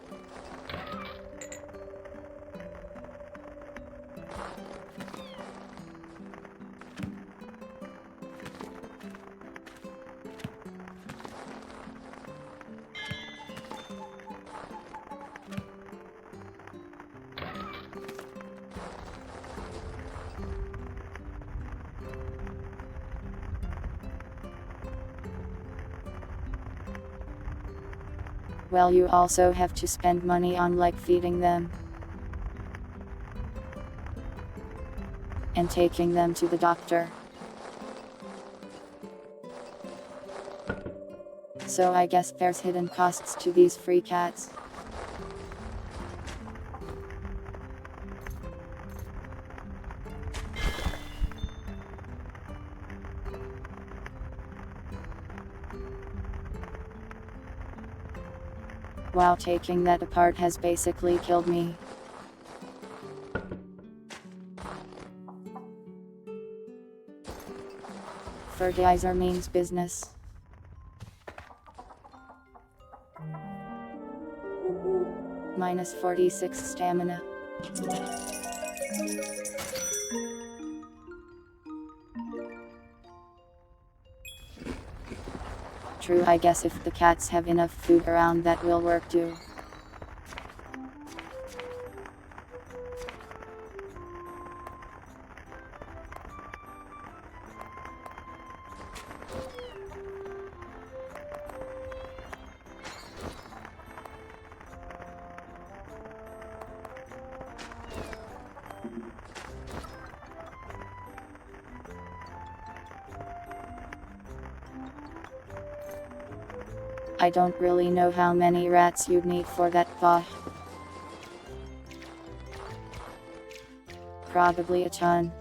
Well, you also have to spend money on like feeding them and taking them to the doctor. So I guess there's hidden costs to these free cats. Wow, taking that apart has basically killed me. Fertilizer means business. Minus 46 stamina. True, I guess if the cats have enough food around that will work too. I don't really know how many rats you'd need for that though. Probably a ton.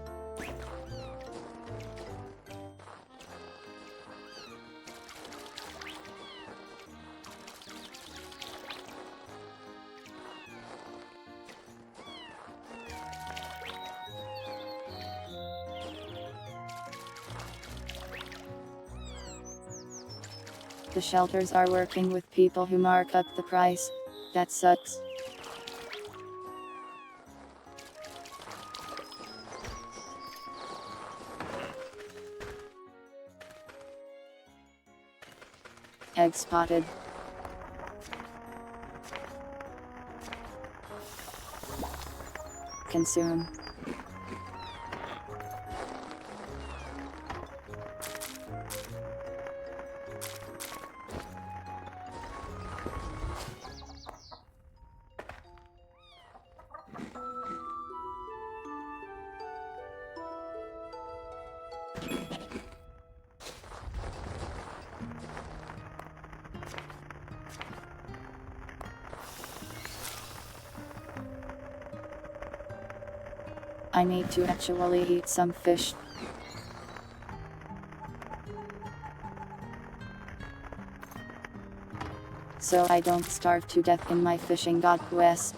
The shelters are working with people who mark up the price. That sucks. Egg spotted. consume. I need to actually eat some fish. So I don't starve to death in my fishing god quest.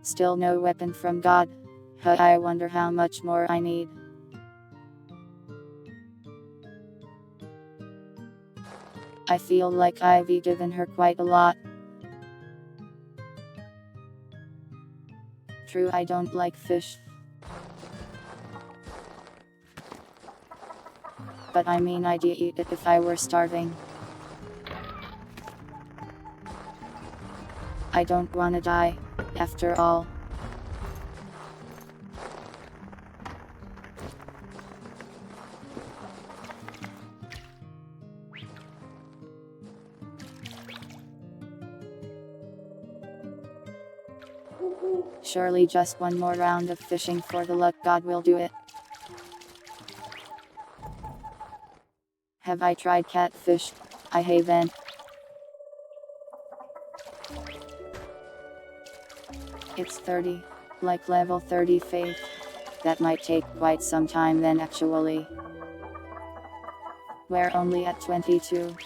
Still no weapon from God. I wonder how much more I need. I feel like I've given her quite a lot. True, I don't like fish. But I mean, I'd eat it if I were starving. I don't wanna die, after all. Surely just one more round of fishing for the luck god will do it. Have I tried catfish? I haven't. It's 30. Like level 30 faith. That might take quite some time then actually. We're only at 22.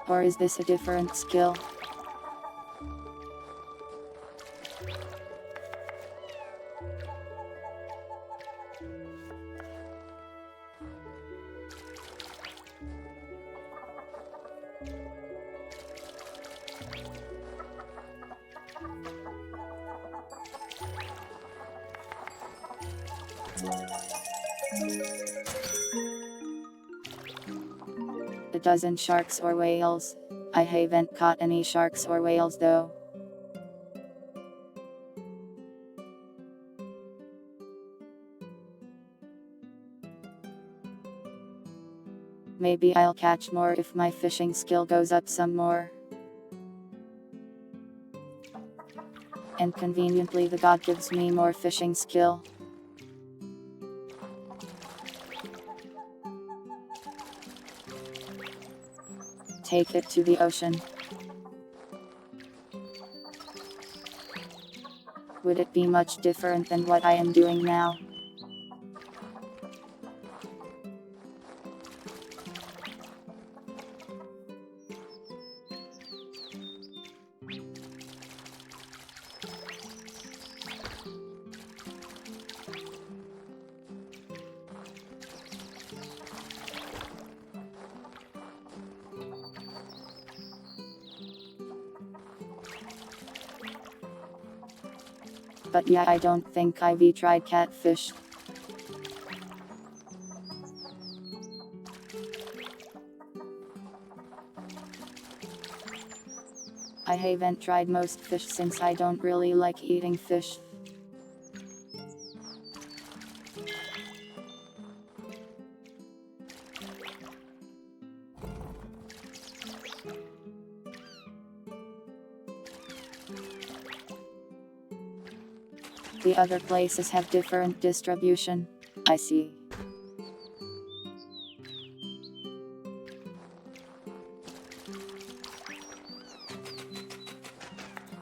Or is this a different skill? A dozen sharks or whales. I haven't caught any sharks or whales though. Maybe I'll catch more if my fishing skill goes up some more. And conveniently the god gives me more fishing skill. Take it to the ocean. Would it be much different than what I am doing now? But yeah, I don't think I've tried catfish. I haven't tried most fish since I don't really like eating fish. The other places have different distribution. I see.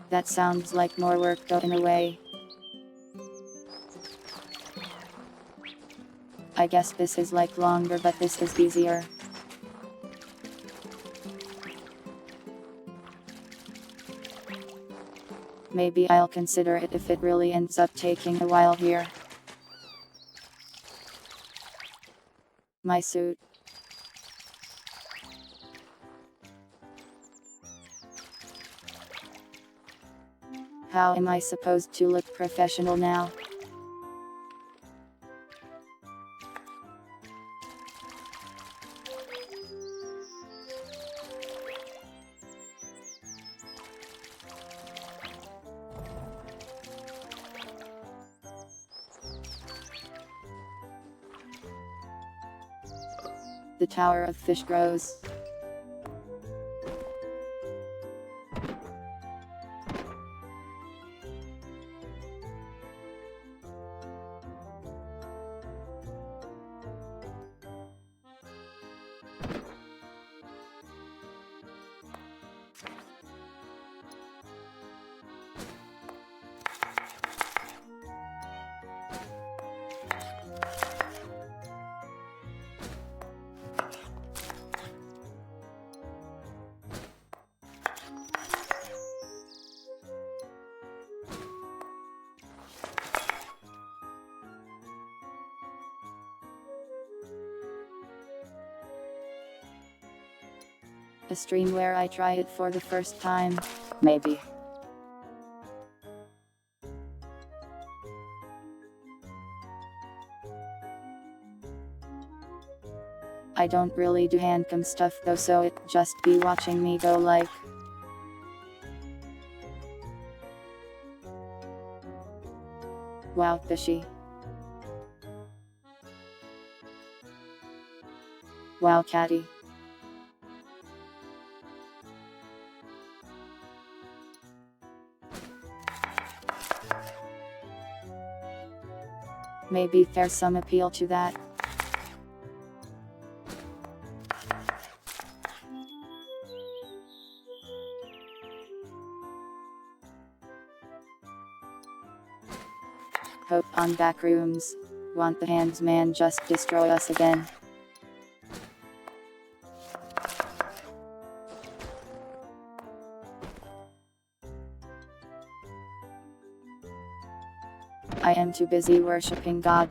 That sounds like more work though in a way. I guess this is like longer, but this is easier. Maybe I'll consider it if it really ends up taking a while here. My suit. How am I supposed to look professional now? The Tower of Fish grows. A stream where I try it for the first time. Maybe. I don't really do handcam stuff though, so it just be watching me go like. Wow, fishy. Wow, catty. Maybe there's some appeal to that. Hope on back rooms. Want the handsman just destroy us again? I am too busy worshipping God.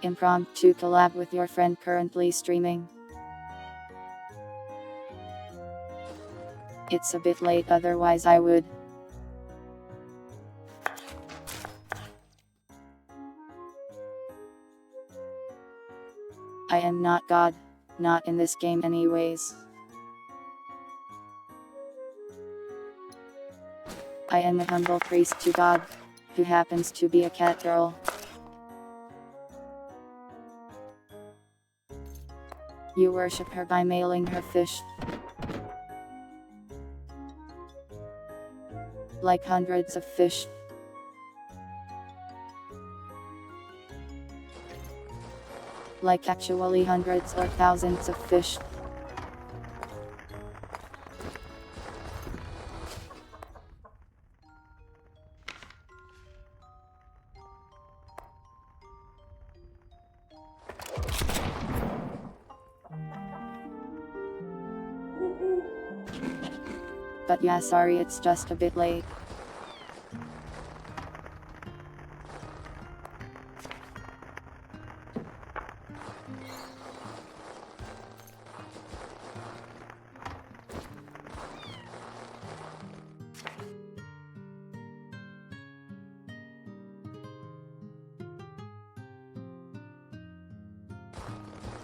Impromptu collab with your friend currently streaming. It's a bit late, otherwise I would. I am not God, not in this game anyways. I am a humble priest to God, who happens to be a cat girl. You worship her by mailing her fish. Like hundreds of fish. Like actually hundreds or thousands of fish. But yeah, sorry, it's just a bit late.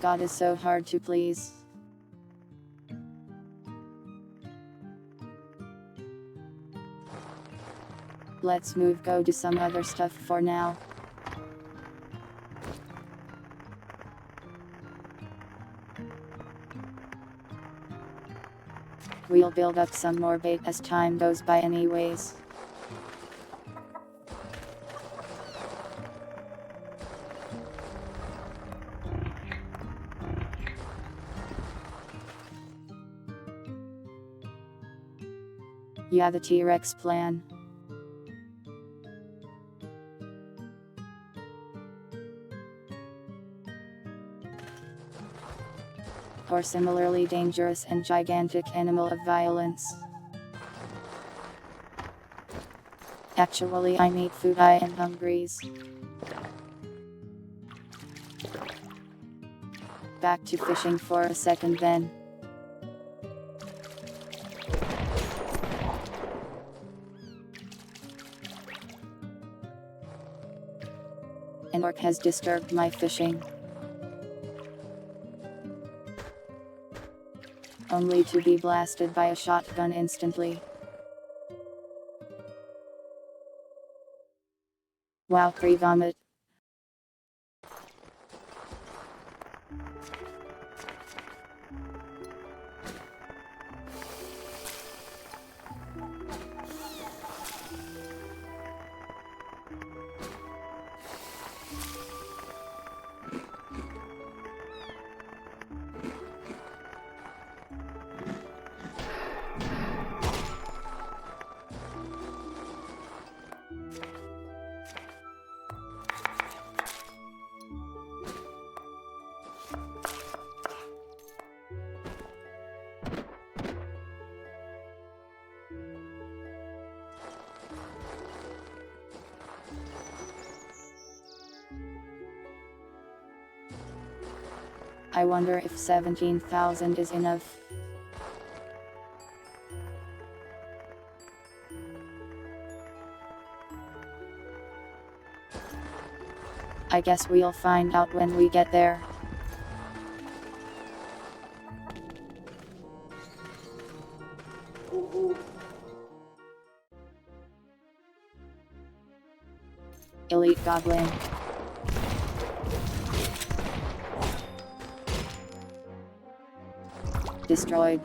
God is so hard to please. Let's go do some other stuff for now. We'll build up some more bait as time goes by anyways. Yeah, the T-Rex plan. Or similarly dangerous and gigantic animal of violence. Actually, I need food, I am hungry. Back to fishing for a second then. An orc has disturbed my fishing. Only to be blasted by a shotgun instantly. Wow, pre-vomit. I wonder if 17,000 is enough. I guess we'll find out when we get there. Elite Goblin. Destroyed.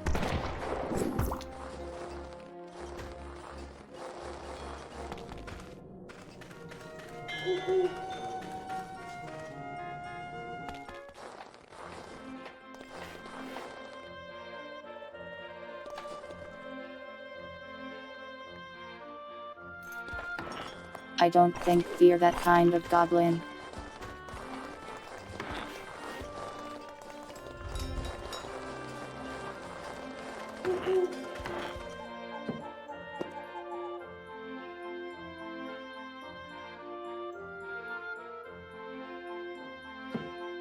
I don't fear that kind of goblin.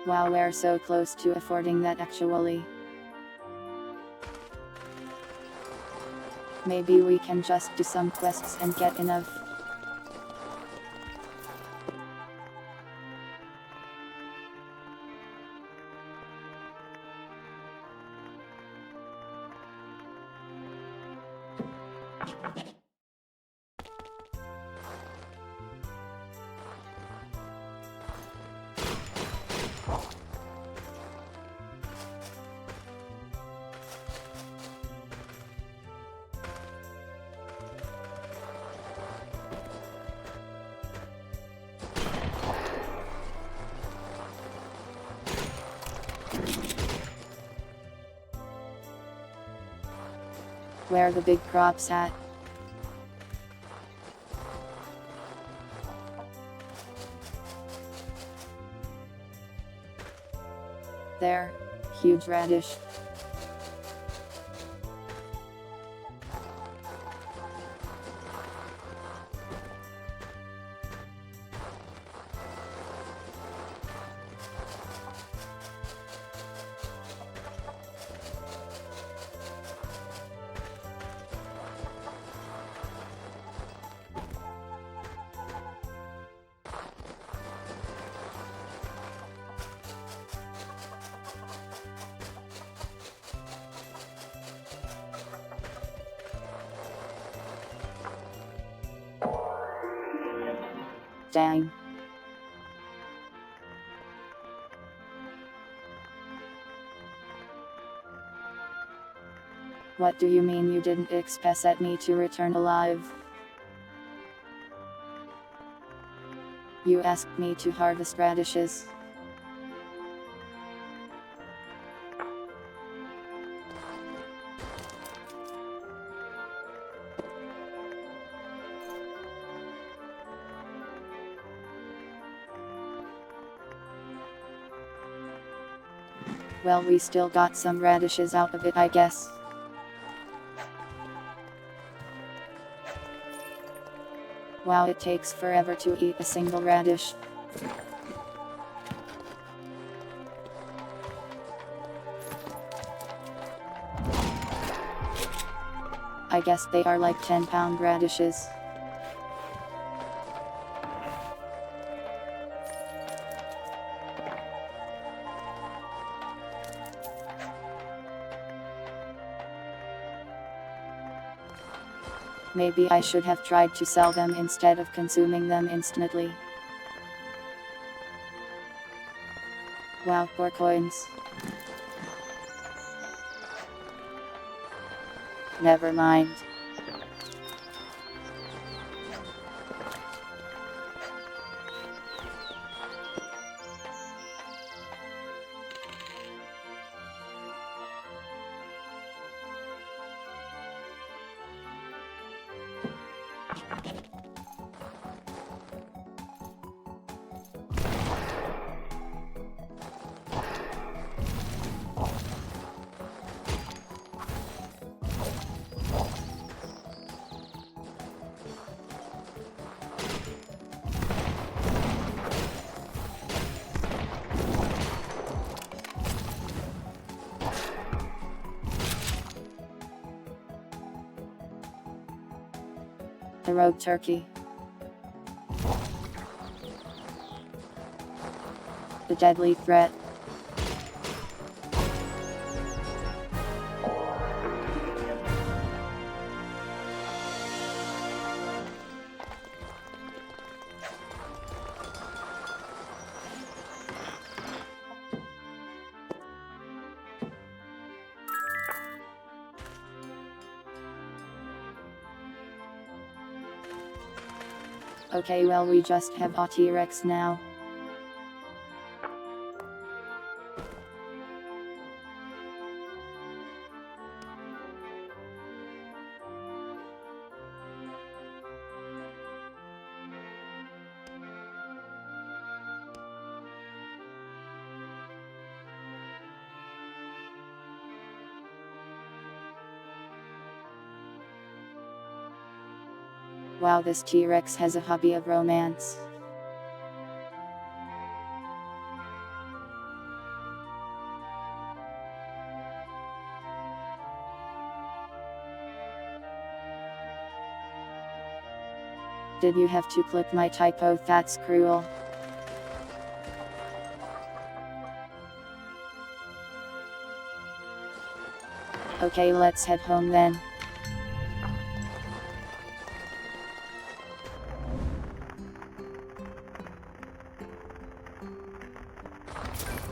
Wow, we're so close to affording that actually. Maybe we can just do some quests and get enough. Where the big crops at? There, huge radish. Dang. What do you mean you didn't expect me to return alive? You asked me to harvest radishes. Well, we still got some radishes out of it, I guess. Wow, it takes forever to eat a single radish. I guess they are like 10-pound radishes. Maybe I should have tried to sell them instead of consuming them instantly. Wow, 4 coins. Never mind. The rogue turkey. The deadly threat. Okay, well, we just have a T-Rex now. Wow, this T-Rex has a hobby of romance. Did you have to clip my typo? That's cruel. Okay, let's head home then.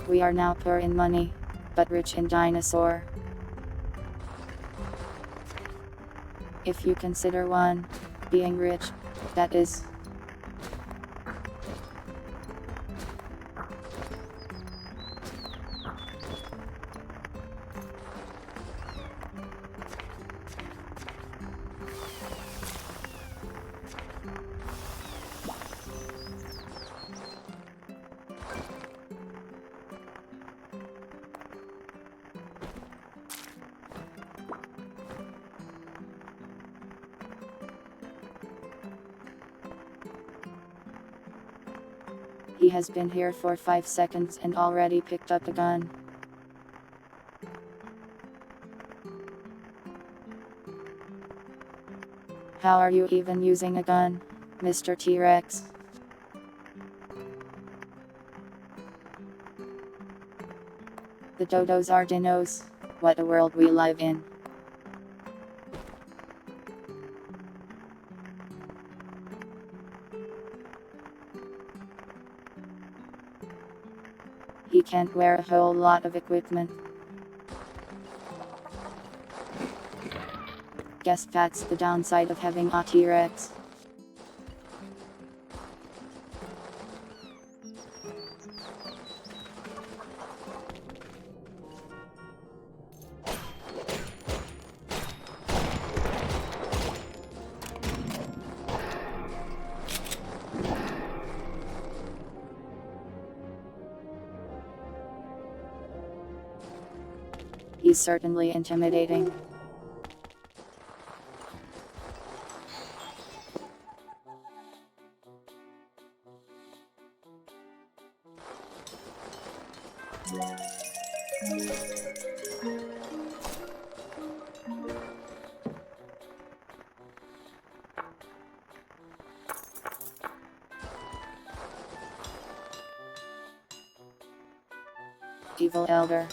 We are now poor in money, but rich in dinosaur. If you consider one, being rich, that is. He has been here for 5 seconds and already picked up a gun. How are you even using a gun, Mr. T-Rex? The dodos are dinos. What a world we live in. He can't wear a whole lot of equipment. Guess that's the downside of having a T-Rex. He's certainly intimidating. Evil Elder.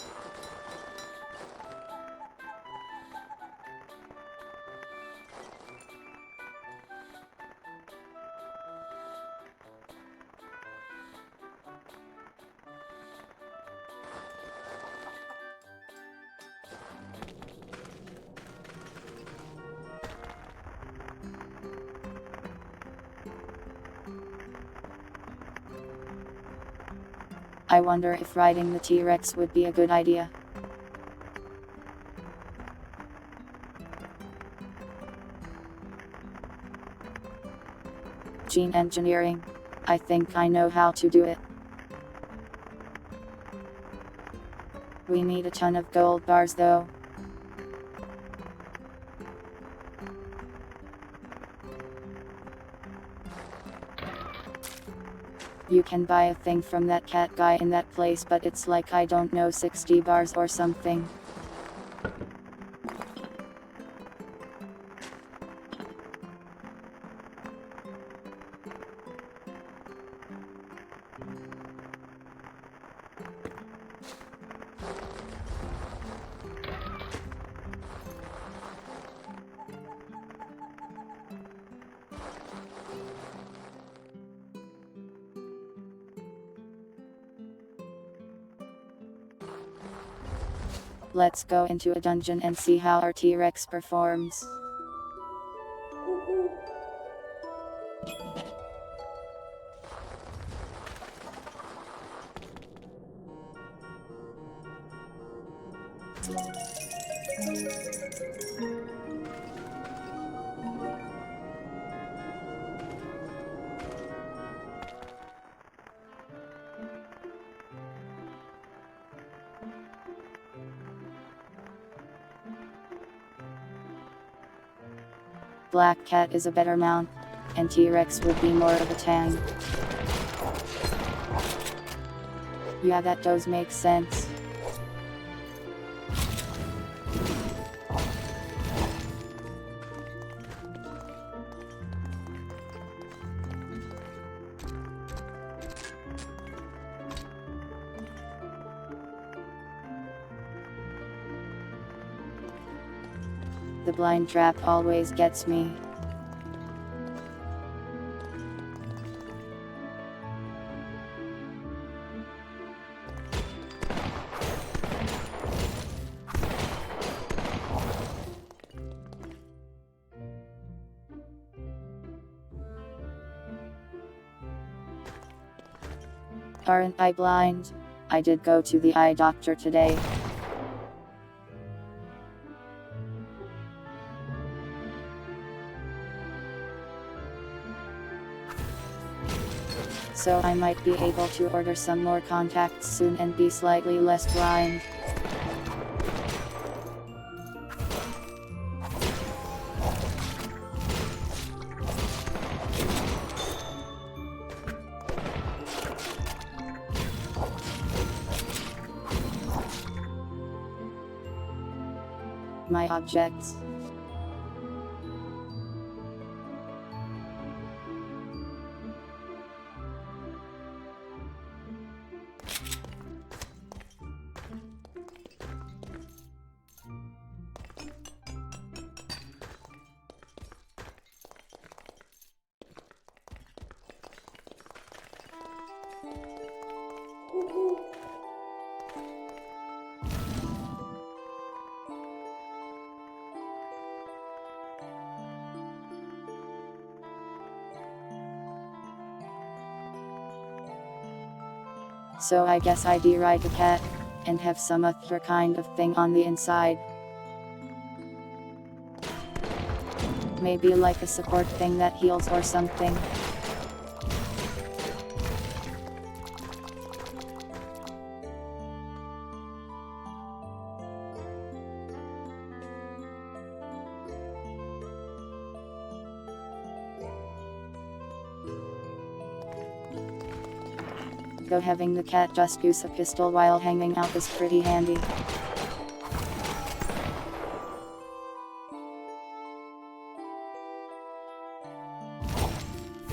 I wonder if riding the T-Rex would be a good idea. Gene engineering. I think I know how to do it. We need a ton of gold bars though. You can buy a thing from that cat guy in that place, but it's like, I don't know, 60 bars or something. Let's go into a dungeon and see how our T-Rex performs. Black Cat is a better mount, and T-Rex would be more of a tank. Yeah, that does make sense. The blind trap always gets me. Aren't I blind? I did go to the eye doctor today. So I might be able to order some more contacts soon and be slightly less blind. My objects. So I guess I'd ride the cat, and have some other kind of thing on the inside. Maybe like a support thing that heals or something. Though having the cat just use a pistol while hanging out is pretty handy.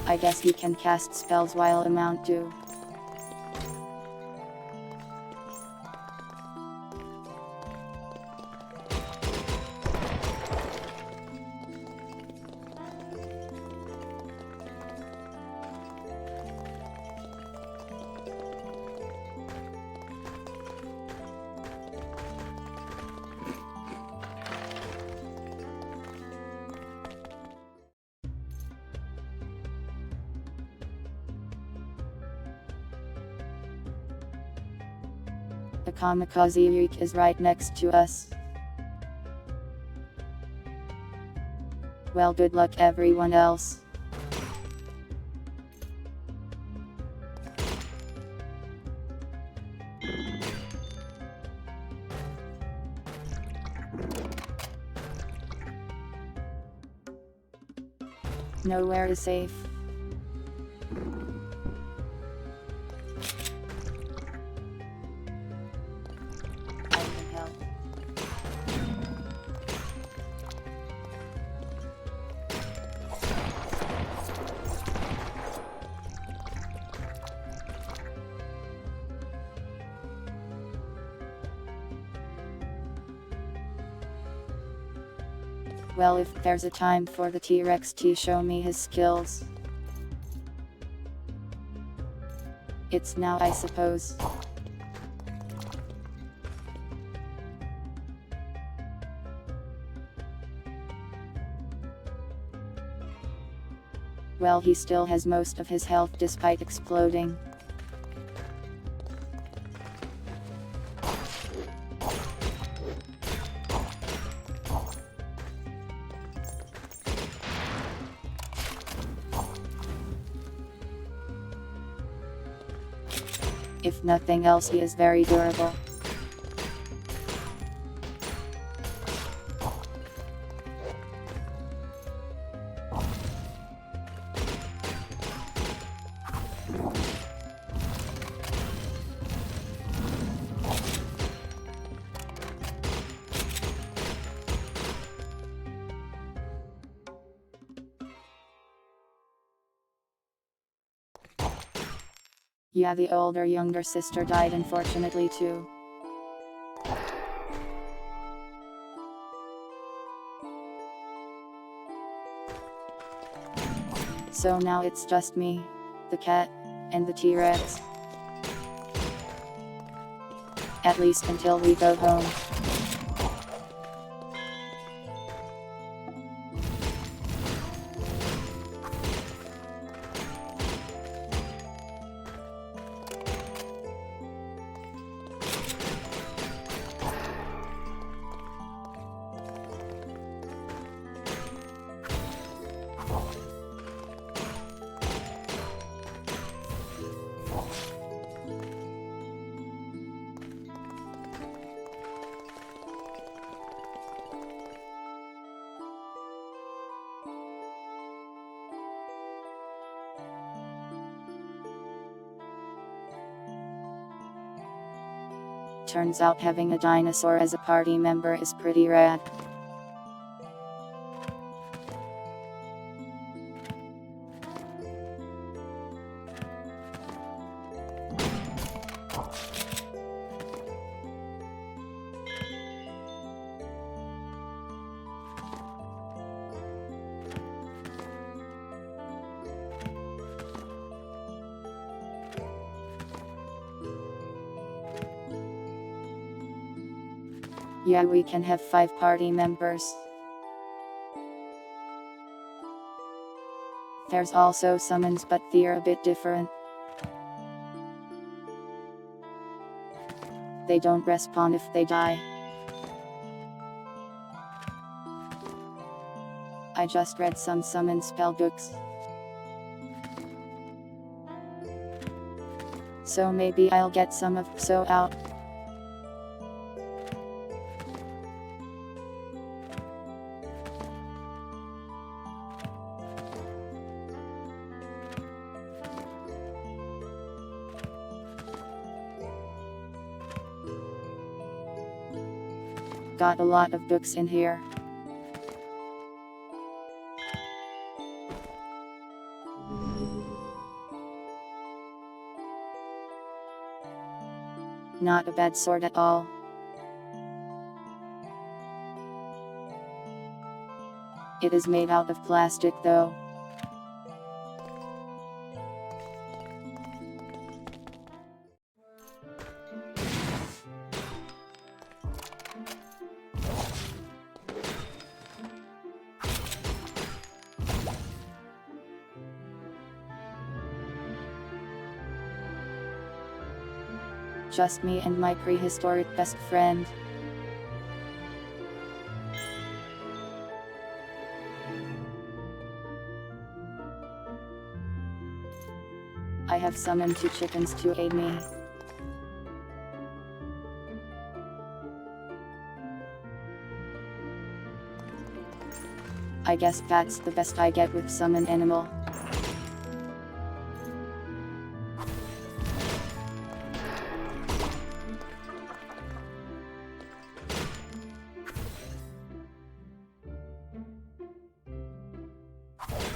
I guess he can cast spells while a mount too. The kamikaze Yuke is right next to us. Well, good luck everyone else. Nowhere is safe. I can help. Well, if there's a time for the T-Rex to show me his skills, it's now, I suppose. Well, he still has most of his health despite exploding. If nothing else, he is very durable. Yeah, the older younger sister died unfortunately too. So now it's just me, the cat, and the T-Rex. At least until we go home. Turns out having a dinosaur as a party member is pretty rad. Yeah, we can have 5 party members. There's also summons, but they're a bit different. They don't respawn if they die. I just read some summon spell books. So maybe I'll get some of so out. Got a lot of books in here. Not a bad sword at all. It is made out of plastic though. Just me and my prehistoric best friend. I have summoned 2 chickens to aid me. I guess that's the best I get with summon animal.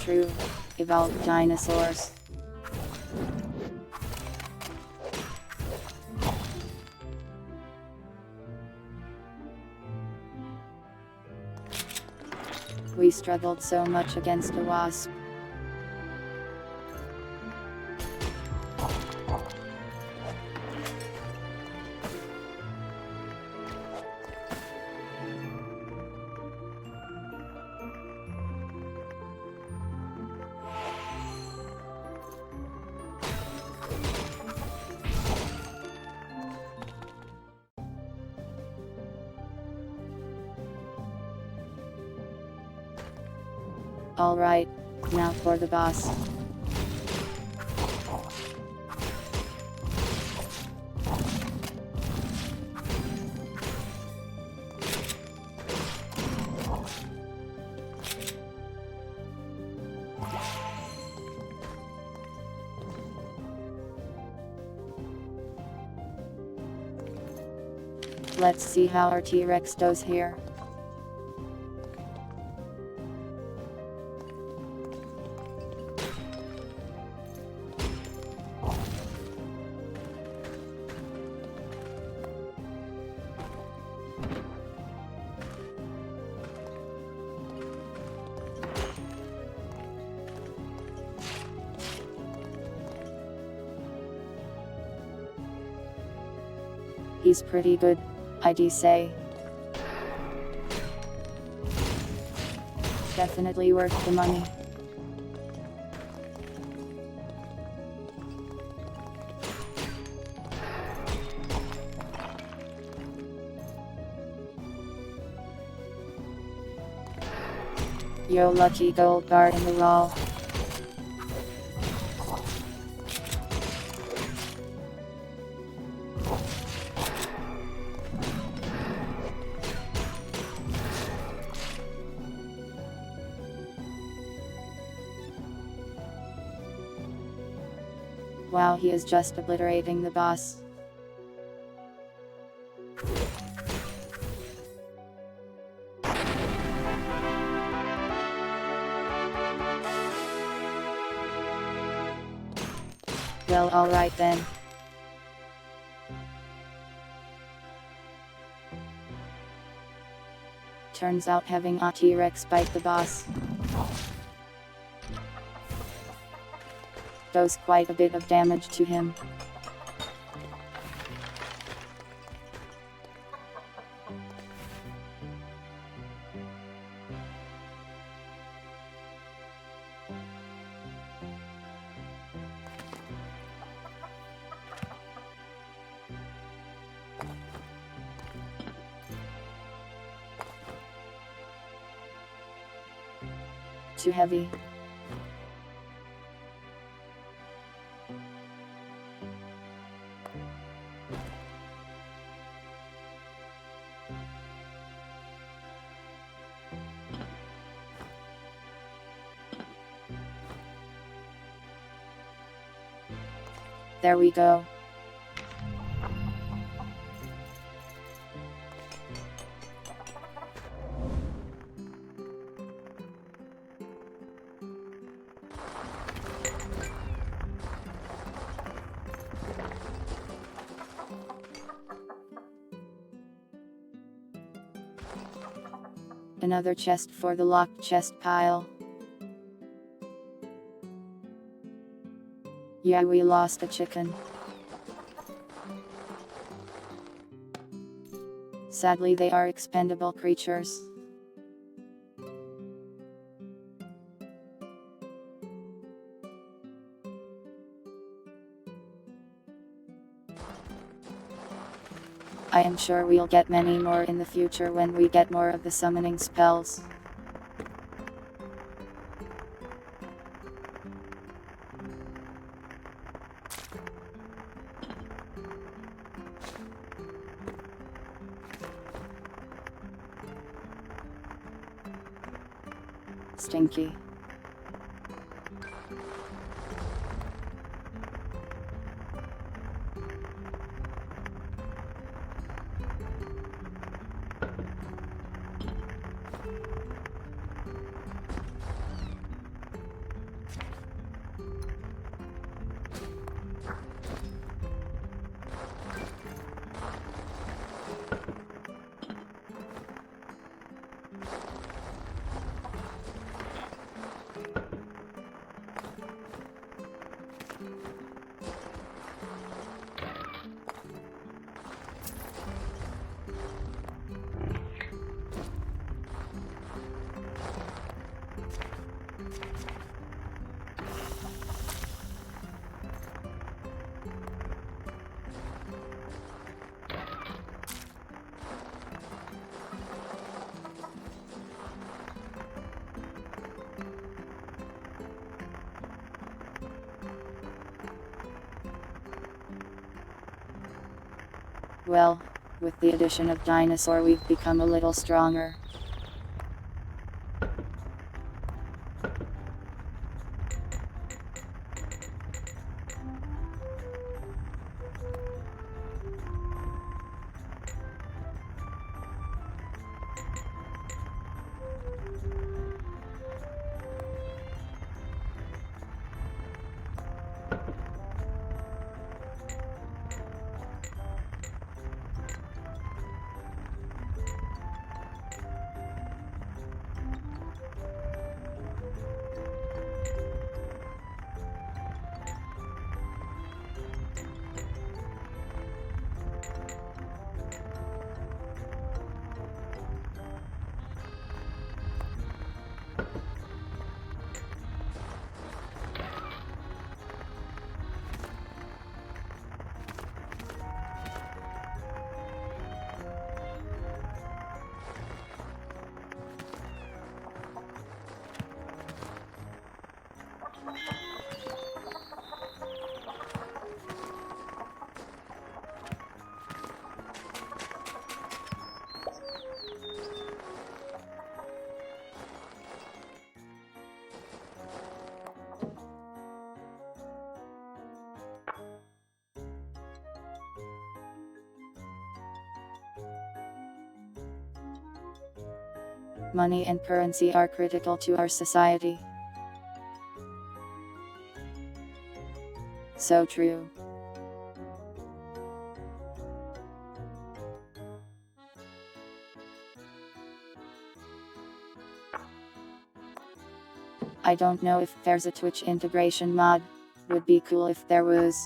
True. Evolved dinosaurs. We struggled so much against a wasp. Alright, now for the boss. Let's see how our T-Rex does here. He's pretty good, I'd say. Definitely worth the money. Yo, lucky gold bar in the wall. Wow, he is just obliterating the boss. Well, alright then. Turns out having a T-Rex bite the boss does quite a bit of damage to him. too heavy. There we go. Another chest for the locked chest pile. Yeah, we lost a chicken. Sadly, they are expendable creatures. I am sure we'll get many more in the future when we get more of the summoning spells. Stinky. Well, with the addition of dinosaur we've become a little stronger. Money and currency are critical to our society. So true. I don't know if there's a Twitch integration mod. Would be cool if there was.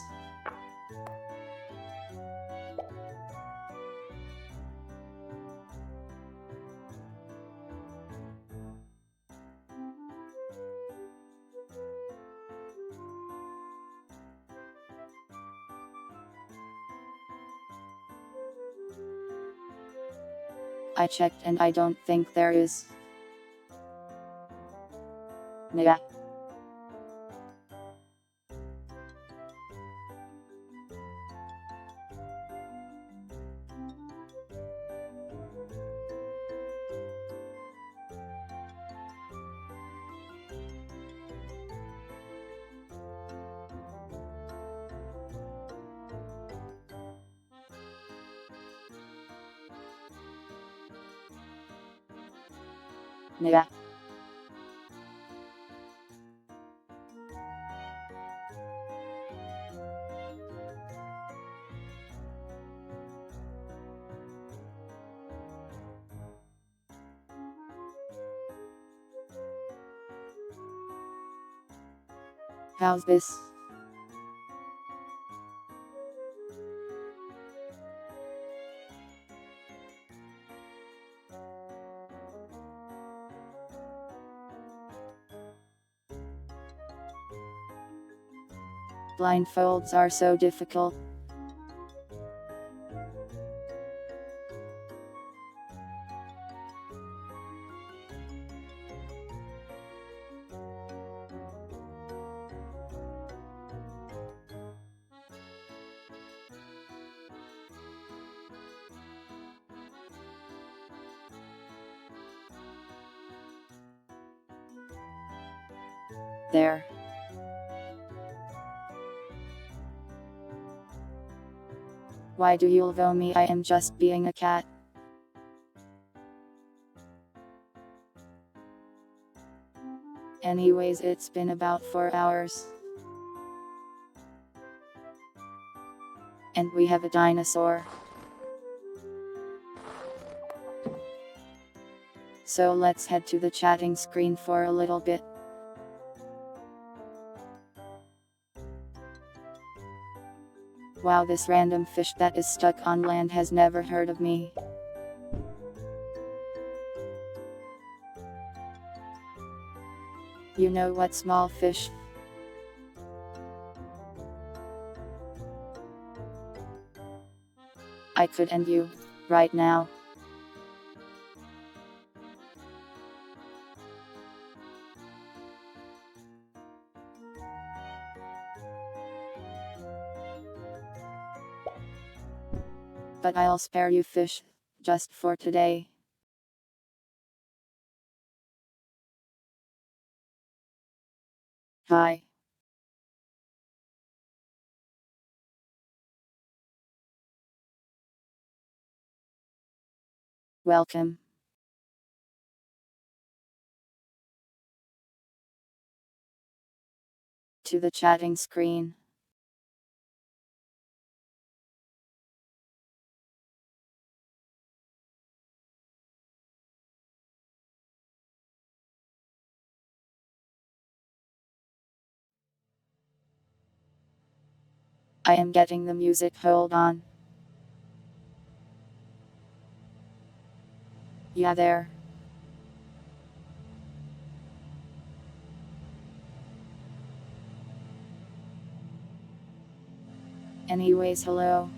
I checked and I don't think there is. Yeah. Yeah. How's this? Blindfolds are so difficult. There. Why do you love me? I am just being a cat. Anyways, it's been about 4 hours. And we have a dinosaur. So let's head to the chatting screen for a little bit. Wow, this random fish that is stuck on land has never heard of me. You know what, small fish? I could end you right now. But I'll spare you, fish, just for today. Hi. Welcome to the chatting screen. I am getting the music, hold on. Yeah, there. Anyways, hello.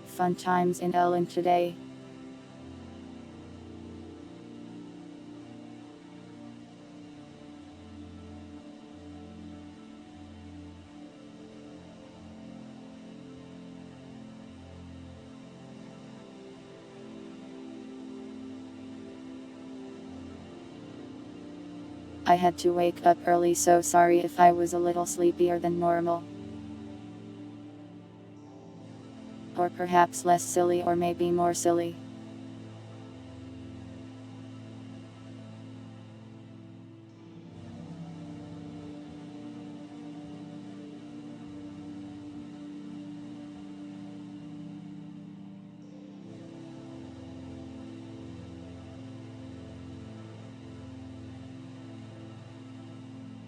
Fun times in Elin today. I had to wake up early, so sorry if I was a little sleepier than normal. Or perhaps less silly, or maybe more silly.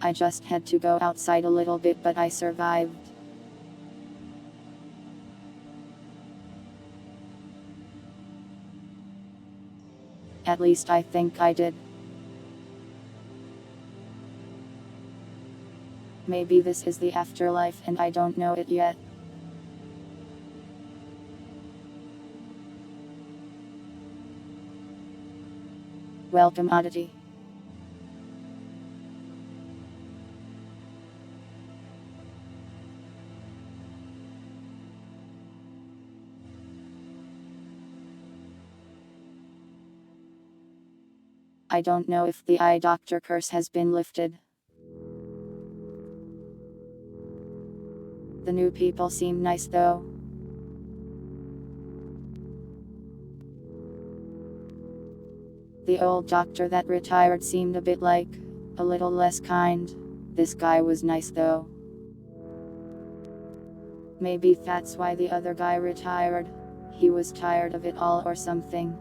I just had to go outside a little bit, but I survived. At least I think I did. Maybe this is the afterlife and I don't know it yet. Welcome oddity. I don't know if the eye doctor curse has been lifted. The new people seem nice though. The old doctor that retired seemed a bit like, a little less kind. This guy was nice though. Maybe that's why the other guy retired. He was tired of it all or something.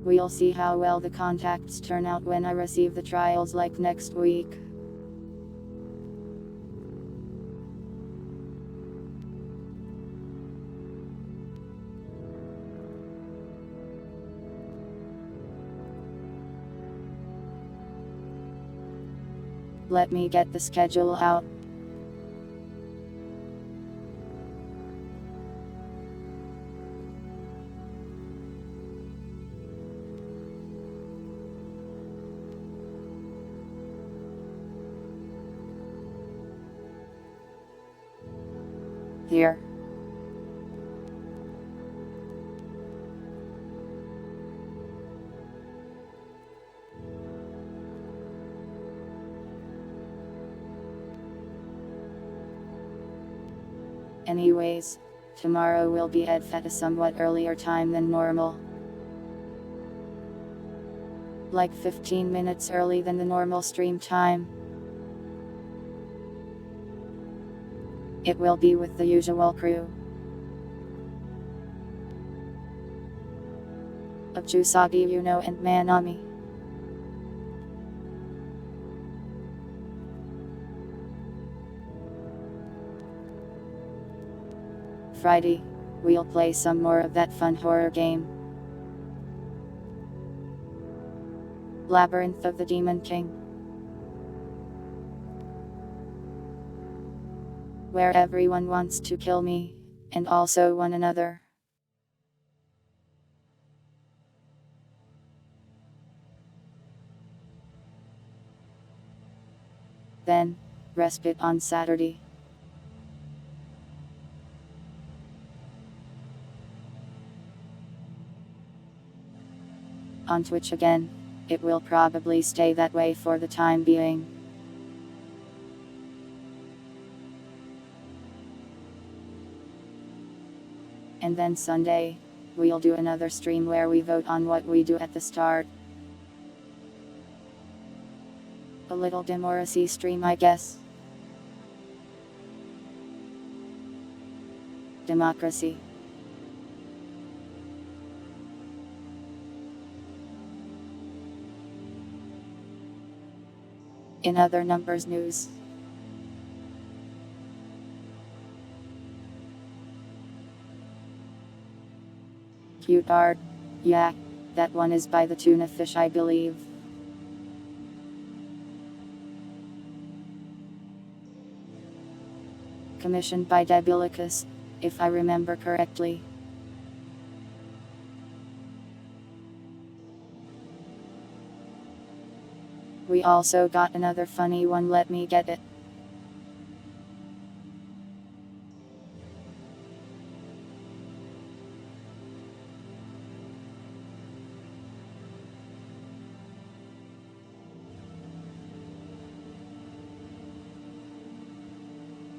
We'll see how well the contacts turn out when I receive the trials like next week. Let me get the schedule out. Here. Anyways, tomorrow we'll be at a somewhat earlier time than normal. Like 15 minutes early than the normal stream time. It will be with the usual crew. Of Jusagi Yuno and Manami. Friday, we'll play some more of that fun horror game. Labyrinth of the Demon King. Where everyone wants to kill me, and also one another. Then, respite on Saturday. On Twitch again, it will probably stay that way for the time being. And then Sunday, we'll do another stream where we vote on what we do at the start. A little democracy stream, I guess. Democracy. In other numbers news. Cute art. Yeah, that one is by the tuna fish, I believe. Commissioned by Debulicus, if I remember correctly. We also got another funny one, let me get it.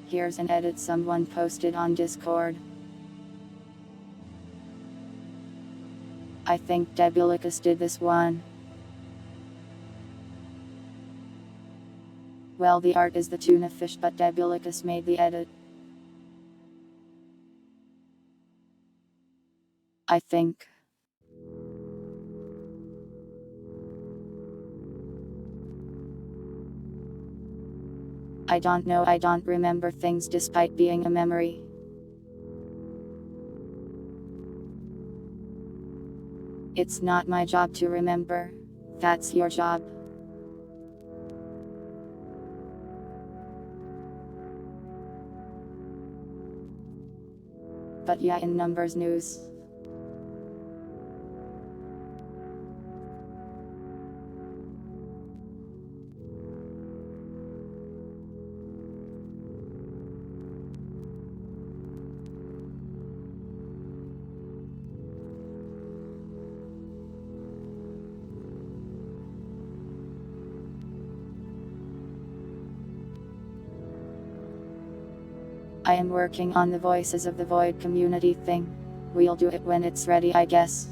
Here's an edit someone posted on Discord. I think Debulicus did this one. Well, the art is the tuna fish, but Debulicus made the edit. I think. I don't know, I don't remember things despite being a memory. It's not my job to remember. That's your job. But yeah, in numbers news. I am working on the Voices of the Void community thing. We'll do it when it's ready, I guess.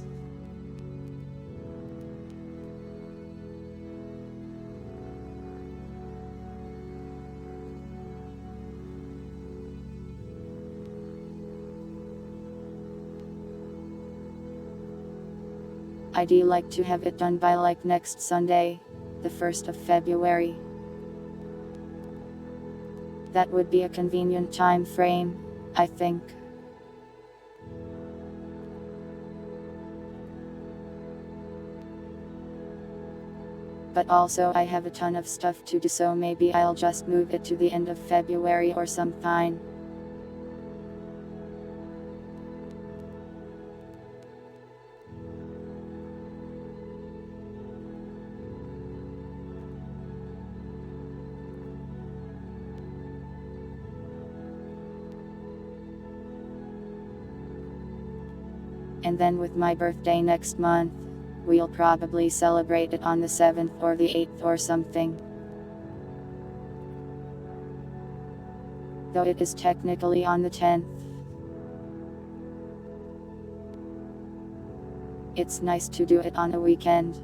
I'd like to have it done by like next Sunday, the 1st of February. That would be a convenient time frame, I think. But also I have a ton of stuff to do, so maybe I'll just move it to the end of February or something. And then with my birthday next month, we'll probably celebrate it on the 7th or the 8th or something. Though it is technically on the 10th. It's nice to do it on a weekend.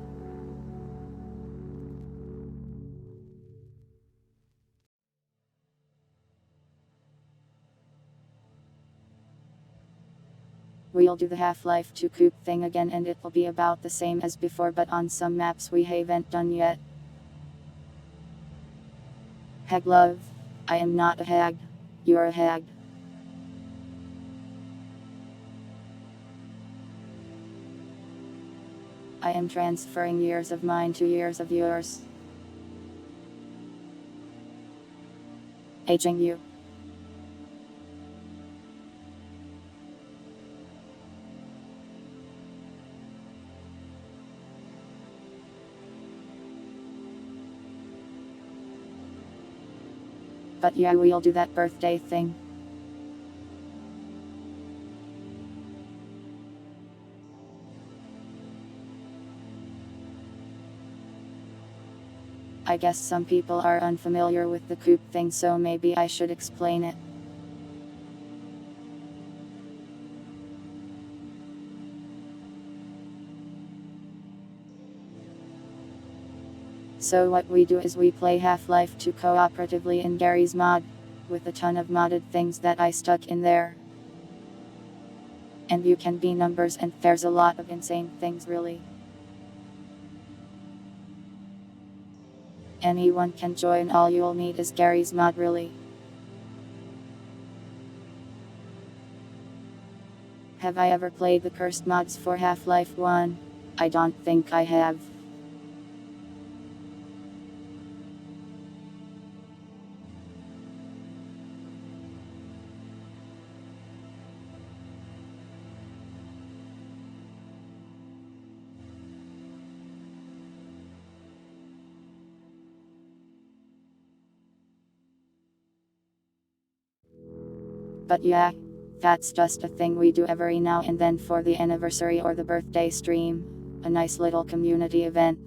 We'll do the Half-Life 2 coupe thing again, and it'll be about the same as before, but on some maps we haven't done yet. Hag love. I am not a hag. You're a hag. I am transferring years of mine to years of yours. Aging you. But yeah, we'll do that birthday thing. I guess some people are unfamiliar with the coupe thing, so maybe I should explain it. So what we do is we play Half-Life 2 cooperatively in Gary's mod, with a ton of modded things that I stuck in there. And you can be numbers, and there's a lot of insane things really. Anyone can join, all you'll need is Gary's mod really. Have I ever played the cursed mods for Half-Life 1? I don't think I have. But yeah, that's just a thing we do every now and then for the anniversary or the birthday stream. A nice little community event.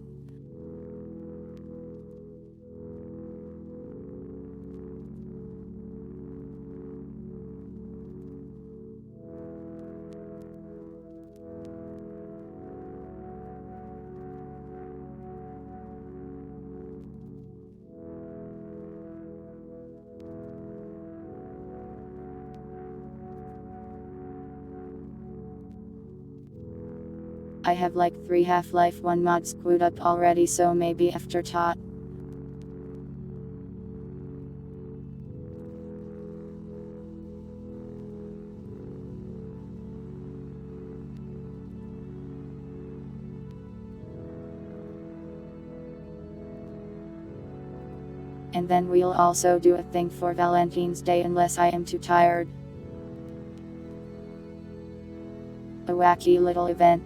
I have like 3 Half-Life 1 mods queued up already, so maybe after tot. And then we'll also do a thing for Valentine's Day unless I am too tired. A wacky little event.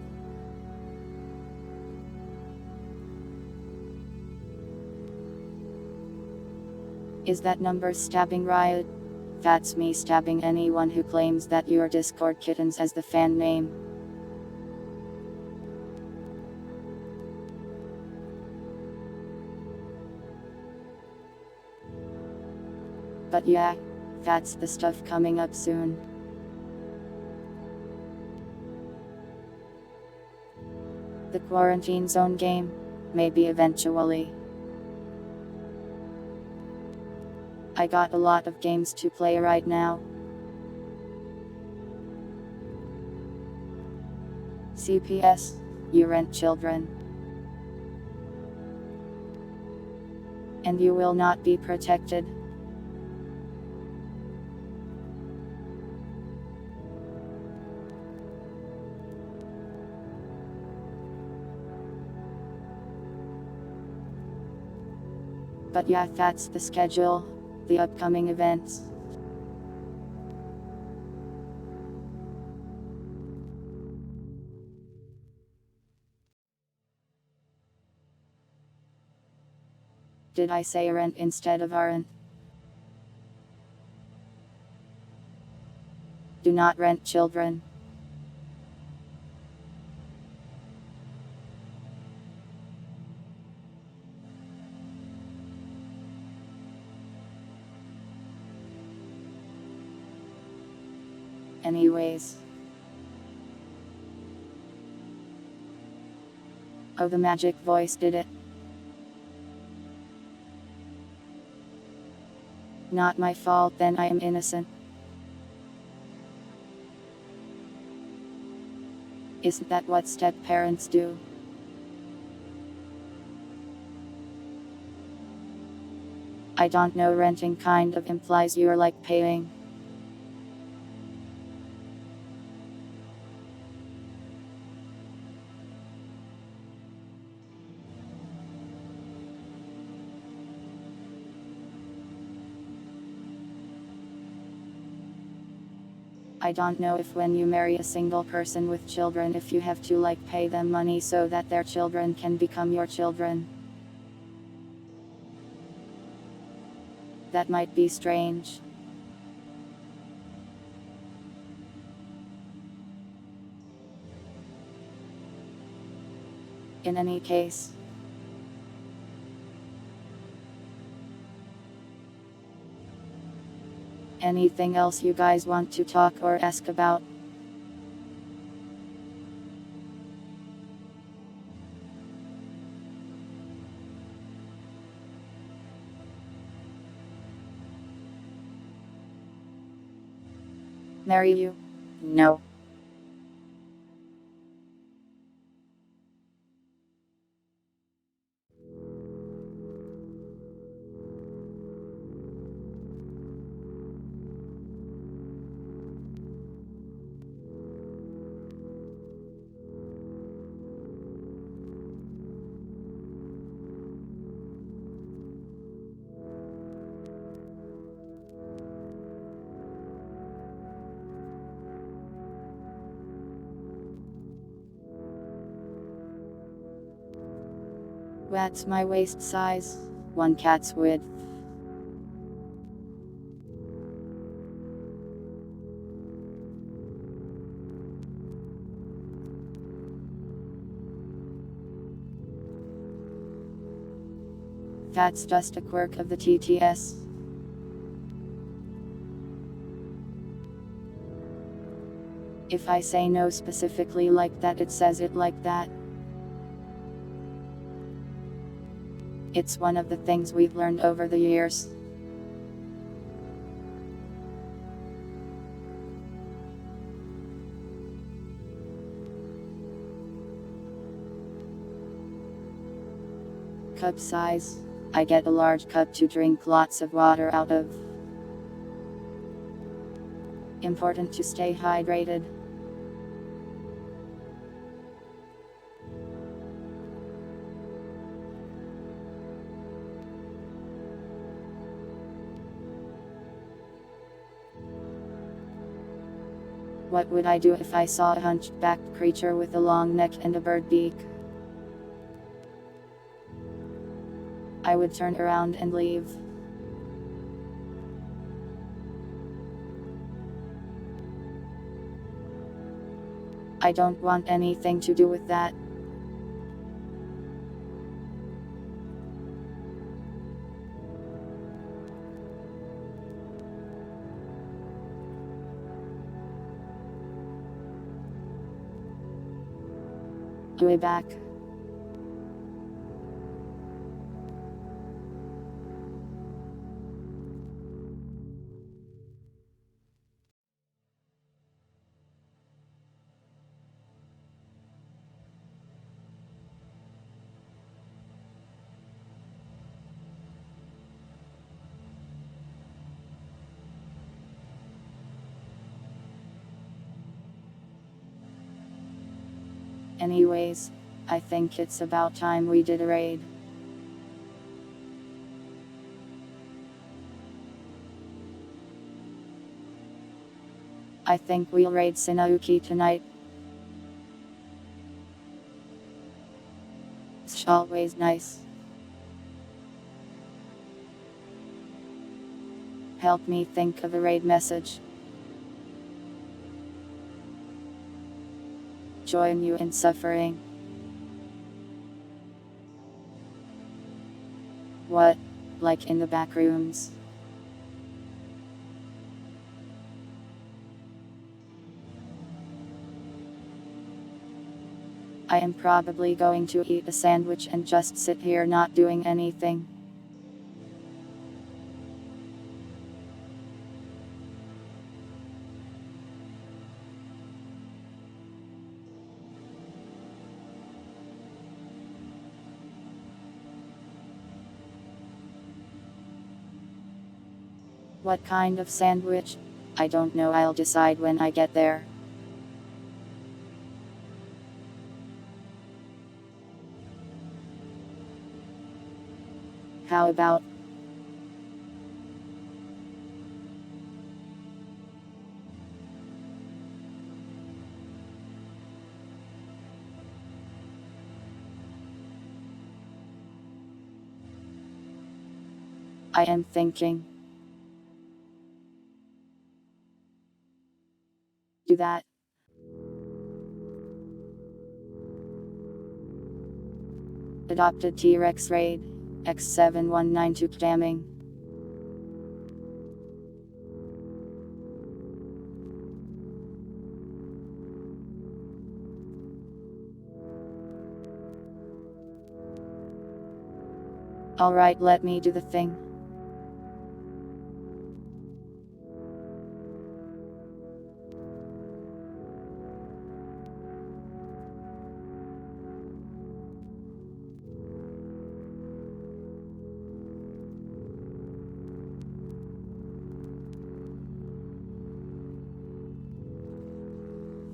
Is that number stabbing riot? That's me stabbing anyone who claims that your Discord kittens has the fan name. But yeah, that's the stuff coming up soon. The quarantine zone game? Maybe eventually. I got a lot of games to play right now. CPS, you rent children. And you will not be protected. But yeah, that's the schedule, the upcoming events. Did I say rent instead of aren't? Do not rent children. Anyways. Oh, the magic voice did it. Not my fault, then I am innocent. Isn't that what step-parents do? I don't know, renting kind of implies you're like paying. I don't know if when you marry a single person with children if you have to like pay them money so that their children can become your children. That might be strange. In any case. Anything else you guys want to talk or ask about? Marry you? No. What's my waist size? One cat's width. That's just a quirk of the TTS. If I say no specifically like that, it says it like that. It's one of the things we've learned over the years. Cup size. I get a large cup to drink lots of water out of. Important to stay hydrated. What would I do if I saw a hunchbacked creature with a long neck and a bird beak? I would turn around and leave. I don't want anything to do with that. Way back. Anyways, I think it's about time we did a raid. I think we'll raid Sinauki tonight. It's always nice. Help me think of a raid message. Join you in suffering. What? Like in the back rooms? I am probably going to eat a sandwich and just sit here not doing anything. What kind of sandwich? I don't know, I'll decide when I get there. How about? I am thinking. Do that. Adopted T-Rex raid. X7192 jamming. Alright, let me do the thing.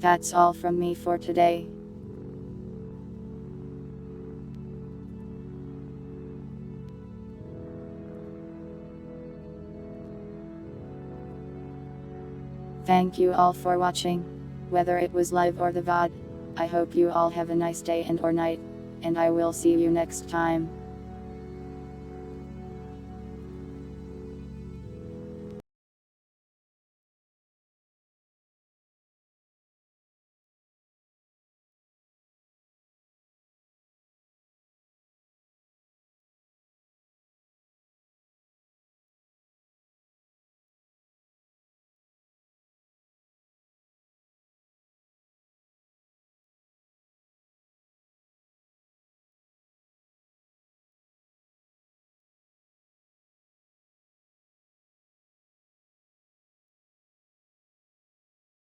That's all from me for today. Thank you all for watching. Whether it was live or the VOD. I hope you all have a nice day and or night. And I will see you next time.